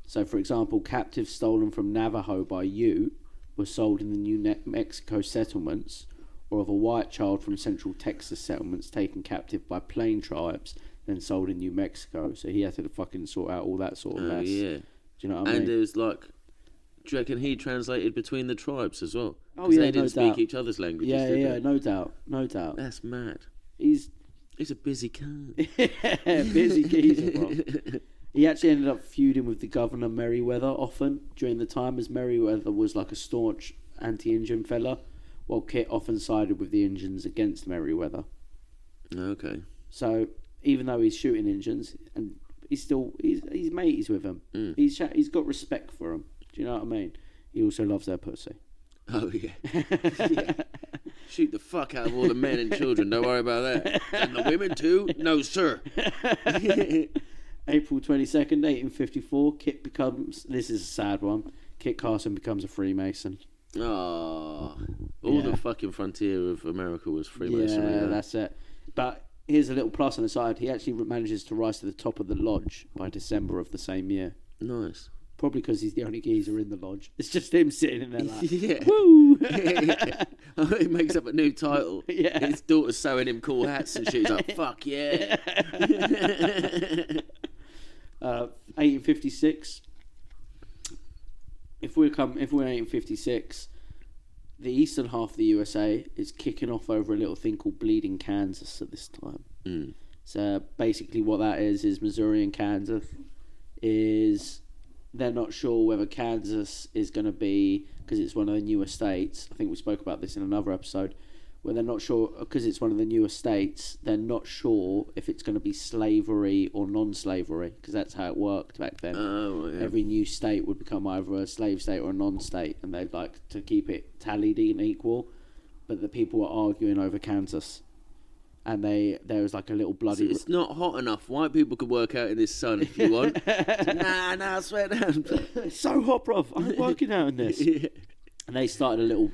[SPEAKER 2] So, for example, captives stolen from Navajo by Ute were sold in the New Mexico settlements, or of a white child from Central Texas settlements taken captive by Plain tribes, then sold in New Mexico. So he had to fucking sort out all that sort of mess.
[SPEAKER 1] Yeah.
[SPEAKER 2] Do you know what I mean?
[SPEAKER 1] And there's like... Do you reckon he translated between the tribes as well?
[SPEAKER 2] Oh, yeah,
[SPEAKER 1] they didn't
[SPEAKER 2] no doubt.
[SPEAKER 1] speak each other's languages,
[SPEAKER 2] Yeah,
[SPEAKER 1] did
[SPEAKER 2] yeah,
[SPEAKER 1] they?
[SPEAKER 2] no doubt, no doubt.
[SPEAKER 1] That's mad.
[SPEAKER 2] He's
[SPEAKER 1] a busy cunt.
[SPEAKER 2] busy geezer, bro. He actually ended up feuding with the governor Meriwether often during the time, as Meriwether was like a staunch anti-Indian fella, while Kit often sided with the Indians against Meriwether.
[SPEAKER 1] Okay.
[SPEAKER 2] So even though he's shooting Indians, and he's mateys with them, he's got respect for them. Do you know what I mean? He also loves their pussy.
[SPEAKER 1] Oh, yeah. Yeah. Shoot the fuck out of all the men and children. Don't worry about that. And the women, too? No, sir.
[SPEAKER 2] April 22nd, 1854, Kit becomes... This is a sad one. Kit Carson becomes a Freemason.
[SPEAKER 1] Oh, all the fucking frontier of America was Freemasonry.
[SPEAKER 2] Yeah, that's it. But here's a little plus on the side. He actually manages to rise to the top of the lodge by December of the same year.
[SPEAKER 1] Nice.
[SPEAKER 2] Probably because he's the only geezer in the lodge. It's just him sitting in there like,
[SPEAKER 1] yeah.
[SPEAKER 2] Woo!
[SPEAKER 1] Yeah. He makes up a new title.
[SPEAKER 2] Yeah.
[SPEAKER 1] His daughter's sewing him cool hats and shit. He's like, fuck yeah.
[SPEAKER 2] 1856. If we're in 1856, the eastern half of the USA is kicking off over a little thing called Bleeding Kansas at this time. So basically what that is Missouri and Kansas is they're not sure whether Kansas is going to be, because it's one of the newer states. I think we spoke about this in another episode, where they're not sure, because it's one of the newer states, they're not sure if it's going to be slavery or non-slavery, because that's how it worked back then.
[SPEAKER 1] Oh, yeah.
[SPEAKER 2] Every new state would become either a slave state or a non-state, and they'd like to keep it tallied and equal. But the people were arguing over Kansas, and there was like a little bloody...
[SPEAKER 1] It's not hot enough. White people could work out in this sun if you want. Nah, swear down.
[SPEAKER 2] It's so hot, bruv. I'm working out in this.
[SPEAKER 1] Yeah.
[SPEAKER 2] And they started a little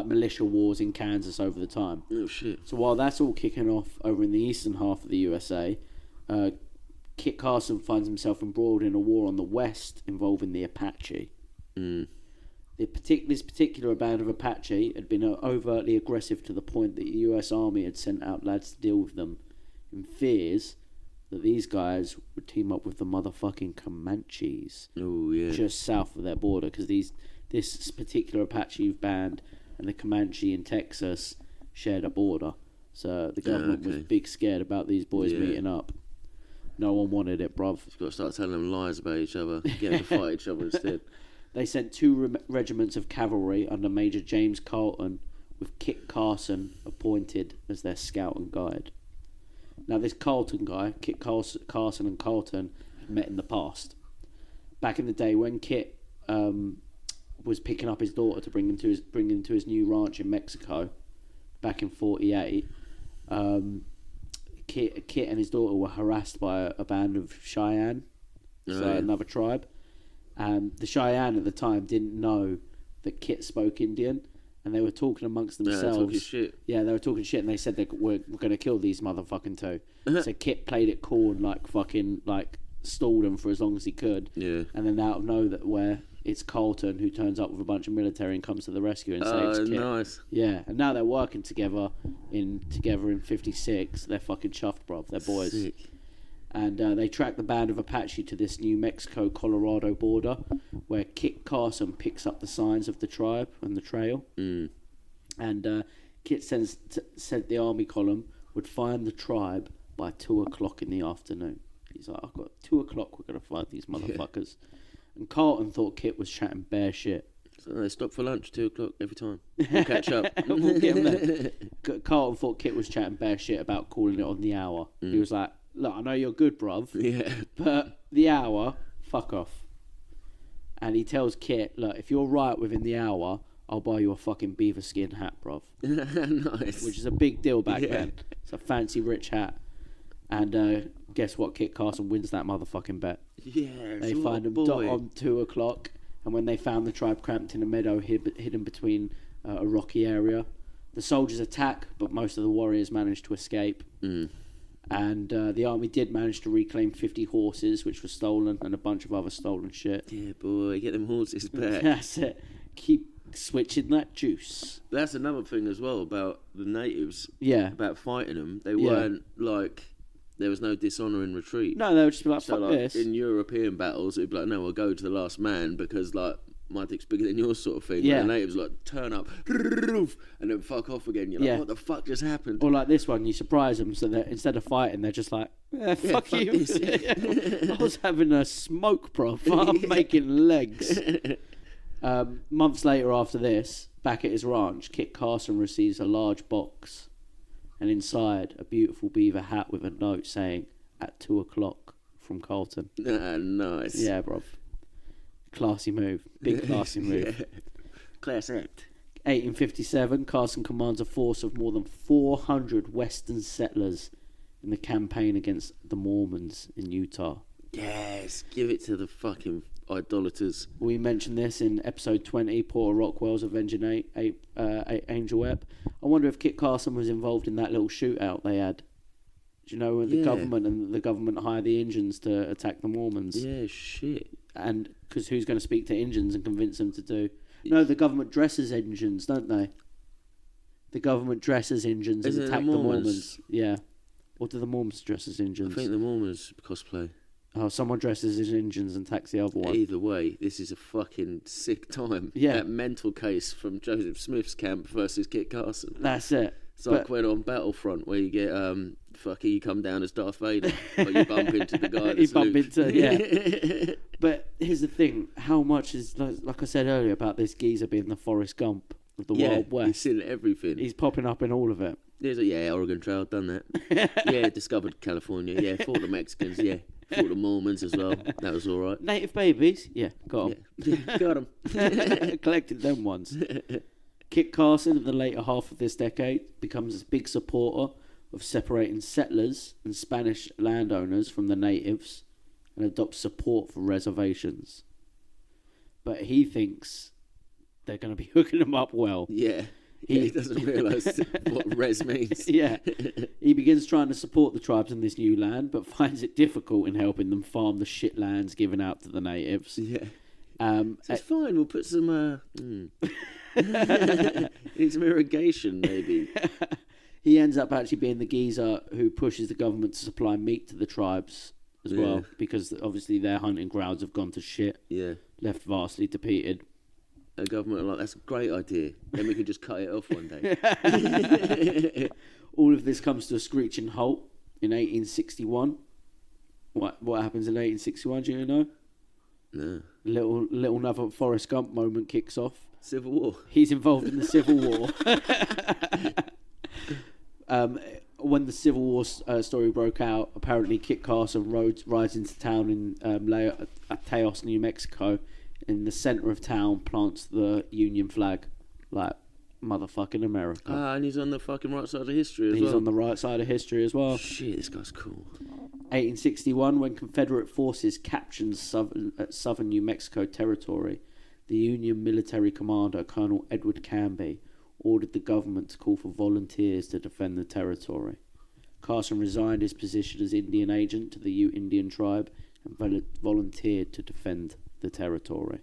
[SPEAKER 2] militia wars in Kansas over the time.
[SPEAKER 1] Oh shit!
[SPEAKER 2] So while that's all kicking off over in the eastern half of the USA, Kit Carson finds himself embroiled in a war on the west involving the Apache.
[SPEAKER 1] Mm.
[SPEAKER 2] This particular band of Apache had been overtly aggressive to the point that the U.S. Army had sent out lads to deal with them, in fears that these guys would team up with the motherfucking Comanches.
[SPEAKER 1] Oh yeah.
[SPEAKER 2] Just south of their border, because this particular Apache band and the Comanche in Texas shared a border. So the government was big scared about these boys meeting up. No one wanted it, bruv.
[SPEAKER 1] You've got to start telling them lies about each other. Get them to fight each other instead.
[SPEAKER 2] They sent 2 regiments of cavalry under Major James Carlton, with Kit Carson appointed as their scout and guide. Now this Carlton guy, Kit Carson and Carlton, had met in the past. Back in the day when Kit was picking up his daughter to bring him to his new ranch in Mexico, back in '48, Kit and his daughter were harassed by a band of Cheyenne, another tribe. The Cheyenne at the time didn't know that Kit spoke Indian, and they were talking amongst themselves.
[SPEAKER 1] Talking shit.
[SPEAKER 2] Yeah, they were talking shit, and they said we're going to kill these motherfucking two. So Kit played it cool and stalled them for as long as he could. Yeah. And then out of nowhere, it's Carlton who turns up with a bunch of military and comes to the rescue and saves Kit.
[SPEAKER 1] Nice.
[SPEAKER 2] Yeah, and now they're working together in '56. They're fucking chuffed, bruv. They're boys.
[SPEAKER 1] Sick.
[SPEAKER 2] And they track the band of Apache to this New Mexico-Colorado border, where Kit Carson picks up the signs of the tribe and the trail.
[SPEAKER 1] Mm.
[SPEAKER 2] And Kit said the army column would find the tribe by 2:00 in the afternoon. He's like, I've got 2:00, we're going to find these motherfuckers. Yeah. And Carlton thought Kit was chatting bare shit.
[SPEAKER 1] So they stop for lunch 2:00 every time. We'll catch up.
[SPEAKER 2] We'll get him there. Carlton thought Kit was chatting bare shit about calling it on the hour. He was like, look, I know you're good, bruv. Yeah. But the hour, fuck off. And he tells Kit, look, if you're right within the hour, I'll buy you a fucking beaver skin hat, bruv.
[SPEAKER 1] Nice.
[SPEAKER 2] Which is a big deal back then. It's a fancy, rich hat. And guess what? Kit Carson wins that motherfucking bet.
[SPEAKER 1] Yeah,
[SPEAKER 2] they find him on 2:00, and when they found the tribe camped in a meadow hidden between a rocky area, the soldiers attack, but most of the warriors manage to escape. Mm. And the army did manage to reclaim 50 horses, which were stolen, and a bunch of other stolen shit.
[SPEAKER 1] Yeah, boy, get them horses back.
[SPEAKER 2] That's it. Keep switching that juice.
[SPEAKER 1] That's another thing as well about the natives.
[SPEAKER 2] Yeah.
[SPEAKER 1] About fighting them. They weren't like... There was no dishonour in retreat.
[SPEAKER 2] No, they would just be like, fuck this.
[SPEAKER 1] In European battles, it'd be like, no, we'll go to the last man because, like, my dick's bigger than yours sort of thing.
[SPEAKER 2] Yeah.
[SPEAKER 1] Like, the natives, like, turn up and then fuck off again. You're like, what the fuck just happened?
[SPEAKER 2] Or like this one, you surprise them so that instead of fighting, they're just like, fuck you. I was having a smoke, bruv. I'm making legs. Months later after this, back at his ranch, Kit Carson receives a large box. And inside, a beautiful beaver hat with a note saying, at 2:00 from Carlton.
[SPEAKER 1] Nice.
[SPEAKER 2] Yeah, bruv. Classy move. Big classy move.
[SPEAKER 1] Yeah. Class act.
[SPEAKER 2] 1857, Carson commands a force of more than 400 Western settlers in the campaign against the Mormons in Utah.
[SPEAKER 1] Yes, give it to the fucking idolaters.
[SPEAKER 2] We mentioned this in episode 20, Porter Rockwell's Avenging Angel Ep. I wonder if Kit Carson was involved in that little shootout they had. Do you know when the government hire the Indians to attack the Mormons?
[SPEAKER 1] Yeah, shit.
[SPEAKER 2] And because who's going to speak to Indians and convince them to do? No, the government dresses Indians, don't they? The government dresses Indians and attack the Mormons. Yeah. Or do the Mormons dress as Indians?
[SPEAKER 1] I think the Mormons cosplay.
[SPEAKER 2] Oh, someone dresses as Indians and attacks the other one.
[SPEAKER 1] Either way, this is a fucking sick time.
[SPEAKER 2] Yeah.
[SPEAKER 1] That mental case from Joseph Smith's camp versus Kit Carson.
[SPEAKER 2] That's it.
[SPEAKER 1] It's like when on Battlefront where you get you come down as Darth Vader, but you bump into the guy that's
[SPEAKER 2] Luke. But here's the thing: how much is like I said earlier about this geezer being the Forrest Gump of the Wild West?
[SPEAKER 1] He's seen everything.
[SPEAKER 2] He's popping up in all of it.
[SPEAKER 1] There's Oregon Trail, done that. Discovered California. Yeah, fought the Mexicans. Yeah, fought the Mormons as well. That was all right.
[SPEAKER 2] Native babies. Yeah, got them.
[SPEAKER 1] Yeah. Got them.
[SPEAKER 2] Collected them ones. Kit Carson, in the later half of this decade, becomes a big supporter of separating settlers and Spanish landowners from the natives and adopts support for reservations. But he thinks they're going to be hooking them up well.
[SPEAKER 1] Yeah. He doesn't realise what res means.
[SPEAKER 2] Yeah. He begins trying to support the tribes in this new land, but finds it difficult in helping them farm the shit lands given out to the natives.
[SPEAKER 1] Yeah. So it's fine, we'll put some... need some irrigation, maybe.
[SPEAKER 2] He ends up actually being the geezer who pushes the government to supply meat to the tribes as well, because obviously their hunting grounds have gone to shit.
[SPEAKER 1] Yeah.
[SPEAKER 2] Left vastly depleted.
[SPEAKER 1] The government are like, that's a great idea. Then we can just cut it off one day.
[SPEAKER 2] All of this comes to a screeching halt in 1861. What happens in 1861, do you know?
[SPEAKER 1] No.
[SPEAKER 2] Little another Forrest Gump moment kicks off.
[SPEAKER 1] Civil War.
[SPEAKER 2] He's involved in the Civil War. When the Civil War story broke out, apparently Kit Carson rides into town in Taos, New Mexico. In the centre of town, plants the Union flag, like motherfucking America.
[SPEAKER 1] And he's on the fucking right side of history as well.
[SPEAKER 2] He's on the right side of history as well.
[SPEAKER 1] Shit, this guy's cool.
[SPEAKER 2] 1861, when Confederate forces captured southern New Mexico territory, the Union military commander, Colonel Edward Canby, ordered the government to call for volunteers to defend the territory. Carson resigned his position as Indian agent to the Ute Indian tribe and volunteered to defend the territory.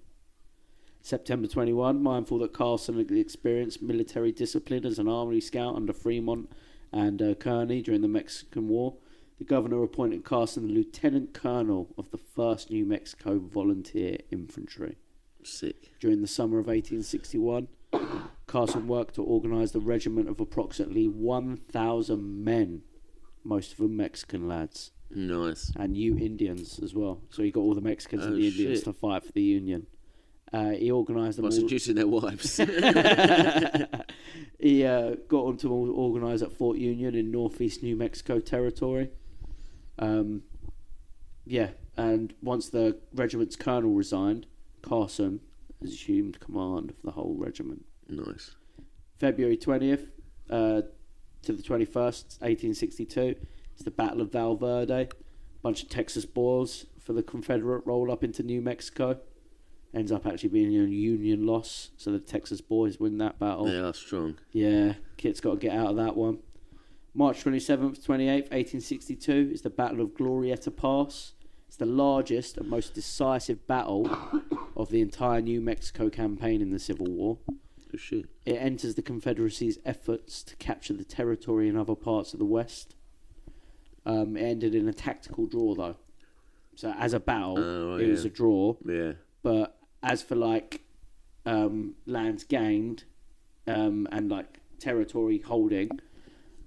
[SPEAKER 2] September 21, mindful that Carson had experienced military discipline as an army scout under Fremont and Kearny during the Mexican War, the governor appointed Carson the lieutenant colonel of the 1st New Mexico Volunteer Infantry.
[SPEAKER 1] Sick.
[SPEAKER 2] During the summer of 1861, Carson worked to organise the regiment of approximately 1,000 men, most of them Mexican lads.
[SPEAKER 1] Nice.
[SPEAKER 2] And Ute Indians as well. So he got all the Mexicans and the Indians to fight for the Union. He organised them
[SPEAKER 1] by seducing their wives.
[SPEAKER 2] He got them to all organise at Fort Union in northeast New Mexico territory. And once the regiment's colonel resigned, Carson assumed command of the whole regiment.
[SPEAKER 1] Nice.
[SPEAKER 2] February 20th to the 21st, 1862. It's the Battle of Val Verde. A bunch of Texas boys for the Confederate roll up into New Mexico. Ends up actually being a Union loss, so the Texas boys win that battle.
[SPEAKER 1] They are strong.
[SPEAKER 2] Yeah, Kit's got to get out of that one. March 27th, 28th, 1862 is the Battle of Glorieta Pass. It's the largest and most decisive battle of the entire New Mexico campaign in the Civil War.
[SPEAKER 1] Oh shit.
[SPEAKER 2] It enters the Confederacy's efforts to capture the territory in other parts of the West. It ended in a tactical draw, though. So as a battle, it was a draw.
[SPEAKER 1] Yeah.
[SPEAKER 2] But as for lands gained and territory holding,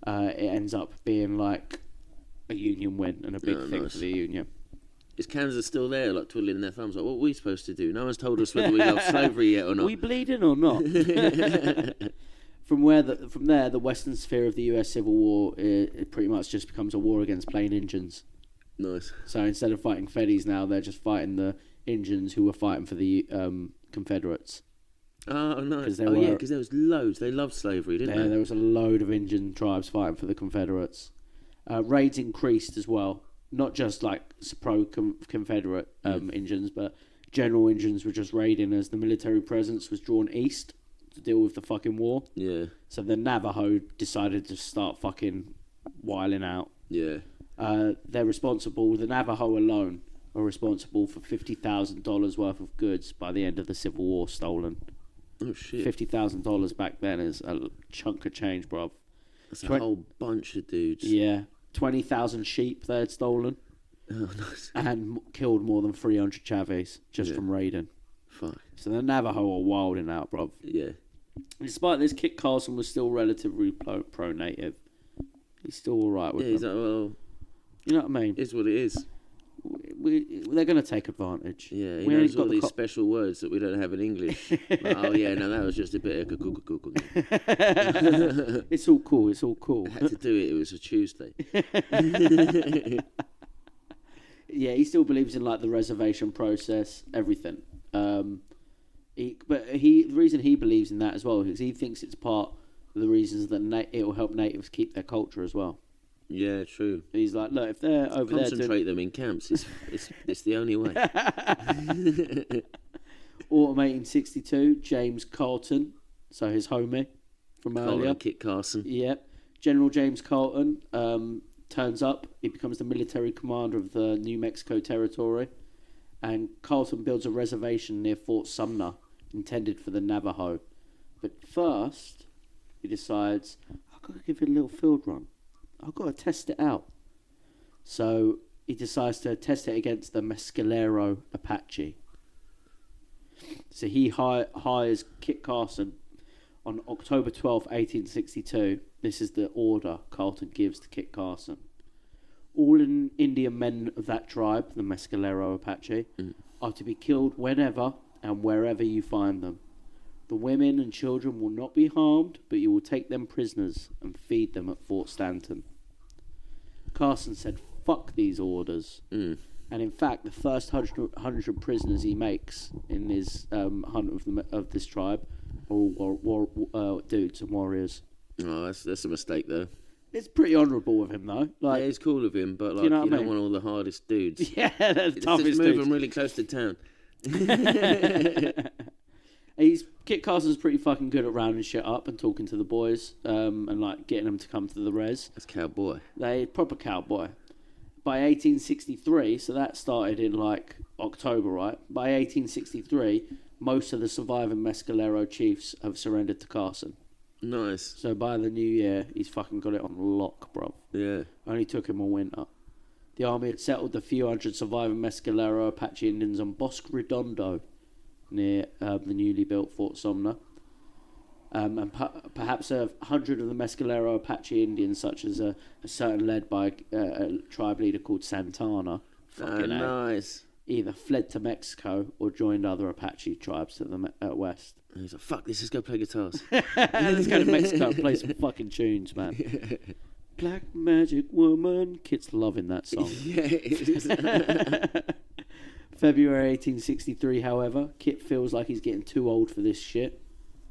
[SPEAKER 2] it ends up being like a Union win and a big thing for the Union.
[SPEAKER 1] Is Kansas still there, like twiddling their thumbs? Like, what are we supposed to do? No one's told us whether we love slavery yet or not.
[SPEAKER 2] Are we bleeding or not? From there, the western sphere of the U.S. Civil War, it pretty much just becomes a war against plain Injuns.
[SPEAKER 1] Nice.
[SPEAKER 2] So instead of fighting Feddies now, they're just fighting the Injuns who were fighting for the Confederates.
[SPEAKER 1] Oh, nice. Because there was loads. They loved slavery, didn't they?
[SPEAKER 2] There was a load of Indian tribes fighting for the Confederates. Raids increased as well. Not just pro-Confederate Indians, but general Indians were just raiding as the military presence was drawn east to deal with the fucking war.
[SPEAKER 1] Yeah.
[SPEAKER 2] So the Navajo decided to start fucking wiling out.
[SPEAKER 1] Yeah.
[SPEAKER 2] The Navajo alone are responsible for $50,000 worth of goods by the end of the Civil War stolen.
[SPEAKER 1] Oh shit.
[SPEAKER 2] $50,000 back then is a chunk of change, bruv.
[SPEAKER 1] That's a whole bunch of dudes.
[SPEAKER 2] Yeah. 20,000 sheep they had stolen.
[SPEAKER 1] Oh, nice.
[SPEAKER 2] And killed more than 300 Chavis just from raiding.
[SPEAKER 1] Fuck.
[SPEAKER 2] So the Navajo are wilding out, bruv.
[SPEAKER 1] Yeah.
[SPEAKER 2] Despite this, Kit Carson was still relatively pro-native. He's still all right with
[SPEAKER 1] Yeah, he's
[SPEAKER 2] them.
[SPEAKER 1] like, well,
[SPEAKER 2] You know what I mean?
[SPEAKER 1] it's what it is.
[SPEAKER 2] They're going to take advantage.
[SPEAKER 1] Yeah, he
[SPEAKER 2] We
[SPEAKER 1] knows
[SPEAKER 2] ain't
[SPEAKER 1] all
[SPEAKER 2] got
[SPEAKER 1] these special words that we don't have in English. Like, oh, yeah, no, that was just a bit of cuckoo.
[SPEAKER 2] It's all cool. It's all cool.
[SPEAKER 1] I had to do it. It was a Tuesday.
[SPEAKER 2] Yeah, he still believes in like the reservation process, everything. The reason he believes in that as well is he thinks it's part of the reasons that it will help natives keep their culture as well.
[SPEAKER 1] Yeah, true.
[SPEAKER 2] He's like, look, if they're over there,
[SPEAKER 1] Concentrate them in camps. It's the only way.
[SPEAKER 2] Autumn 1862, James Carlton, so his homie from earlier.
[SPEAKER 1] Kit Carson.
[SPEAKER 2] Yep. General James Carlton turns up. He becomes the military commander of the New Mexico Territory. And Carlton builds a reservation near Fort Sumner, intended for the Navajo. But first, he decides, I've got to give it a little field run. I've got to test it out. So he decides to test it against the Mescalero Apache. So he hires Kit Carson on October 12th, 1862. This is the order Carlton gives to Kit Carson. All Indian men of that tribe, the Mescalero Apache, are to be killed whenever and wherever you find them. The women and children will not be harmed, but you will take them prisoners and feed them at Fort Stanton. Carson said, fuck these orders. And in fact, the first 100 prisoners he makes in his hunt of this tribe are all dudes and warriors.
[SPEAKER 1] Oh, that's a mistake, though.
[SPEAKER 2] It's pretty honourable of him, though. Like,
[SPEAKER 1] yeah, it's cool of him, but like,
[SPEAKER 2] you know
[SPEAKER 1] you
[SPEAKER 2] what I
[SPEAKER 1] don't
[SPEAKER 2] mean?
[SPEAKER 1] want all the hardest dudes.
[SPEAKER 2] Yeah, the toughest
[SPEAKER 1] Just move
[SPEAKER 2] dudes.
[SPEAKER 1] them really close to town.
[SPEAKER 2] Kit Carson's pretty fucking good at rounding shit up and talking to the boys, and like getting them to come to the res.
[SPEAKER 1] That's cowboy.
[SPEAKER 2] They proper cowboy. By 1863, so that started in like October, right? By 1863, most of the surviving Mescalero chiefs have surrendered to Carson.
[SPEAKER 1] Nice.
[SPEAKER 2] So by the new year, he's fucking got it on lock, bro.
[SPEAKER 1] Yeah.
[SPEAKER 2] Only took him a winter. The army had settled the few hundred surviving Mescalero Apache Indians on Bosque Redondo, near the newly built Fort Sumner. And perhaps 100 of the Mescalero Apache Indians, such as a certain led by a tribe leader called Santana,
[SPEAKER 1] Nice.
[SPEAKER 2] either fled to Mexico or joined other Apache tribes to the west.
[SPEAKER 1] And he's like, fuck this, let's go play guitars.
[SPEAKER 2] Let's go to Mexico and play some fucking tunes, man. Black Magic Woman. Kit's loving that song.
[SPEAKER 1] Yeah, it is.
[SPEAKER 2] February 1863, however, Kit feels like he's getting too old for this shit.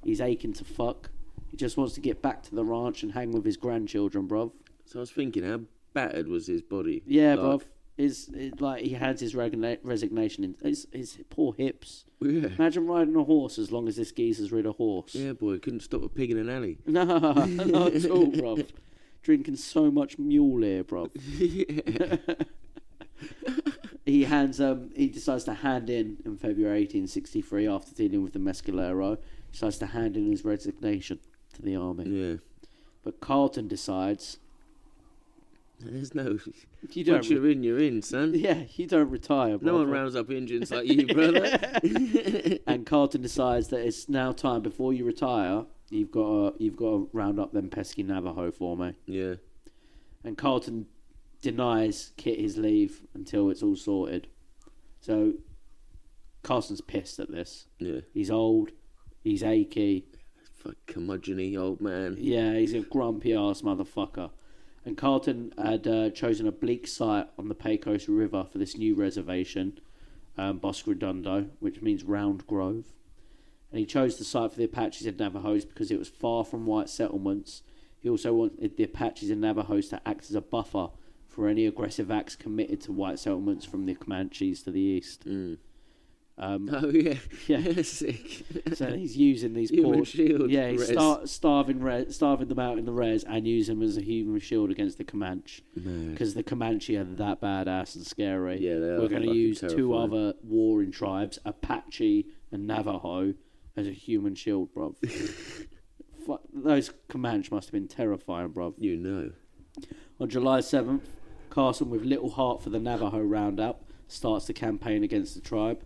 [SPEAKER 2] He's aching to fuck. He just wants to get back to the ranch and hang with his grandchildren, bruv.
[SPEAKER 1] So I was thinking, how battered was his body?
[SPEAKER 2] Yeah,
[SPEAKER 1] like,
[SPEAKER 2] bruv. Like he hands his resignation in his poor hips.
[SPEAKER 1] Yeah.
[SPEAKER 2] Imagine riding a horse as long as this geezer's rid a horse.
[SPEAKER 1] Yeah, boy, couldn't stop a pig in an alley.
[SPEAKER 2] No, not at all, bruv. Drinking so much mule here, bruv.
[SPEAKER 1] Yeah.
[SPEAKER 2] He decides to hand in February 1863 after dealing with the Mescalero. He decides to hand in his resignation to the army.
[SPEAKER 1] Yeah.
[SPEAKER 2] But Carlton decides,
[SPEAKER 1] There's no...
[SPEAKER 2] you don't.
[SPEAKER 1] Once you're in, son.
[SPEAKER 2] Yeah, you don't retire, bruv.
[SPEAKER 1] No one rounds up engines like you, brother.
[SPEAKER 2] And Carlton decides that it's now time, before you retire, you've got to round up them pesky Navajo for me.
[SPEAKER 1] Yeah.
[SPEAKER 2] And Carlton denies Kit his leave until it's all sorted. So Carson's pissed at this.
[SPEAKER 1] Yeah.
[SPEAKER 2] He's old. He's achy.
[SPEAKER 1] Fuck curmudgeon-y old man.
[SPEAKER 2] Yeah, he's a grumpy ass motherfucker. And Carlton had chosen a bleak site on the Pecos River for this new reservation, Bosque Redondo, which means round grove. And he chose the site for the Apaches and Navajos because it was far from white settlements. He also wanted the Apaches and Navajos to act as a buffer for any aggressive acts committed to white settlements from the Comanches to the east.
[SPEAKER 1] Oh, yeah.
[SPEAKER 2] Yeah.
[SPEAKER 1] Sick.
[SPEAKER 2] So he's using these
[SPEAKER 1] Human
[SPEAKER 2] poor...
[SPEAKER 1] shield.
[SPEAKER 2] Yeah, he's
[SPEAKER 1] res.
[SPEAKER 2] starving them out in the res and use them as a human shield against the Comanche.
[SPEAKER 1] Mad.
[SPEAKER 2] Because the Comanche are that badass and scary.
[SPEAKER 1] Yeah, they are
[SPEAKER 2] We're going to
[SPEAKER 1] fucking
[SPEAKER 2] use two
[SPEAKER 1] terrifying.
[SPEAKER 2] other warring tribes, Apache and Navajo, as a human shield, bruv. Those Comanche must have been terrifying, bruv.
[SPEAKER 1] You know.
[SPEAKER 2] On July 7th, Carson, with little heart for the Navajo roundup, starts the campaign against the tribe.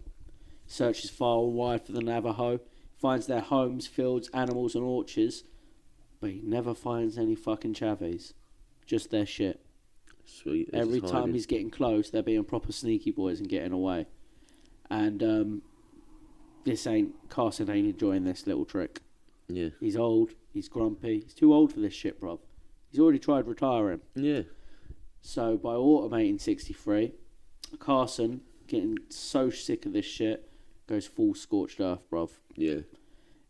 [SPEAKER 2] Searches far and wide for the Navajo, finds their homes, fields, animals, and orchards, but he never finds any fucking chavies. Just their shit.
[SPEAKER 1] Sweet.
[SPEAKER 2] Every time he's getting close, they're being proper sneaky boys and getting away. And Carson ain't enjoying this little trick.
[SPEAKER 1] Yeah.
[SPEAKER 2] He's old, he's grumpy, he's too old for this shit, bruv. He's already tried retiring.
[SPEAKER 1] Yeah.
[SPEAKER 2] So by autumn 63, Carson, getting so sick of this shit, goes full scorched earth, bruv.
[SPEAKER 1] Yeah.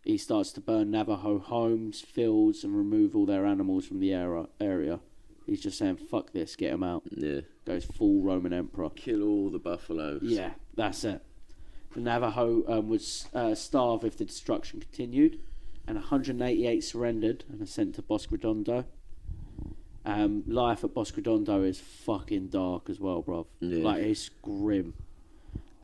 [SPEAKER 2] He starts to burn Navajo homes, fields, and remove all their animals from the area. He's just saying, fuck this, get them out.
[SPEAKER 1] Yeah.
[SPEAKER 2] Goes full Roman Emperor.
[SPEAKER 1] Kill all the buffaloes.
[SPEAKER 2] Yeah, that's it. The Navajo would starve if the destruction continued, and 188 surrendered and are sent to Bosque Redondo. Life at Bosque Redondo is fucking dark as well, bruv.
[SPEAKER 1] Yeah.
[SPEAKER 2] Like, it's grim.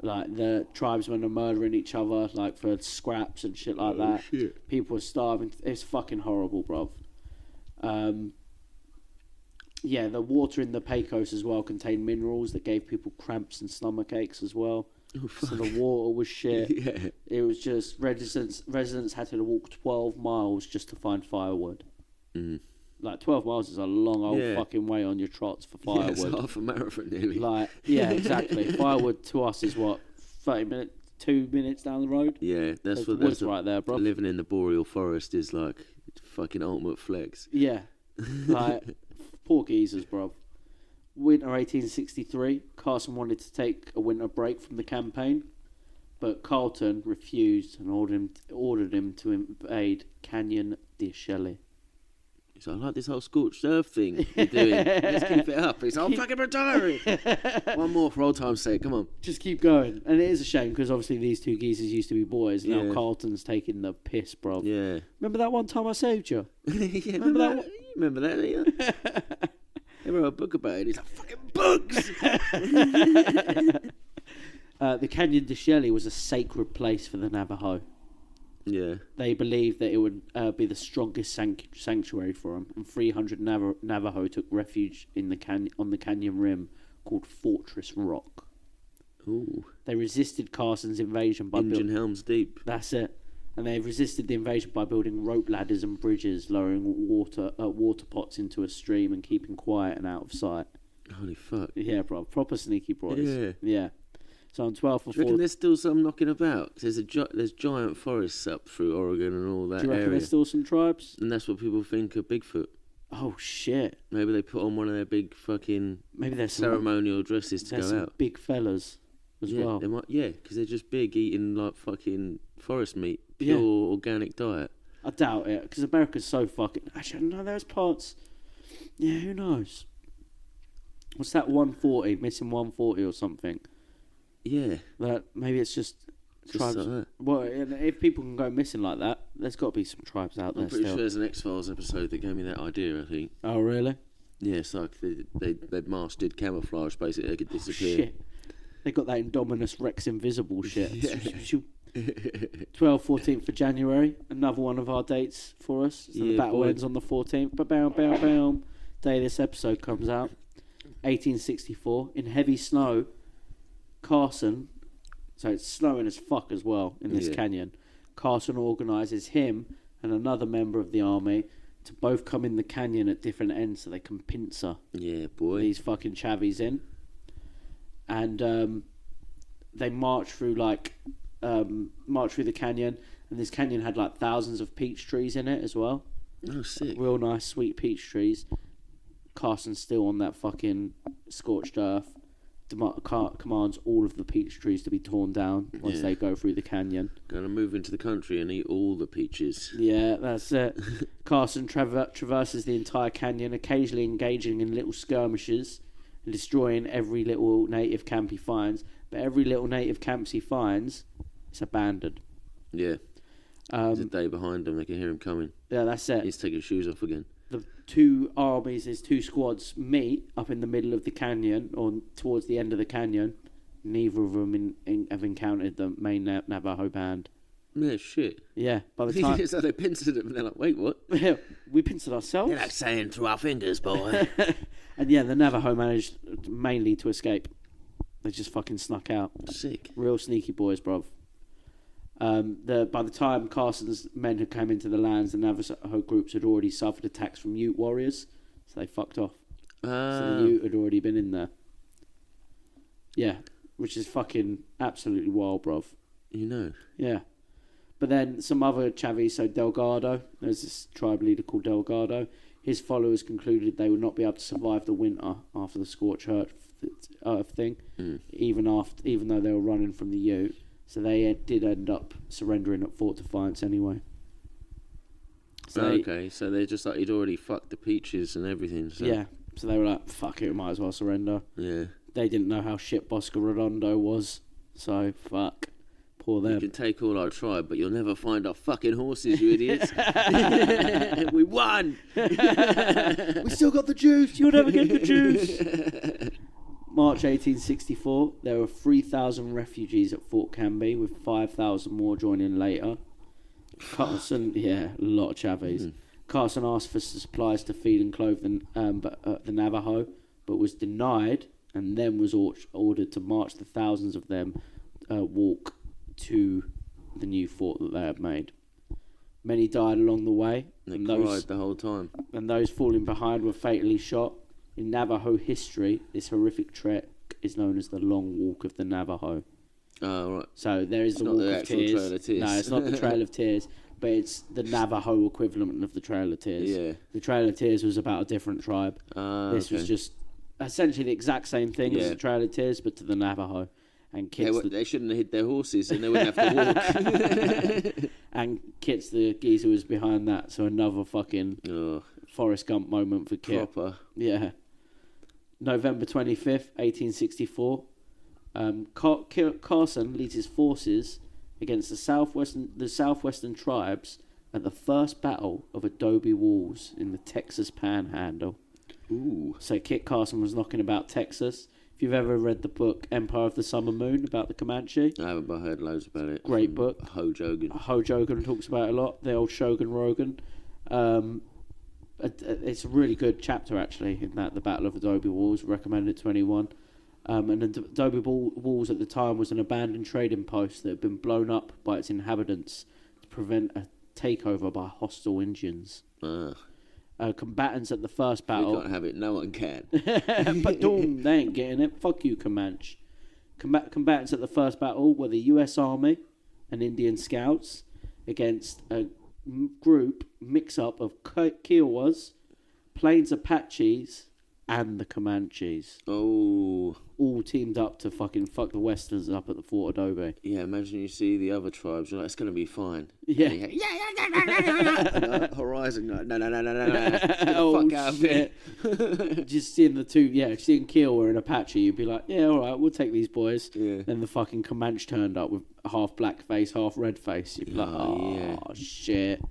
[SPEAKER 2] Like, the tribesmen are murdering each other, like, for scraps and shit like that.
[SPEAKER 1] Shit.
[SPEAKER 2] People are starving. It's fucking horrible, bruv. Yeah, the water in the Pecos as well contained minerals that gave people cramps and stomach aches as well.
[SPEAKER 1] Oh, fuck.
[SPEAKER 2] So the water was shit.
[SPEAKER 1] Yeah.
[SPEAKER 2] It was just residents had to walk 12 miles just to find firewood.
[SPEAKER 1] Mm.
[SPEAKER 2] Like, 12 miles is a long old fucking way on your trots for
[SPEAKER 1] Yeah,
[SPEAKER 2] firewood.
[SPEAKER 1] it's half a marathon nearly.
[SPEAKER 2] Like, yeah, exactly. Firewood to us is what, 30 minutes, 2 minutes down the road?
[SPEAKER 1] Yeah, that's what.
[SPEAKER 2] Woods right there, bro.
[SPEAKER 1] Living in the boreal forest is like fucking ultimate flex.
[SPEAKER 2] Yeah, like poor geezers, bro. Winter 1863, Carson wanted to take a winter break from the campaign, but Carleton refused and ordered him to invade Canyon de Chelly.
[SPEAKER 1] He's like, I like this whole scorched earth thing you're doing. Let's keep it up. He's like, I'm fucking retiring. One more for old time's sake. Come on.
[SPEAKER 2] Just keep going. And it is a shame because obviously these two geezers used to be boys. Now
[SPEAKER 1] Yeah.
[SPEAKER 2] Carleton's taking the piss, bro.
[SPEAKER 1] Yeah.
[SPEAKER 2] Remember that one time I saved you?
[SPEAKER 1] Yeah,
[SPEAKER 2] Remember that one?
[SPEAKER 1] You remember that, don't you? They wrote a book about it. He's like, fucking books!
[SPEAKER 2] The Canyon de Chelly was a sacred place for the Navajo.
[SPEAKER 1] Yeah.
[SPEAKER 2] They believed that it would be the strongest sanctuary for them, and 300 Navajo took refuge in on the canyon rim called Fortress Rock.
[SPEAKER 1] Ooh.
[SPEAKER 2] They resisted Carson's invasion by
[SPEAKER 1] Engine helms deep.
[SPEAKER 2] That's it. And they resisted the invasion by building rope ladders and bridges, lowering water pots into a stream and keeping quiet and out of sight.
[SPEAKER 1] Holy fuck.
[SPEAKER 2] Yeah, bro. Proper sneaky boys.
[SPEAKER 1] Yeah.
[SPEAKER 2] Yeah. So on 12
[SPEAKER 1] Do
[SPEAKER 2] or
[SPEAKER 1] you reckon
[SPEAKER 2] 4...
[SPEAKER 1] there's still some knocking about? 'Cause there's giant forests up through Oregon and all that
[SPEAKER 2] Do you reckon
[SPEAKER 1] area.
[SPEAKER 2] there's still some tribes?
[SPEAKER 1] And that's what people think of Bigfoot.
[SPEAKER 2] Oh, shit.
[SPEAKER 1] Maybe they put on one of their big fucking
[SPEAKER 2] Maybe there's some,
[SPEAKER 1] ceremonial dresses to
[SPEAKER 2] there's
[SPEAKER 1] go
[SPEAKER 2] some
[SPEAKER 1] out.
[SPEAKER 2] big fellas as
[SPEAKER 1] Yeah,
[SPEAKER 2] well.
[SPEAKER 1] they might. Yeah, because they're just big, eating like fucking forest meat, pure organic diet.
[SPEAKER 2] I doubt it, because America's so fucking... Actually, I don't know, there's parts... Yeah, who knows? What's that 140? Missing 140 or something?
[SPEAKER 1] Yeah,
[SPEAKER 2] That maybe it's just tribes.
[SPEAKER 1] like that.
[SPEAKER 2] Well, if people can go missing like that, there's got to be some tribes out there
[SPEAKER 1] I'm pretty
[SPEAKER 2] still.
[SPEAKER 1] sure there's an X-Files episode that gave me that idea. I think.
[SPEAKER 2] Oh, really?
[SPEAKER 1] Yeah, it's like they mastered camouflage. Basically, they could disappear.
[SPEAKER 2] Shit. They got that Indominus Rex Invisible shit.
[SPEAKER 1] Yeah.
[SPEAKER 2] 12th, 14th of January, another one of our dates for us. So the
[SPEAKER 1] Yeah,
[SPEAKER 2] battle
[SPEAKER 1] boy.
[SPEAKER 2] ends on the 14th. Ba-bam, bam, bam. Day this episode comes out. 1864. In heavy snow, Carson, so it's snowing as fuck as well in this
[SPEAKER 1] Yeah.
[SPEAKER 2] canyon, Carson organises him and another member of the army to both come in the canyon at different ends so they can pincer
[SPEAKER 1] Yeah, boy.
[SPEAKER 2] these fucking chavies in. And they march through the canyon, and this canyon had like thousands of peach trees in it as well.
[SPEAKER 1] Oh, sick.
[SPEAKER 2] Real nice, sweet peach trees. Carson's still on that fucking scorched earth. Commands all of the peach trees to be torn down once
[SPEAKER 1] Yeah.
[SPEAKER 2] they go through the canyon.
[SPEAKER 1] Gonna move into the country and eat all the peaches.
[SPEAKER 2] Yeah, that's it. Carson traverses the entire canyon, occasionally engaging in little skirmishes and destroying every little native camp he finds. But every little native camp he finds, it's abandoned.
[SPEAKER 1] Yeah. There's a day behind him. They can hear him coming.
[SPEAKER 2] Yeah, that's it.
[SPEAKER 1] He's taking his shoes off again.
[SPEAKER 2] The two armies, his two squads, meet up in the middle of the canyon, or towards the end of the canyon. Neither of them have encountered the main Navajo band.
[SPEAKER 1] Yeah, shit.
[SPEAKER 2] Yeah, by the time...
[SPEAKER 1] So they pincered him and they're like, wait, what?
[SPEAKER 2] we pincered ourselves.
[SPEAKER 1] You're like saying through our fingers, boy.
[SPEAKER 2] And yeah, the Navajo managed mainly to escape. They just fucking snuck out.
[SPEAKER 1] Sick.
[SPEAKER 2] Real sneaky boys, bruv. By the time Carson's men had come into the lands, the Navajo groups had already suffered attacks from Ute warriors, so they fucked off. So the Ute had already been in there. Yeah, which is fucking absolutely wild, bruv.
[SPEAKER 1] You know.
[SPEAKER 2] Yeah. But then some other Chavis, so Delgado, there's this tribe leader called Delgado. His followers concluded they would not be able to survive the winter after the scorched earth thing, even though they were running from the Ute. So they did end up surrendering at Fort Defiance anyway.
[SPEAKER 1] So so they're just like, he'd already fucked the peaches and everything. So.
[SPEAKER 2] Yeah, so they were like, fuck it, we might as well surrender.
[SPEAKER 1] Yeah.
[SPEAKER 2] They didn't know how shit Bosco Redondo was, so fuck. Poor them.
[SPEAKER 1] You can take all our tribe, but you'll never find our fucking horses, you idiots. We won!
[SPEAKER 2] We still got the juice, you'll never get the juice. March 1864, there were 3,000 refugees at Fort Canby, with 5,000 more joining later. Carson, a lot of Chavis. Carson asked for supplies to feed and clothe the Navajo, but was denied, and then was ordered to march the thousands of them walk to the new fort that they had made. Many died along the way.
[SPEAKER 1] They cried the whole time.
[SPEAKER 2] And those falling behind were fatally shot. In Navajo history, this horrific trek is known as the Long Walk of the Navajo.
[SPEAKER 1] Oh, right.
[SPEAKER 2] So there is the Walk of Tears.
[SPEAKER 1] Trail of Tears.
[SPEAKER 2] No, it's not the Trail of Tears, but it's the Navajo equivalent of the Trail of Tears.
[SPEAKER 1] Yeah.
[SPEAKER 2] The Trail of Tears was about a different tribe. This was just essentially the exact same thing as the Trail of Tears, but to the Navajo. And Kit's
[SPEAKER 1] they shouldn't have hid their horses, and they wouldn't have to walk.
[SPEAKER 2] And Kit's the geezer was behind that, so another fucking Forrest Gump moment for Kit.
[SPEAKER 1] Proper.
[SPEAKER 2] Yeah. November 25th, 1864. Carson leads his forces against the southwestern tribes at the first battle of Adobe Walls in the Texas Panhandle.
[SPEAKER 1] Ooh.
[SPEAKER 2] So Kit Carson was knocking about Texas. If you've ever read the book Empire of the Summer Moon about the Comanche,
[SPEAKER 1] I haven't, but I heard loads about it.
[SPEAKER 2] Great book.
[SPEAKER 1] Ho Jogan.
[SPEAKER 2] Ho Jogan talks about it a lot. The old Shogun Rogan. It's a really good chapter actually in that, the Battle of Adobe Walls. Recommended to anyone. And Adobe Walls at the time was an abandoned trading post that had been blown up by its inhabitants to prevent a takeover by hostile Indians. Combatants at the first battle.
[SPEAKER 1] We can't have it. No one can.
[SPEAKER 2] But they ain't getting it. Fuck you, Comanche. Combatants at the first battle were the U.S. Army and Indian Scouts against a mix-up of Kiowas, Plains Apaches, and the Comanches.
[SPEAKER 1] Oh.
[SPEAKER 2] All teamed up to fucking fuck the Westerns up at the Fort Adobe.
[SPEAKER 1] Yeah, imagine you see the other tribes, you're like, it's going to be fine.
[SPEAKER 2] Yeah.
[SPEAKER 1] Horizon, no. Get the
[SPEAKER 2] Oh,
[SPEAKER 1] fuck out
[SPEAKER 2] shit.
[SPEAKER 1] of here.
[SPEAKER 2] Just seeing the two, seeing Kiowa and Apache, you'd be like, yeah, alright, we'll take these boys.
[SPEAKER 1] Yeah.
[SPEAKER 2] Then the fucking Comanche turned up with half black face, half red face. You'd be like, shit.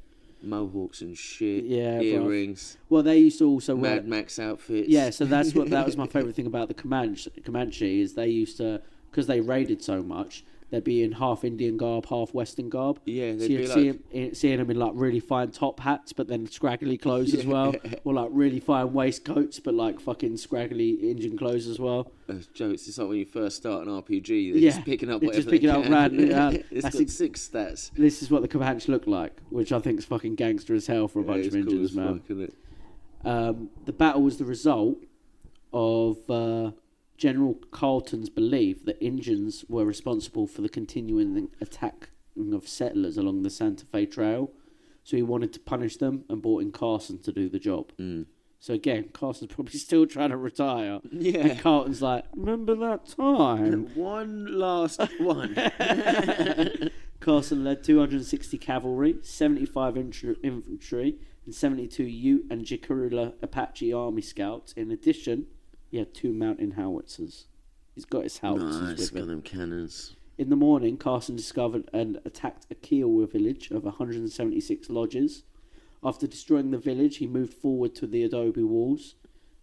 [SPEAKER 1] Mohawks and shit.
[SPEAKER 2] Yeah,
[SPEAKER 1] earrings.
[SPEAKER 2] Bro. Well, they used to also wear
[SPEAKER 1] Mad Max outfits.
[SPEAKER 2] Yeah, so that was my favourite thing about the Comanche is they used to, because they raided so much, they'd be in half Indian garb, half Western garb.
[SPEAKER 1] Yeah, they'd
[SPEAKER 2] so
[SPEAKER 1] be
[SPEAKER 2] you'd seeing them in like really fine top hats, but then scraggly clothes as well, or like really fine waistcoats, but like fucking scraggly Indian clothes as well.
[SPEAKER 1] Jokes. It's like when you first start an RPG, they're just picking up whatever
[SPEAKER 2] they can. Randomly.
[SPEAKER 1] It's got 6 stats.
[SPEAKER 2] This is what the Comanche look like, which I think is fucking gangster as hell for a bunch of Indians,
[SPEAKER 1] cool
[SPEAKER 2] man.
[SPEAKER 1] Fuck, isn't it?
[SPEAKER 2] The battle was the result of General Carleton's belief that Indians were responsible for the continuing attack of settlers along the Santa Fe Trail, so he wanted to punish them and brought in Carson to do the job. So again, Carson's probably still trying to retire.
[SPEAKER 1] Yeah.
[SPEAKER 2] And Carlton's like, remember that time?
[SPEAKER 1] One last one.
[SPEAKER 2] Carson led 260 cavalry, 75 infantry, and 72 Ute and Jicarilla Apache Army scouts. In addition, he had 2 mountain howitzers. He's got his howitzers with
[SPEAKER 1] got
[SPEAKER 2] him.
[SPEAKER 1] them cannons.
[SPEAKER 2] In the morning, Carson discovered and attacked a Kiowa village of 176 lodges. After destroying the village, he moved forward to the Adobe Walls,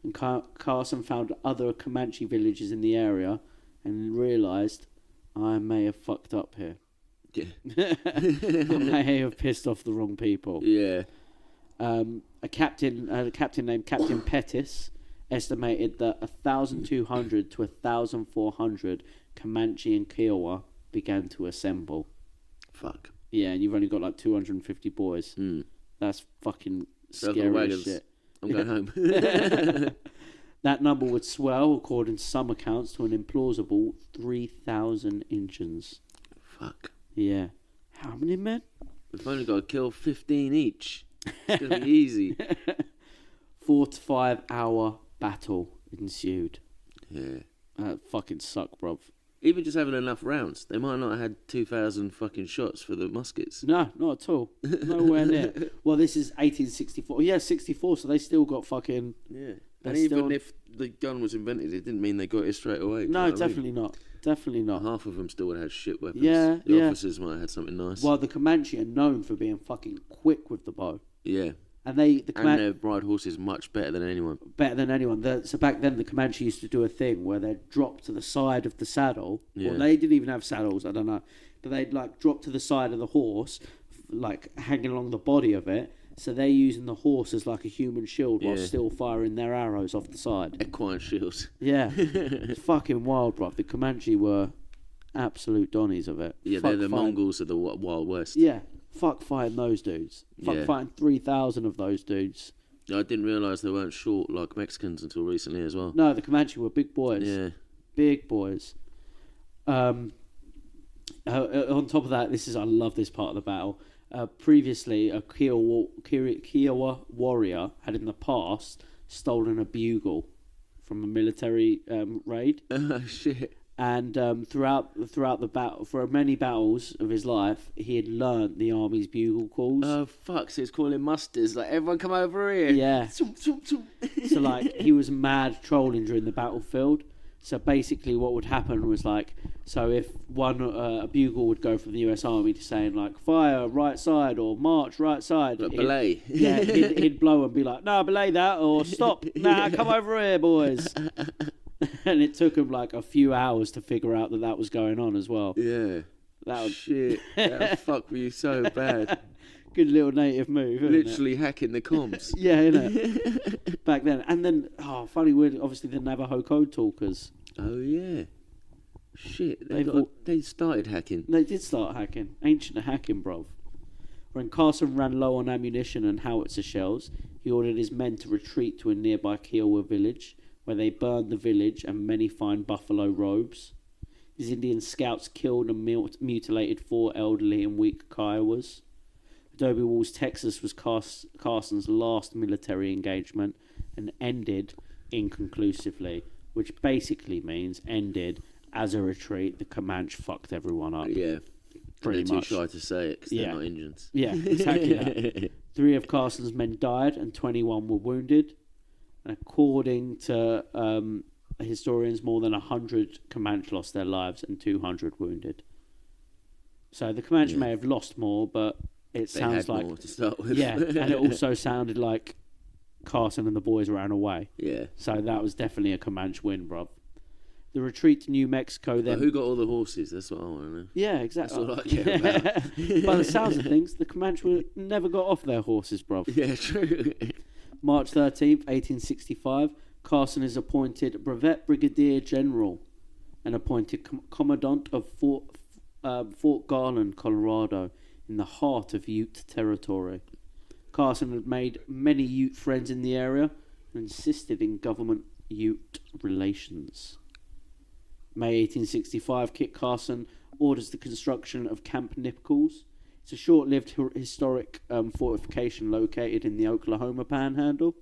[SPEAKER 2] and Carson found other Comanche villages in the area and realised, I may have fucked up here.
[SPEAKER 1] Yeah.
[SPEAKER 2] I may have pissed off the wrong people.
[SPEAKER 1] Yeah.
[SPEAKER 2] A captain named Captain Pettis estimated that 1,200 to 1,400 Comanche and Kiowa began to assemble.
[SPEAKER 1] Fuck.
[SPEAKER 2] Yeah, and you've only got like 250 boys. That's fucking scary as shit.
[SPEAKER 1] I'm going home.
[SPEAKER 2] That number would swell, according to some accounts, to an implausible 3,000 Indians.
[SPEAKER 1] Fuck.
[SPEAKER 2] Yeah. How many men?
[SPEAKER 1] We've only got to kill 15 each. It's going to be easy.
[SPEAKER 2] 4 to 5 hour battle ensued.
[SPEAKER 1] Yeah.
[SPEAKER 2] Fucking suck, bruv.
[SPEAKER 1] Even just having enough rounds. They might not have had 2,000 fucking shots for the muskets.
[SPEAKER 2] No, not at all. Nowhere near. Well, this is 1864. Yeah, 64, so they still got fucking...
[SPEAKER 1] Yeah. And even if the gun was invented, it didn't mean they got it straight away.
[SPEAKER 2] No, definitely not. Definitely not.
[SPEAKER 1] Half of them still would have had shit weapons.
[SPEAKER 2] Yeah,
[SPEAKER 1] the officers might have had something nice.
[SPEAKER 2] Well, the Comanche are known for being fucking quick with the bow.
[SPEAKER 1] Yeah.
[SPEAKER 2] And they
[SPEAKER 1] their ride horses much better than anyone.
[SPEAKER 2] Better than anyone. So back then, the Comanche used to do a thing where they'd drop to the side of the saddle. Yeah. Or they didn't even have saddles, I don't know. But they'd like drop to the side of the horse, like hanging along the body of it. So they're using the horse as like a human shield while still firing their arrows off the side.
[SPEAKER 1] Equine shields.
[SPEAKER 2] Yeah. It's fucking wild, bruv. The Comanche were absolute donnies of it.
[SPEAKER 1] Yeah, they're the Mongols of the Wild West.
[SPEAKER 2] Yeah. Fuck fighting those dudes. Fuck fighting 3,000 of those dudes.
[SPEAKER 1] I didn't realise they weren't short like Mexicans until recently as well.
[SPEAKER 2] No, the Comanche were big boys.
[SPEAKER 1] Yeah.
[SPEAKER 2] Big boys. On top of that, I love this part of the battle. Previously, a Kiowa warrior had in the past stolen a bugle from a military raid.
[SPEAKER 1] Oh, shit.
[SPEAKER 2] And throughout the battle, for many battles of his life, he had learnt the army's bugle calls.
[SPEAKER 1] Oh, fuck, so he's calling musters, like, everyone come over here.
[SPEAKER 2] Yeah. So, like, he was mad trolling during the battlefield. So basically what would happen was like, so if a bugle would go from the US Army to saying like, fire right side or march right side.
[SPEAKER 1] Like belay.
[SPEAKER 2] Yeah, he'd blow and be like, no, belay that or stop. Nah, come over here, boys. And it took him like a few hours to figure out that was going on as well.
[SPEAKER 1] Yeah. Shit. That fuck with you so bad.
[SPEAKER 2] Good little native move, isn't
[SPEAKER 1] Literally hacking the comms.
[SPEAKER 2] Yeah, innit? Back then. And then, funny word, obviously the Navajo code talkers.
[SPEAKER 1] Oh, yeah. Shit. They started hacking.
[SPEAKER 2] They did start hacking. Ancient hacking, bruv. When Carson ran low on ammunition and howitzer shells, he ordered his men to retreat to a nearby Kiowa village, where they burned the village and many fine buffalo robes. His Indian scouts killed and mutilated 4 elderly and weak Kiowas. Adobe Walls, Texas was Carson's last military engagement and ended inconclusively, which basically means ended as a retreat. The Comanche fucked everyone up.
[SPEAKER 1] Yeah.
[SPEAKER 2] Pretty
[SPEAKER 1] and they're
[SPEAKER 2] much.
[SPEAKER 1] too shy to say it because they're not Indians.
[SPEAKER 2] Yeah, exactly that. 3 of Carson's men died and 21 were wounded. And according to historians, more than 100 Comanche lost their lives and 200 wounded. So the Comanche may have lost more, but it sounds like
[SPEAKER 1] more to start with.
[SPEAKER 2] Yeah, and it also sounded like Carson and the boys ran away.
[SPEAKER 1] Yeah. So
[SPEAKER 2] that was definitely a Comanche win, bruv. The retreat to New Mexico then...
[SPEAKER 1] But who got all the horses? That's what I want to know.
[SPEAKER 2] Yeah, exactly.
[SPEAKER 1] That's all I care about.
[SPEAKER 2] By the sounds of things, the Comanche never got off their horses, bruv.
[SPEAKER 1] Yeah, true.
[SPEAKER 2] March 13th, 1865, Carson is appointed Brevet Brigadier General and appointed Commandant of Fort Garland, Colorado, in the heart of Ute territory. Carson had made many Ute friends in the area and insisted in government-Ute relations. May 1865, Kit Carson orders the construction of Camp Nichols. It's a short-lived historic fortification located in the Oklahoma Panhandle.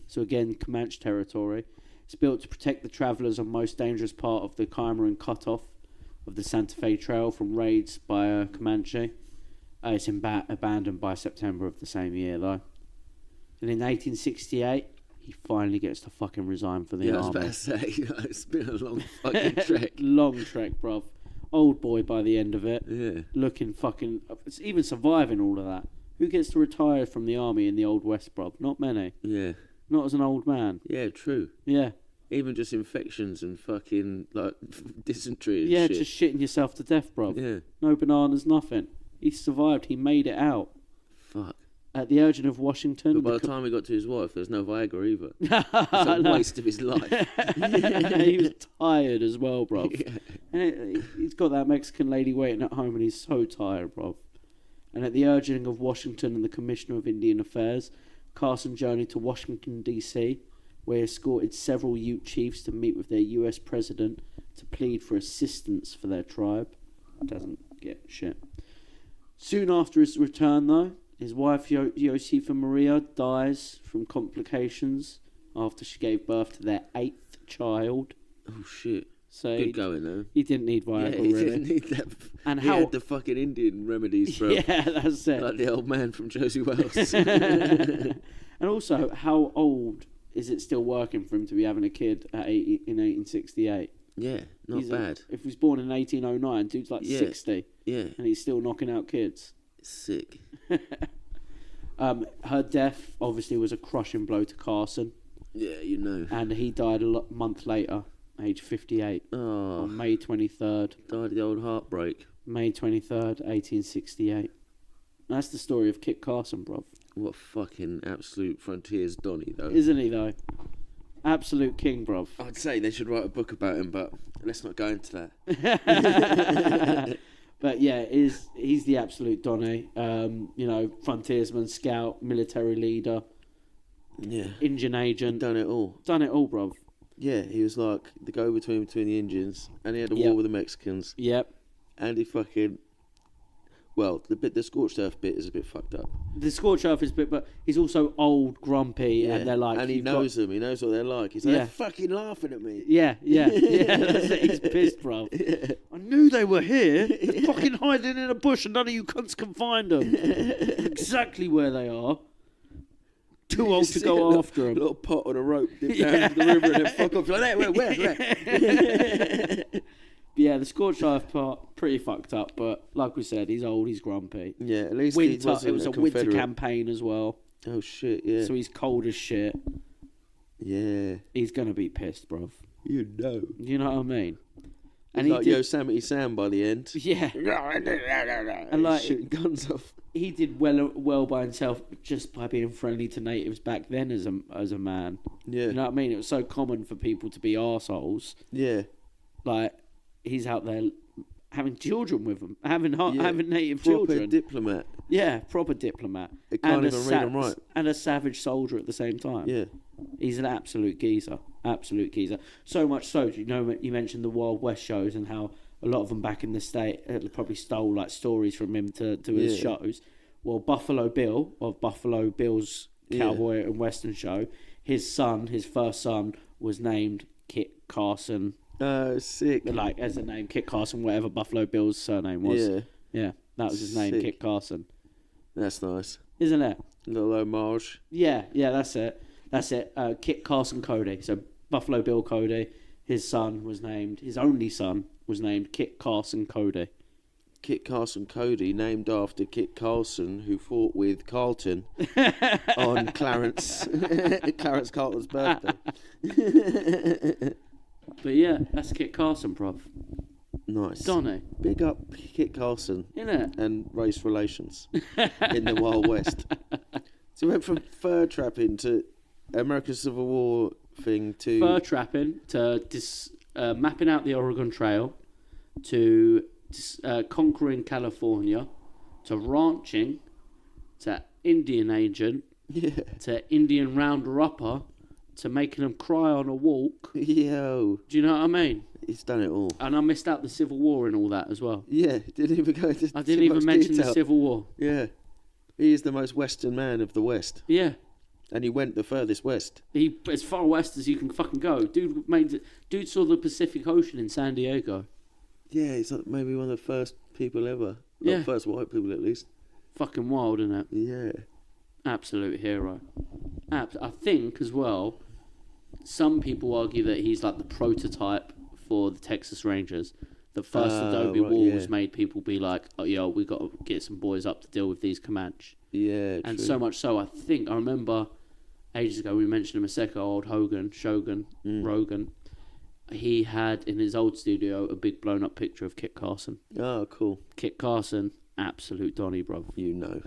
[SPEAKER 2] So again, Comanche territory. It's built to protect the travellers on most dangerous part of the Cimarron Cutoff of the Santa Fe Trail from raids by Comanche. It's abandoned by September of the same year, though. And in 1868, he finally gets to fucking resign for the army.
[SPEAKER 1] I was about to say, it's been a long fucking trek.
[SPEAKER 2] Long trek, bruv. Old boy by the end of it.
[SPEAKER 1] Yeah.
[SPEAKER 2] Looking fucking... It's even surviving all of that. Who gets to retire from the army in the Old West, bruv? Not many.
[SPEAKER 1] Yeah.
[SPEAKER 2] Not as an old man.
[SPEAKER 1] Yeah, true.
[SPEAKER 2] Yeah.
[SPEAKER 1] Even just infections and fucking, like, dysentery and
[SPEAKER 2] shit.
[SPEAKER 1] shit.
[SPEAKER 2] Just shitting yourself to death, bruv.
[SPEAKER 1] Yeah.
[SPEAKER 2] No bananas, nothing. He survived. He made it out.
[SPEAKER 1] Fuck.
[SPEAKER 2] At the urging of Washington...
[SPEAKER 1] But by the time he got to his wife, there's no Viagra either. It's a waste of his life.
[SPEAKER 2] He was tired as well, bruv.
[SPEAKER 1] Yeah.
[SPEAKER 2] And he's got that Mexican lady waiting at home and he's so tired, bruv. And at the urging of Washington and the Commissioner of Indian Affairs, Carson journeyed to Washington, D.C., where he escorted several Ute chiefs to meet with their U.S. president to plead for assistance for their tribe. Doesn't get shit. Soon after his return, though, his wife, Josefa Maria, dies from complications after she gave birth to their 8th child.
[SPEAKER 1] Oh, shit.
[SPEAKER 2] So
[SPEAKER 1] Good going, though.
[SPEAKER 2] He didn't need Viagra,
[SPEAKER 1] Yeah, he
[SPEAKER 2] really.
[SPEAKER 1] didn't need that.
[SPEAKER 2] And
[SPEAKER 1] he had the fucking Indian remedies, bro.
[SPEAKER 2] Yeah, that's it.
[SPEAKER 1] Like the old man from Josie Wells.
[SPEAKER 2] And also, how old is it still working for him to be having a kid in 1868?
[SPEAKER 1] Yeah, not bad.
[SPEAKER 2] If he was born in 1809, dude's like 60.
[SPEAKER 1] Yeah.
[SPEAKER 2] And he's still knocking out kids.
[SPEAKER 1] Sick.
[SPEAKER 2] Her death, obviously, was a crushing blow to Carson.
[SPEAKER 1] Yeah, you know.
[SPEAKER 2] And he died a month later, age 58, on May 23rd.
[SPEAKER 1] Died of the old heartbreak.
[SPEAKER 2] May 23rd, 1868. That's the story of Kit Carson, bruv.
[SPEAKER 1] What fucking absolute frontiers Donny, though.
[SPEAKER 2] Isn't he, though? Absolute king, bruv.
[SPEAKER 1] I'd say they should write a book about him, but let's not go into that.
[SPEAKER 2] But yeah, he's the absolute Donny. Frontiersman, scout, military leader, Indian agent.
[SPEAKER 1] Done it all.
[SPEAKER 2] Done it all, bruv.
[SPEAKER 1] Yeah, he was like the go-between between the Indians, and he had a war with the Mexicans.
[SPEAKER 2] Yep.
[SPEAKER 1] And he fucking... Well, the scorched earth bit is a bit fucked up.
[SPEAKER 2] The scorched earth is a bit, but he's also old, grumpy, and they're like...
[SPEAKER 1] And he knows them. He knows what they're like. He's like, they're fucking laughing at me.
[SPEAKER 2] Yeah. That's it. He's pissed, bruv. Yeah. I knew they were here. They're fucking hiding in a bush and none of you cunts can find them. Exactly where they are. Too old to go after them.
[SPEAKER 1] Little pot on a rope, dip down into the river and then fuck off. You're like, where?
[SPEAKER 2] Yeah, the scorched earth part, pretty fucked up, but like we said, he's old, he's grumpy.
[SPEAKER 1] Yeah, at least
[SPEAKER 2] winter,
[SPEAKER 1] he wasn't
[SPEAKER 2] it was a winter campaign as well.
[SPEAKER 1] Oh, shit, yeah.
[SPEAKER 2] So he's cold as shit.
[SPEAKER 1] Yeah.
[SPEAKER 2] He's going to be pissed, bruv.
[SPEAKER 1] You know.
[SPEAKER 2] You know what I mean?
[SPEAKER 1] And he like Yosemite Sam by the end.
[SPEAKER 2] Yeah. And like
[SPEAKER 1] shooting guns off.
[SPEAKER 2] He did well by himself just by being friendly to natives back then as a man.
[SPEAKER 1] Yeah.
[SPEAKER 2] You know what I mean? It was so common for people to be arseholes.
[SPEAKER 1] Yeah.
[SPEAKER 2] Like, he's out there having children with them, having native
[SPEAKER 1] proper
[SPEAKER 2] children.
[SPEAKER 1] Proper diplomat.
[SPEAKER 2] Yeah, proper diplomat.
[SPEAKER 1] It can't even read and write.
[SPEAKER 2] And a savage soldier at the same time.
[SPEAKER 1] Yeah.
[SPEAKER 2] He's an absolute geezer. Absolute geezer. So much so, you mentioned the Wild West shows and how a lot of them back in the state probably stole like stories from him to his shows. Well, Buffalo Bill of Buffalo Bill's Cowboy and Western show, his first son, was named Kit Carson.
[SPEAKER 1] Oh, sick.
[SPEAKER 2] Like, as a name, Kit Carson, whatever Buffalo Bill's surname was.
[SPEAKER 1] Yeah.
[SPEAKER 2] Yeah, that was his name, Kit Carson.
[SPEAKER 1] That's nice.
[SPEAKER 2] Isn't it?
[SPEAKER 1] A little homage.
[SPEAKER 2] Yeah, that's it. Kit Carson Cody. So Buffalo Bill Cody, his only son was named Kit Carson Cody.
[SPEAKER 1] Kit Carson Cody, named after Kit Carson, who fought with Carlton on Clarence Carlton's birthday.
[SPEAKER 2] But yeah, that's Kit Carson, bruv.
[SPEAKER 1] Nice.
[SPEAKER 2] Donny.
[SPEAKER 1] Big up Kit Carson.
[SPEAKER 2] Innit?
[SPEAKER 1] And race relations in the Wild West. So we went from fur trapping to American Civil War thing to...
[SPEAKER 2] Fur trapping to mapping out the Oregon Trail to conquering California to ranching to Indian agent to Indian rounder-upper to making them cry on a walk.
[SPEAKER 1] Yo.
[SPEAKER 2] Do you know what I mean?
[SPEAKER 1] He's done it all.
[SPEAKER 2] And I missed out the Civil War and all that as well.
[SPEAKER 1] Yeah, didn't even go into
[SPEAKER 2] I didn't even mention
[SPEAKER 1] detail.
[SPEAKER 2] the Civil War.
[SPEAKER 1] Yeah. He is the most Western man of the West.
[SPEAKER 2] Yeah.
[SPEAKER 1] And he went the furthest west.
[SPEAKER 2] He as far west as you can fucking go. Dude saw the Pacific Ocean in San Diego.
[SPEAKER 1] Yeah, he's like maybe one of the first people ever.
[SPEAKER 2] Yeah.
[SPEAKER 1] Well, first white people at least.
[SPEAKER 2] Fucking wild, isn't it?
[SPEAKER 1] Yeah.
[SPEAKER 2] Absolute hero. I think as well, some people argue that he's like the prototype for the Texas Rangers. The first Adobe Walls made people be like, oh, yo, we got to get some boys up to deal with these Comanche.
[SPEAKER 1] Yeah,
[SPEAKER 2] and
[SPEAKER 1] true.
[SPEAKER 2] so much so, I remember ages ago, we mentioned him a second, old Rogan. He had in his old studio a big blown up picture of Kit Carson.
[SPEAKER 1] Oh, cool.
[SPEAKER 2] Kit Carson, absolute Donny, bro.
[SPEAKER 1] You know.